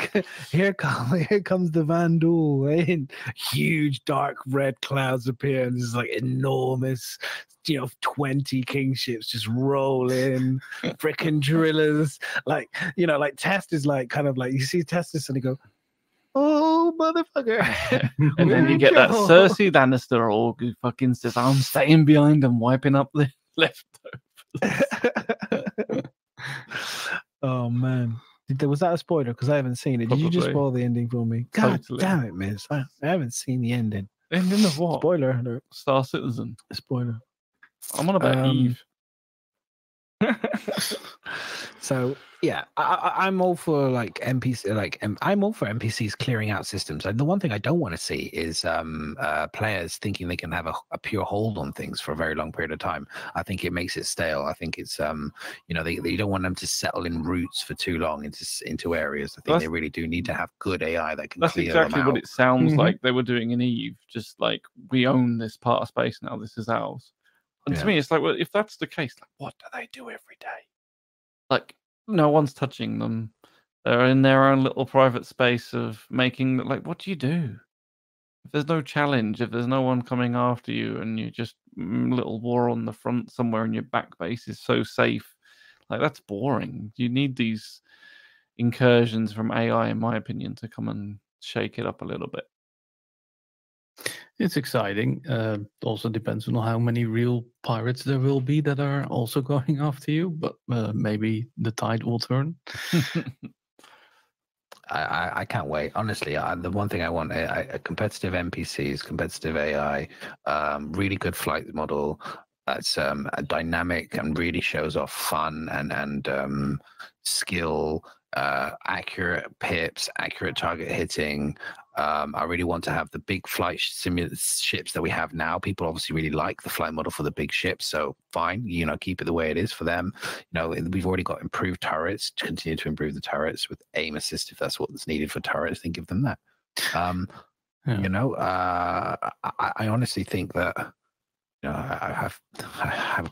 Here comes the Vandal. And huge dark red clouds appear, and there's like enormous, 20 kingships just roll in, frickin' drillers. Like Test is like kind of like you see Test and he go, oh, motherfucker. And then you get that Cersei Lannister org who fucking says, I'm staying behind and wiping up the leftovers. Oh, man. Was that a spoiler? Because I haven't seen it. Probably. Did you just spoil the ending for me? God Totally. damn it, miss. I haven't seen the ending. Ending of what? Spoiler alert. Star Citizen. Spoiler. I'm on about Eve. So yeah, I'm all for like NPC, I'm all for NPCs clearing out systems. And the one thing I don't want to see is players thinking they can have a pure hold on things for a very long period of time. I think it makes it stale. I think it's they don't want them to settle in routes for too long into areas. I think they really do need to have good AI that can. That's clear exactly them out. what it sounds like they were doing in Eve. Just like, we own this part of space now. This is ours. And to me, it's like, well, if that's the case, like, what do they do every day? Like, no one's touching them. They're in their own little private space of making, like, what do you do? If there's no challenge, if there's no one coming after you, and you just little war on the front somewhere and your back base is so safe, like, that's boring. You need these incursions from AI, in my opinion, to come and shake it up a little bit. It's exciting. Also depends on how many real pirates there will be that are also going after you, but maybe the tide will turn. I can't wait. Honestly, the one thing I want, competitive NPCs, competitive AI, really good flight model that's dynamic and really shows off fun and skill, accurate pips, accurate target hitting. I really want to have the big flight ships that we have now. People obviously really like the flight model for the big ships, so fine, keep it the way it is for them. We've already got improved turrets. To continue to improve the turrets with aim assist, if that's what's needed for turrets, then give them that. I honestly think that I have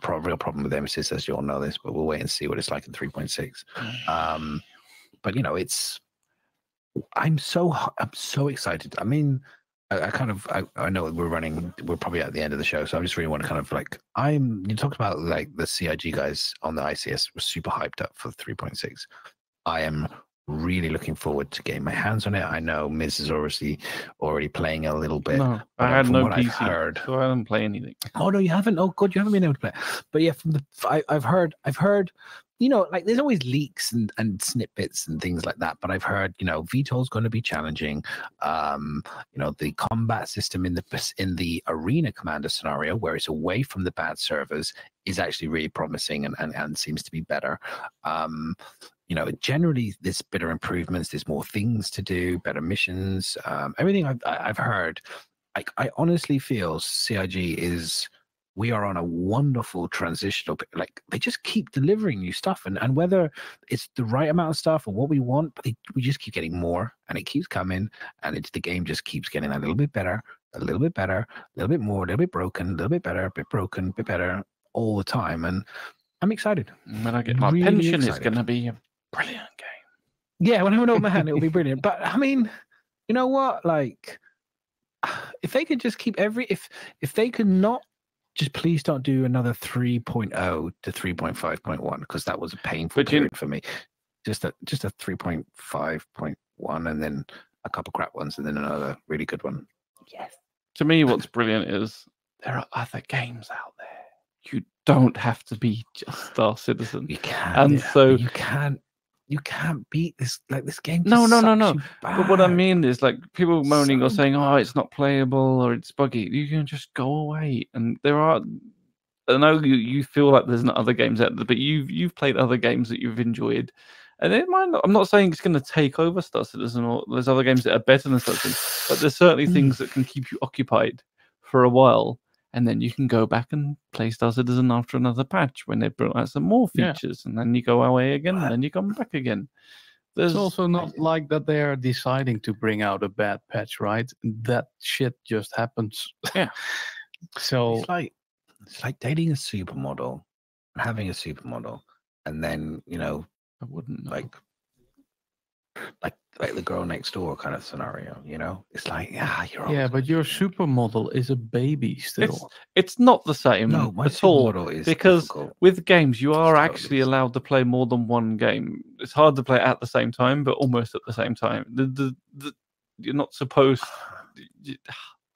a real problem with Emesis, as you all know this, but we'll wait and see what it's like in 3.6. But I'm so excited. I mean, I know we're probably at the end of the show, so I just really want to kind of like, you talked about like the CIG guys on the ICS were super hyped up for 3.6. I am really looking forward to getting my hands on it. I know Miz is obviously already playing a little bit. No, I had no PC, so I didn't play anything. Oh no, you haven't? Oh good, you haven't been able to play. But yeah, I've heard, like there's always leaks and snippets and things like that. But I've heard, VTOL's going to be challenging. The combat system in the arena commander scenario, where it's away from the bad servers, is actually really promising and seems to be better. Generally there's better improvements. There's more things to do, better missions. Everything I've heard, I honestly feel CIG we are on a wonderful transitional, like they just keep delivering new stuff, and whether it's the right amount of stuff or what we want, but we just keep getting more, and it keeps coming, and the game just keeps getting a little bit better, a little bit better, a little bit more, a little bit broken, a little bit better, a bit broken, a bit better all the time, and I'm excited. When I get my pension, it's going to be a brilliant game. Yeah, when I'm an old man, it will be brilliant. But I mean, you know what? Like, if they could just keep if they could not. Just please don't do another 3.0 to 3.5.1, because that was a painful period for me. Just a 3.5.1 and then a couple crap ones and then another really good one. Yes. To me, what's brilliant is there are other games out there. You don't have to be just Star Citizen. You can't. And so you can't beat this. Like this game. No. But what I mean is, like, people moaning or saying, "Oh, it's not playable" or "It's buggy." You can just go away, and there are. I know you feel like there's not other games out there, but you've played other games that you've enjoyed, and it might not. I'm not saying it's going to take over Star Citizen, or there's other games that are better than Star Citizen, but there's certainly things that can keep you occupied for a while. and then you can go back and play Star Citizen after another patch when they brought out some more features, and then you go away again, and then you come back again. It's also not like that they are deciding to bring out a bad patch, right? That shit just happens. Yeah. So it's like dating a supermodel, having a supermodel, and then I wouldn't know. like the girl next door kind of scenario. It's like but your supermodel is a baby still. It's not the same No, my at all, supermodel is because difficult. with games you are Totally actually allowed to play more than one game. It's hard to play at the same time, but almost at the same time. You're not supposed.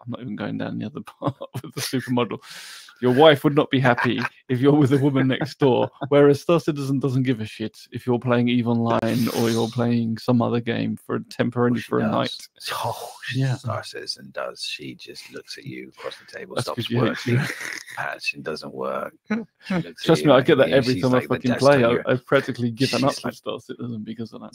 I'm not even going down the other part with the supermodel. Your wife would not be happy if you're with a woman next door, whereas Star Citizen doesn't give a shit if you're playing EVE Online or you're playing some other game temporarily for a night. Star Citizen does. She just looks at you across the table, That's stops 'cause you hate working, patch and doesn't work. Trust me, I get that every time I like the fucking test play. on your- I've practically given up She's with Star Citizen because of that.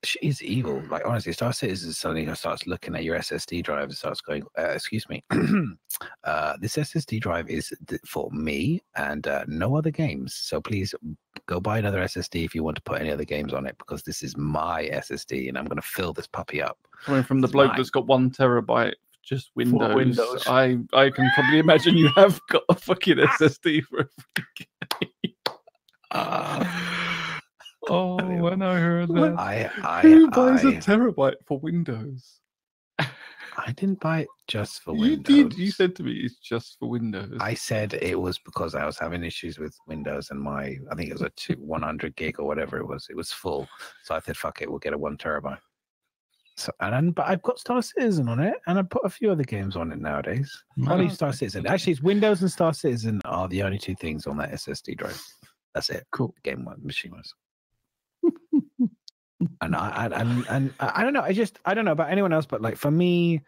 She is evil. Like, honestly, Star Citizen suddenly starts looking at your SSD drive and starts going, excuse me, this SSD drive is for me and no other games. So please go buy another SSD if you want to put any other games on it, because this is my SSD and I'm going to fill this puppy up. Coming from the bloke that's got 1 terabyte, just Windows. I can probably imagine you have got a fucking SSD for a game. Oh, when I heard that. Who buys a terabyte for Windows? I didn't buy it just for You Windows. did. You said to me it's just for Windows. I said it was because I was having issues with Windows and I think it was a 100 gig or whatever it was. It was full. So I said, fuck it, we'll get a 1 terabyte. So, but I've got Star Citizen on it, and I put a few other games on it nowadays. Only Star Citizen. Actually, it's Windows and Star Citizen are the only 2 things on that SSD drive. That's it. Cool. Game one, machine wise. And I don't know. I don't know about anyone else, but like for me,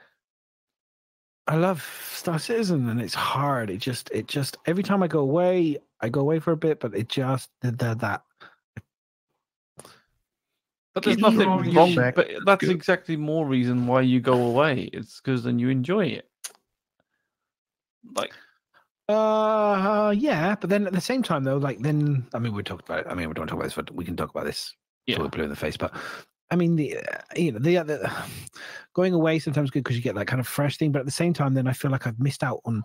I love Star Citizen, and it's hard. It just every time I go away for a bit, but it just that. But there's nothing wrong. But that's exactly more reason why you go away. It's because then you enjoy it. Like, yeah. But then at the same time, though, like then we talked about it. We don't talk about this, but we can talk about this. Yeah, we're blue in the face. But I mean, the other going away sometimes good because you get that kind of fresh thing. But at the same time, then I feel like I've missed out on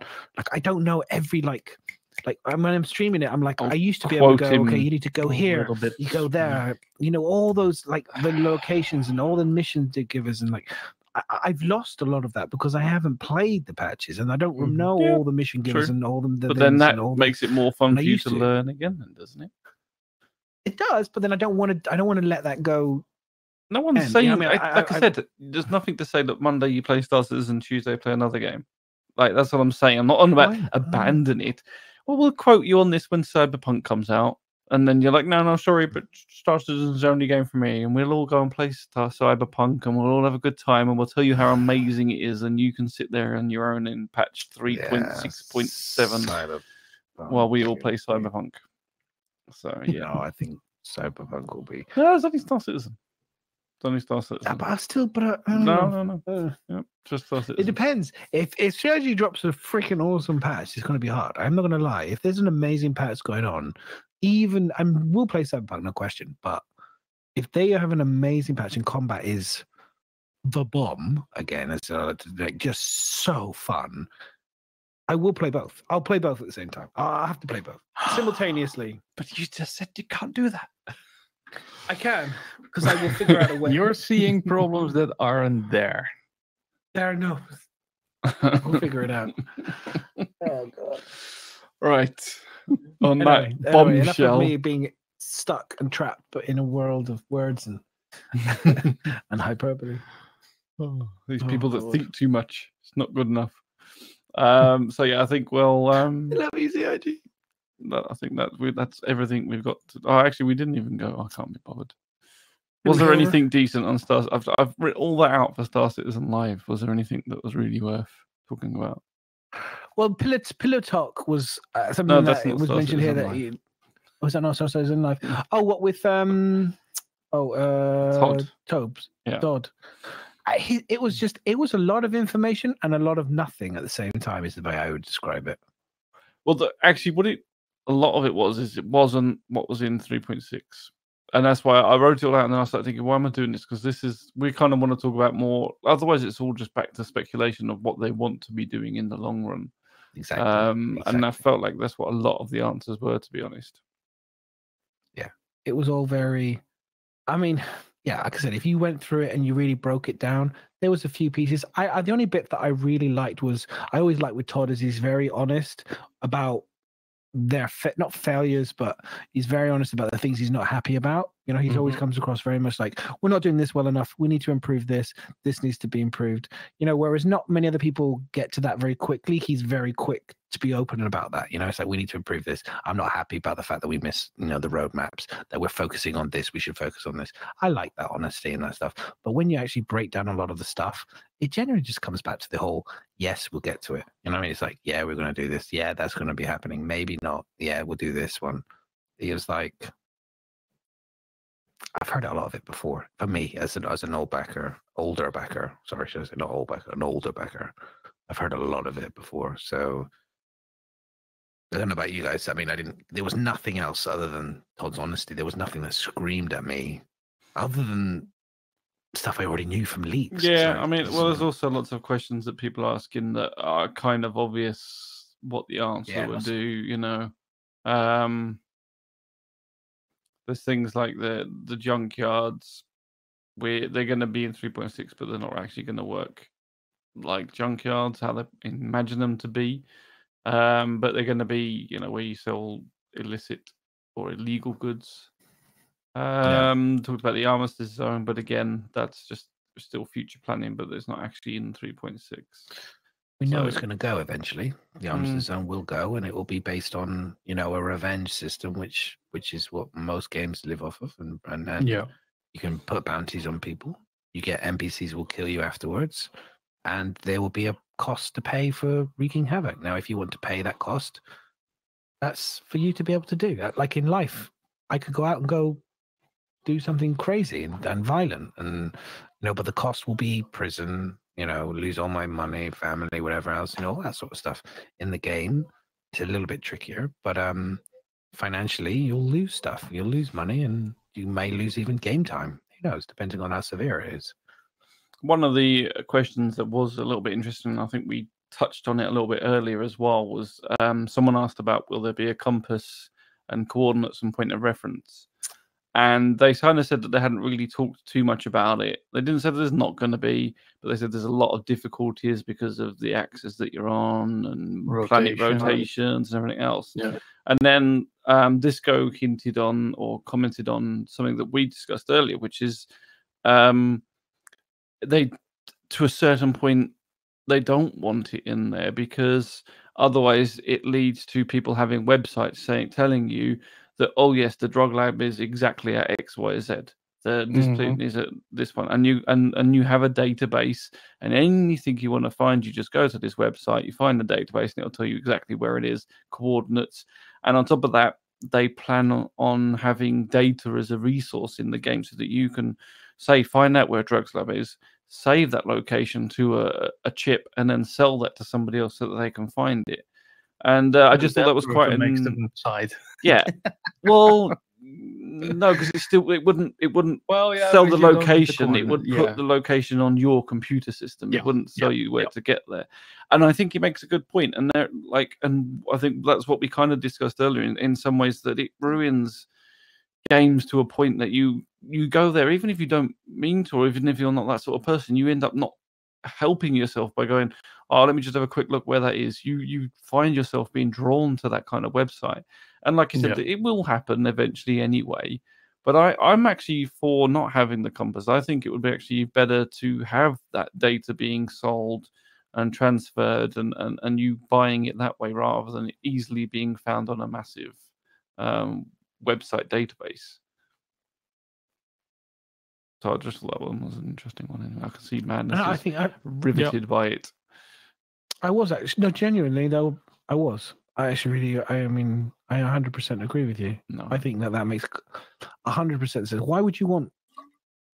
I don't know every like when I'm streaming it, I'm like I used to be able to go. Okay, you need to go here. You go there. All those like the locations and all the missions they give us, and like I've lost a lot of that because I haven't played the patches and I don't know all the mission givers and all them. But then that makes it more fun for you to learn again, then, doesn't it? It does, but then I don't want to let that go. No one's saying. Like I said, there's nothing to say that Monday you play Star Citizen, Tuesday play another game. Like that's what I'm saying. I'm not on about abandon it. Well, we'll quote you on this when Cyberpunk comes out, and then you're like, no, sorry, but Star Citizen's the only game for me, and we'll all go and play Cyberpunk, and we'll all have a good time, and we'll tell you how amazing it is, and you can sit there on your own in patch 3.6.7 while we all play Cyberpunk. So yeah, no, I think Cyberpunk will be. No, it's only Star Citizen. It's only Star Citizen. Yeah, but I still, no. Yep, just Star Citizen. It depends. If strategy drops a freaking awesome patch, it's going to be hard. I'm not going to lie. If there's an amazing patch going on, we'll play Cyberpunk, no question. But if they have an amazing patch and combat is the bomb again, it's like just so fun. I will play both. I'll play both at the same time. I'll have to play both simultaneously. But you just said you can't do that. I can, because I will figure out a way. You're seeing problems that aren't there. There, no. We'll figure it out. Oh, God. Right. On that bombshell. Enough of me being stuck and trapped, but in a world of words and hyperbole. These people that think too much. It's not good enough. So yeah, I think I love you, CIG. I think that's everything we've got. Actually, we didn't even go. I can't be bothered. Was there anything decent on Star? I've written all that out for Star Citizen Live. Was there anything that was really worth talking about? Well, Pillow Talk was something that was mentioned here. Was that not Star Citizen Live? Oh, what with Tobes? Yeah. Todd. It was a lot of information and a lot of nothing at the same time. Is the way I would describe it. Well, actually, a lot of it it wasn't what was in 3.6. And that's why I wrote it all out, and then I started thinking, why am I doing this? Because we kind of want to talk about more. Otherwise, it's all just back to speculation of what they want to be doing in the long run. Exactly. And I felt like that's what a lot of the answers were, to be honest. Yeah, it was all very. I mean, yeah, like I said, if you went through it and you really broke it down, there was a few pieces. The only bit that I really liked was I always like with Todd is he's very honest about their not failures, but he's very honest about the things he's not happy about. You know, he's always comes across very much like, we're not doing this well enough. We need to improve this. This needs to be improved. You know, whereas not many other people get to that very quickly. He's very quick to be open about that. You know, it's like, we need to improve this. I'm not happy about the fact that we miss, you know, the roadmaps, that we're focusing on this. We should focus on this. I like that honesty and that stuff. But when you actually break down a lot of the stuff, it generally just comes back to the whole, yes, we'll get to it. You know what I mean? It's like, yeah, we're going to do this. Yeah, that's going to be happening. Maybe not. Yeah, we'll do this one. It was like, I've heard a lot of it before. For me, as an older backer, sorry, should I say not old backer, an older backer, I've heard a lot of it before. So I don't know about you guys. I mean, there was nothing else other than Todd's honesty. There was nothing that screamed at me other than stuff I already knew from leaks. Yeah, So, I mean, well, there's also lots of questions that people are asking that are kind of obvious what the answer would do, you know. There's things like the junkyards, where they're going to be in 3.6, but they're not actually going to work like junkyards, how they imagine them to be. But they're going to be, you know, where you sell illicit or illegal goods. Talked about the armistice zone, but again, that's just still future planning, but it's not actually in 3.6. We know it's going to go eventually. The armistice zone will go, and it will be based on, you know, a revenge system, which is what most games live off of. And you can put bounties on people. You get NPCs will kill you afterwards, and there will be a cost to pay for wreaking havoc. Now, if you want to pay that cost, that's for you to be able to do. Like in life, I could go out and go do something crazy and violent, and you know, but the cost will be prison. You know, lose all my money, family, whatever else, you know, all that sort of stuff. In the game, it's a little bit trickier, but financially, you'll lose stuff. You'll lose money, and you may lose even game time. Who knows, depending on how severe it is. One of the questions that was a little bit interesting, and I think we touched on it a little bit earlier as well, was someone asked about, will there be a compass and coordinates and point of reference? And they kind of said that they hadn't really talked too much about it. They didn't say there's not going to be, but they said there's a lot of difficulties because of the axis that you're on and planet rotations and everything else. Yeah. And then Disco hinted on or commented on something that we discussed earlier, which is they, to a certain point, they don't want it in there because otherwise it leads to people having websites telling you that, oh yes, the drug lab is exactly at X, Y, Z. The discipline is at this one, and you have a database, and anything you want to find, you just go to this website, you find the database, and it'll tell you exactly where it is, coordinates, and on top of that, they plan on having data as a resource in the game, so that you can say, find out where a drugs lab is, save that location to a chip, and then sell that to somebody else so that they can find it. And I just thought that was quite an side. Yeah. Well, no, because it wouldn't sell the location. It would put the location on your computer system. It wouldn't tell you where to get there. And I think he makes a good point. And and I think that's what we kind of discussed earlier. In some ways, that it ruins games to a point that you go there, even if you don't mean to, or even if you're not that sort of person, you end up not helping yourself by going, oh, let me just have a quick look where that is. You find yourself being drawn to that kind of website. And like you said, it will happen eventually anyway. But I'm actually for not having the compass. I think it would be actually better to have that data being sold and transferred and you buying it that way rather than it easily being found on a massive website database. So I just thought that one was an interesting one. Anyway, I can see Madness I think riveted by it. I was actually, no, genuinely though, I was. I actually really, I mean, I 100% agree with you. No. I think that makes 100% sense. Why would you want?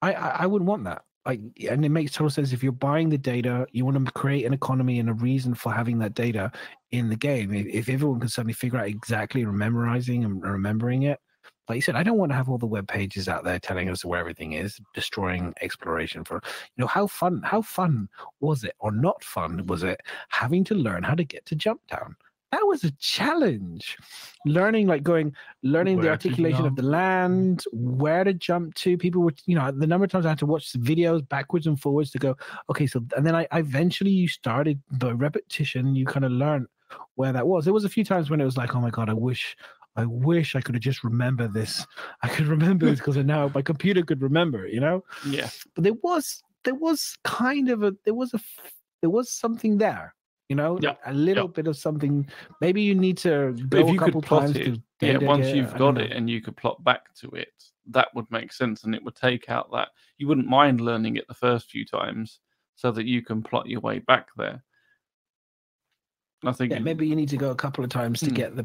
I wouldn't want that. like, and it makes total sense. If you're buying the data, you want to create an economy and a reason for having that data in the game. If everyone can suddenly figure out exactly memorizing and remembering it, like you said, I don't want to have all the web pages out there telling us where everything is, destroying exploration for, how fun was it, or not fun was it, having to learn how to get to Jump Town? That was a challenge. Learning the articulation of the land, where to jump to. People were, the number of times I had to watch the videos backwards and forwards to go, okay, so, and then I eventually you started by repetition, you kind of learned where that was. There was a few times when it was like, oh my God, I wish I could have just remembered this. I could remember this because now my computer could remember, Yeah. But there was something there. A little bit of something. Maybe you need to go a couple times to once you've got it and you could plot back to it, that would make sense, and it would take out that you wouldn't mind learning it the first few times, so that you can plot your way back there. I think maybe you need to go a couple of times to get a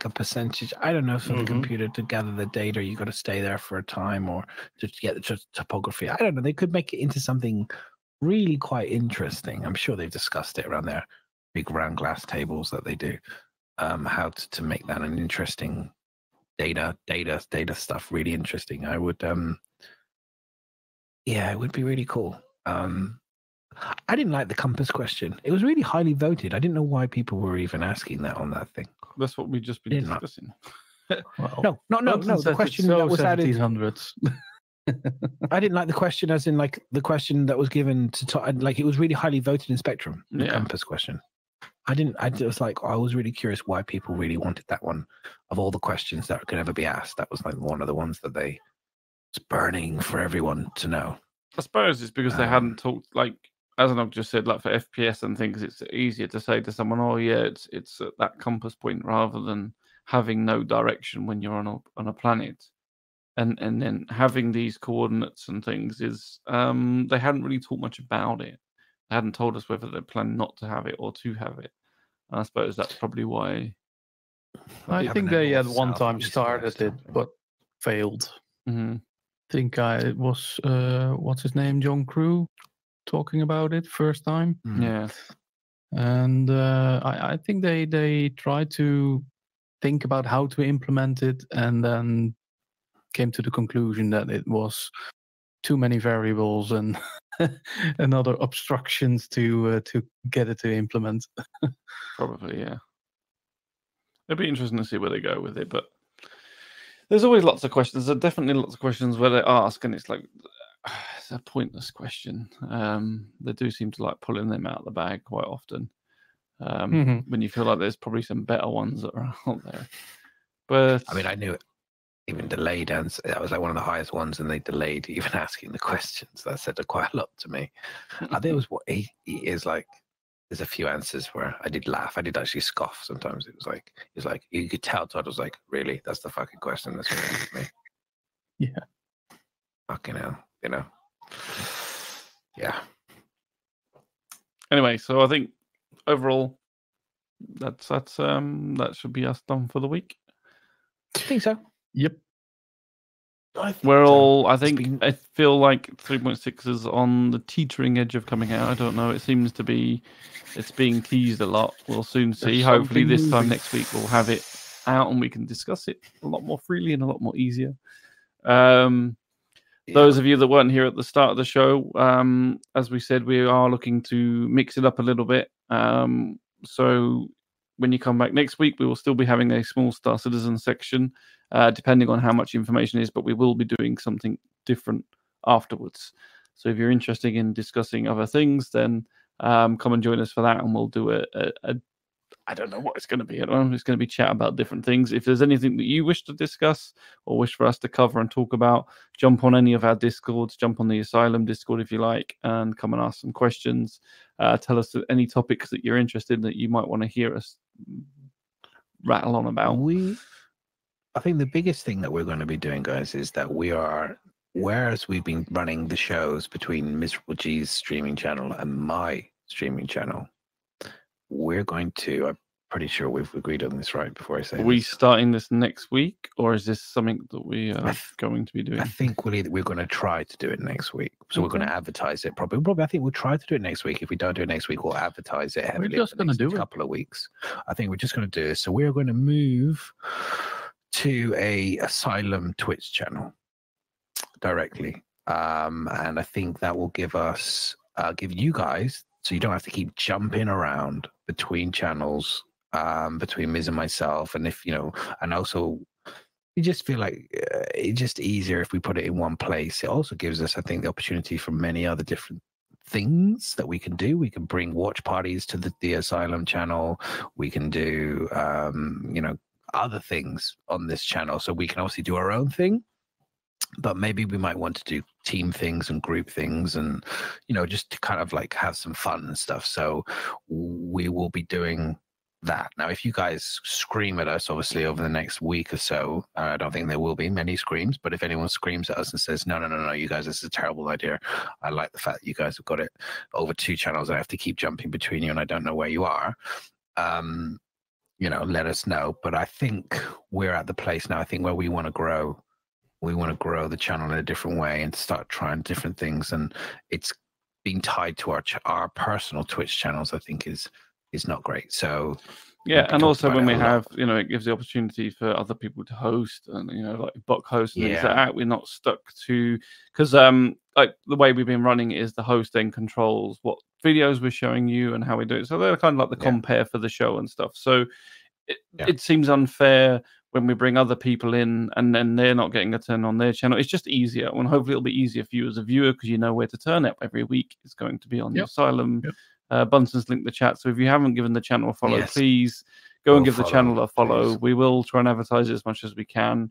percentage. I don't know, for the computer to gather the data, you got to stay there for a time, or to get the topography. I don't know. They could make it into something really quite interesting. I'm sure they've discussed it around their big round glass tables that they do. How to make that an interesting data stuff really interesting. I would it would be really cool. I didn't like the compass question. It was really highly voted. I didn't know why people were even asking that on that thing. That's what we've just been discussing. No. The question that was added. 1700s. I didn't like the question, as in like the question that was given to like it was really highly voted in Spectrum. The compass question. I was like, I was really curious why people really wanted that one of all the questions that could ever be asked. That was like one of the ones that they was burning for everyone to know. I suppose it's because they hadn't talked, like, as I've just said, like for FPS and things, it's easier to say to someone, oh yeah, it's at that compass point, rather than having no direction when you're on a planet. And then having these coordinates and things is they hadn't really talked much about it. They hadn't told us whether they plan not to have it or to have it. And I suppose that's probably why. I think they at one time started it, but failed. Mm-hmm. I think it was what's his name, John Crew, talking about it first time. Yeah, and I think they tried to think about how to implement it, and then came to the conclusion that it was too many variables and and other obstructions to get it to implement. Probably, yeah. It'd be interesting to see where they go with it, but there's always lots of questions. There are definitely lots of questions where they ask, and it's like it's a pointless question. They do seem to like pulling them out of the bag quite often. When you feel like there's probably some better ones that are out there. But I mean, I knew it. Even delayed answer, that was like one of the highest ones, and they delayed even asking the questions. That said quite a lot to me. There was what he is like. There's a few answers where I did laugh. I did actually scoff. Sometimes it was like you could tell. Todd was like, "Really? That's the fucking question that's going to me." Yeah. Fucking hell, Yeah. Anyway, so I think overall, that should be us done for the week. I think so. Yep. I feel like 3.6 is on the teetering edge of coming out. I don't know. It seems to be, it's being teased a lot. We'll soon see. Hopefully this time next week we'll have it out and we can discuss it a lot more freely and a lot more easier. Those of you that weren't here at the start of the show, as we said, we are looking to mix it up a little bit. So when you come back next week, we will still be having a small Star Citizen section, depending on how much information is, but we will be doing something different afterwards. So if you're interested in discussing other things, then come and join us for that, and we'll do a I don't know what it's going to be. I don't know. It's going to be chat about different things. If there's anything that you wish to discuss or wish for us to cover and talk about, jump on any of our Discords, jump on the Asylum Discord if you like, and come and ask some questions. Tell us any topics that you're interested in that you might want to hear us rattle on about. I think the biggest thing that we're going to be doing, guys, is that we are, whereas we've been running the shows between Miserable G's streaming channel and my streaming channel, we're going to, pretty sure we've agreed on this right before I say Are we this. starting this next week, or is this something that we are going to be doing? I think we're going to try to do it next week. So we're going to advertise it probably. I think we'll try to do it next week. If we don't do it next week, we'll advertise it heavily. We're just going to do it. A couple of weeks. I think we're just going to do it. So we're going to move to a Asylum Twitch channel directly. And I think that will give you guys, so you don't have to keep jumping around between channels, between Miz and myself. And and also you just feel like it's just easier if we put it in one place. It also gives us, I think, the opportunity for many other different things that we can do. We can bring watch parties to the Asylum channel. We can do, other things on this channel. So we can obviously do our own thing, but maybe we might want to do team things and group things and, just to kind of like have some fun and stuff. So we will be doing that. Now, if you guys scream at us, obviously, over the next week or so, I don't think there will be many screams, but if anyone screams at us and says, no, you guys, this is a terrible idea. I like the fact that you guys have got it over 2 channels. I have to keep jumping between you and I don't know where you are. Let us know. But I think we're at the place now, I think, where we want to grow. We want to grow the channel in a different way and start trying different things. And it's being tied to our personal Twitch channels, I think is not great. So yeah, and also when we have, it gives the opportunity for other people to host and, like bot host and things like that. We're not stuck to, because like the way we've been running it is the host then controls what videos we're showing you and how we do it. So they're kind of like the compare for the show and stuff. So it seems unfair when we bring other people in and then they're not getting a turn on their channel. It's just easier, and hopefully it'll be easier for you as a viewer because you know where to turn up every week. It's going to be on the Asylum. Bunson's linked the chat, so if you haven't given the channel a follow, please go and give the channel a follow. Please. We will try and advertise it as much as we can.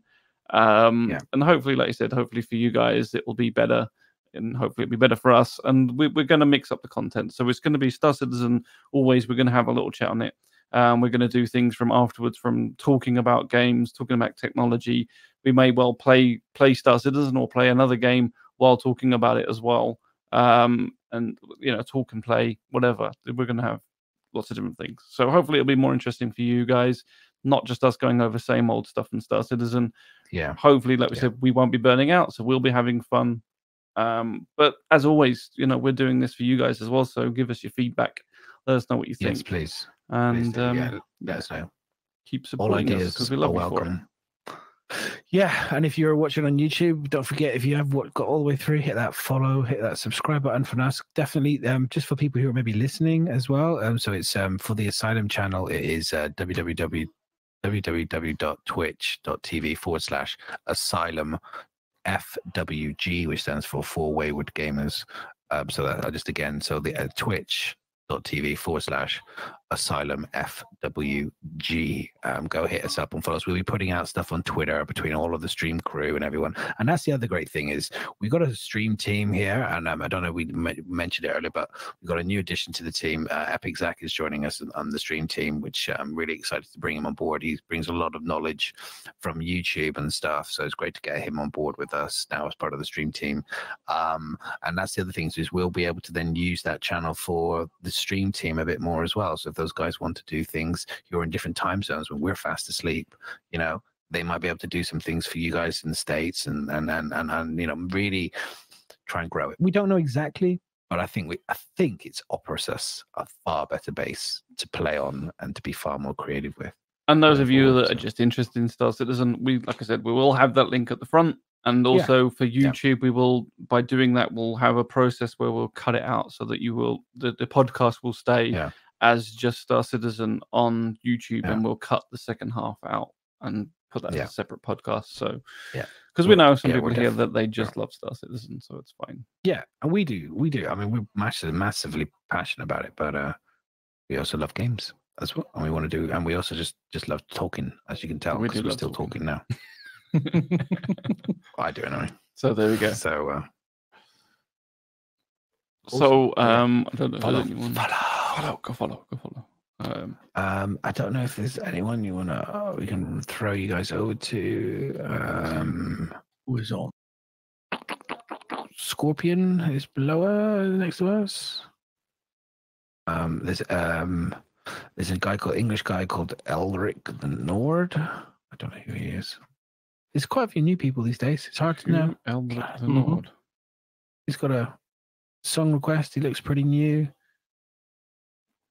And hopefully, like you said, hopefully for you guys it will be better, and hopefully it'll be better for us. And we're going to mix up the content, so it's going to be Star Citizen always. We're going to have a little chat on it. We're going to do things from afterwards, from talking about games, talking about technology. We may well play Star Citizen or play another game while talking about it as well. And talk and play, whatever. We're going to have lots of different things. So hopefully it'll be more interesting for you guys, not just us going over same old stuff in Star Citizen. Yeah. Hopefully, like we said, we won't be burning out, so we'll be having fun. But as always, we're doing this for you guys as well. So give us your feedback. Let us know what you think. Yes, please. And let us know. Keep supporting us because we love you for it. Yeah, and if you're watching on YouTube, don't forget, if you have got all the way through, hit that follow, hit that subscribe button for us. Definitely, just for people who are maybe listening as well. So it's for the Asylum channel, it is www.twitch.tv/Asylum FWG, which stands for 4 Wayward Gamers. So that just again, so the twitch.tv/Asylum FWG. Go hit us up and follow us. We'll be putting out stuff on Twitter between all of the stream crew and everyone. And that's the other great thing is we've got a stream team here. And I don't know if we mentioned it earlier, but we've got a new addition to the team. Epic Zach is joining us on the stream team, which I'm really excited to bring him on board. He brings a lot of knowledge from YouTube and stuff. So it's great to get him on board with us now as part of the stream team. And that's the other thing is we'll be able to then use that channel for the stream team a bit more as well. So if those guys want to do things, you're in different time zones when we're fast asleep, they might be able to do some things for you guys in the States and really try and grow it. We don't know exactly, but I think it's offers us a far better base to play on and to be far more creative with. And those of you that are just interested in Star Citizen, like I said, we will have that link at the front. And also for YouTube, we will, by doing that, we'll have a process where we'll cut it out so that the podcast will stay as just Star Citizen on YouTube, and we'll cut the second half out and put that as a separate podcast. So, because we know some people here that they just love Star Citizen, so it's fine. Yeah, and we do. I mean, we're massively passionate about it, but we also love games as well, and we want to do, and we also just love talking, as you can tell, because we're still talking now. I do anyway. So there we go. So I don't know. Follow. Go follow. I don't know if there's anyone you wanna. We can throw you guys over to. Who is on? Scorpion is below us, next to us. There's There's a English guy called Elric the Nord. I don't know who he is. There's quite a few new people these days. It's hard to know. Elric the Nord. He's got a song request. He looks pretty new.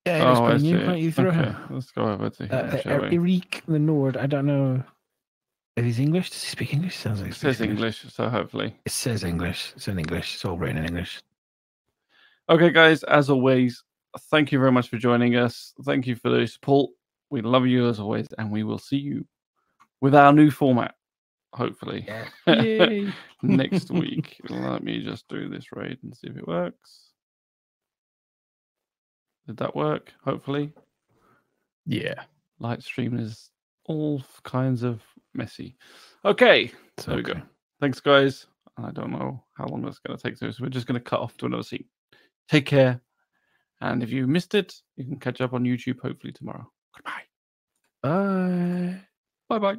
Yeah, he looks I pretty new. see. Why don't you throw Okay, him? let's go over to him, shall we? Eric the Nord. I don't know if he's English. Does he speak English? Sounds like he It says speaks English, so hopefully. It says English. It's in English. It's all written in English. Okay, guys, as always, thank you very much for joining us. Thank you for the support. We love you as always, and we will see you with our new format, hopefully, Yay. next week. Let me just do this raid and see if it works. Did that work? Hopefully. Yeah. Light stream is all kinds of messy. Okay, there we go. Thanks, guys. I don't know how long that's going to take, so we're just going to cut off to another scene. Take care. And if you missed it, you can catch up on YouTube hopefully tomorrow. Goodbye. Bye. Bye-bye.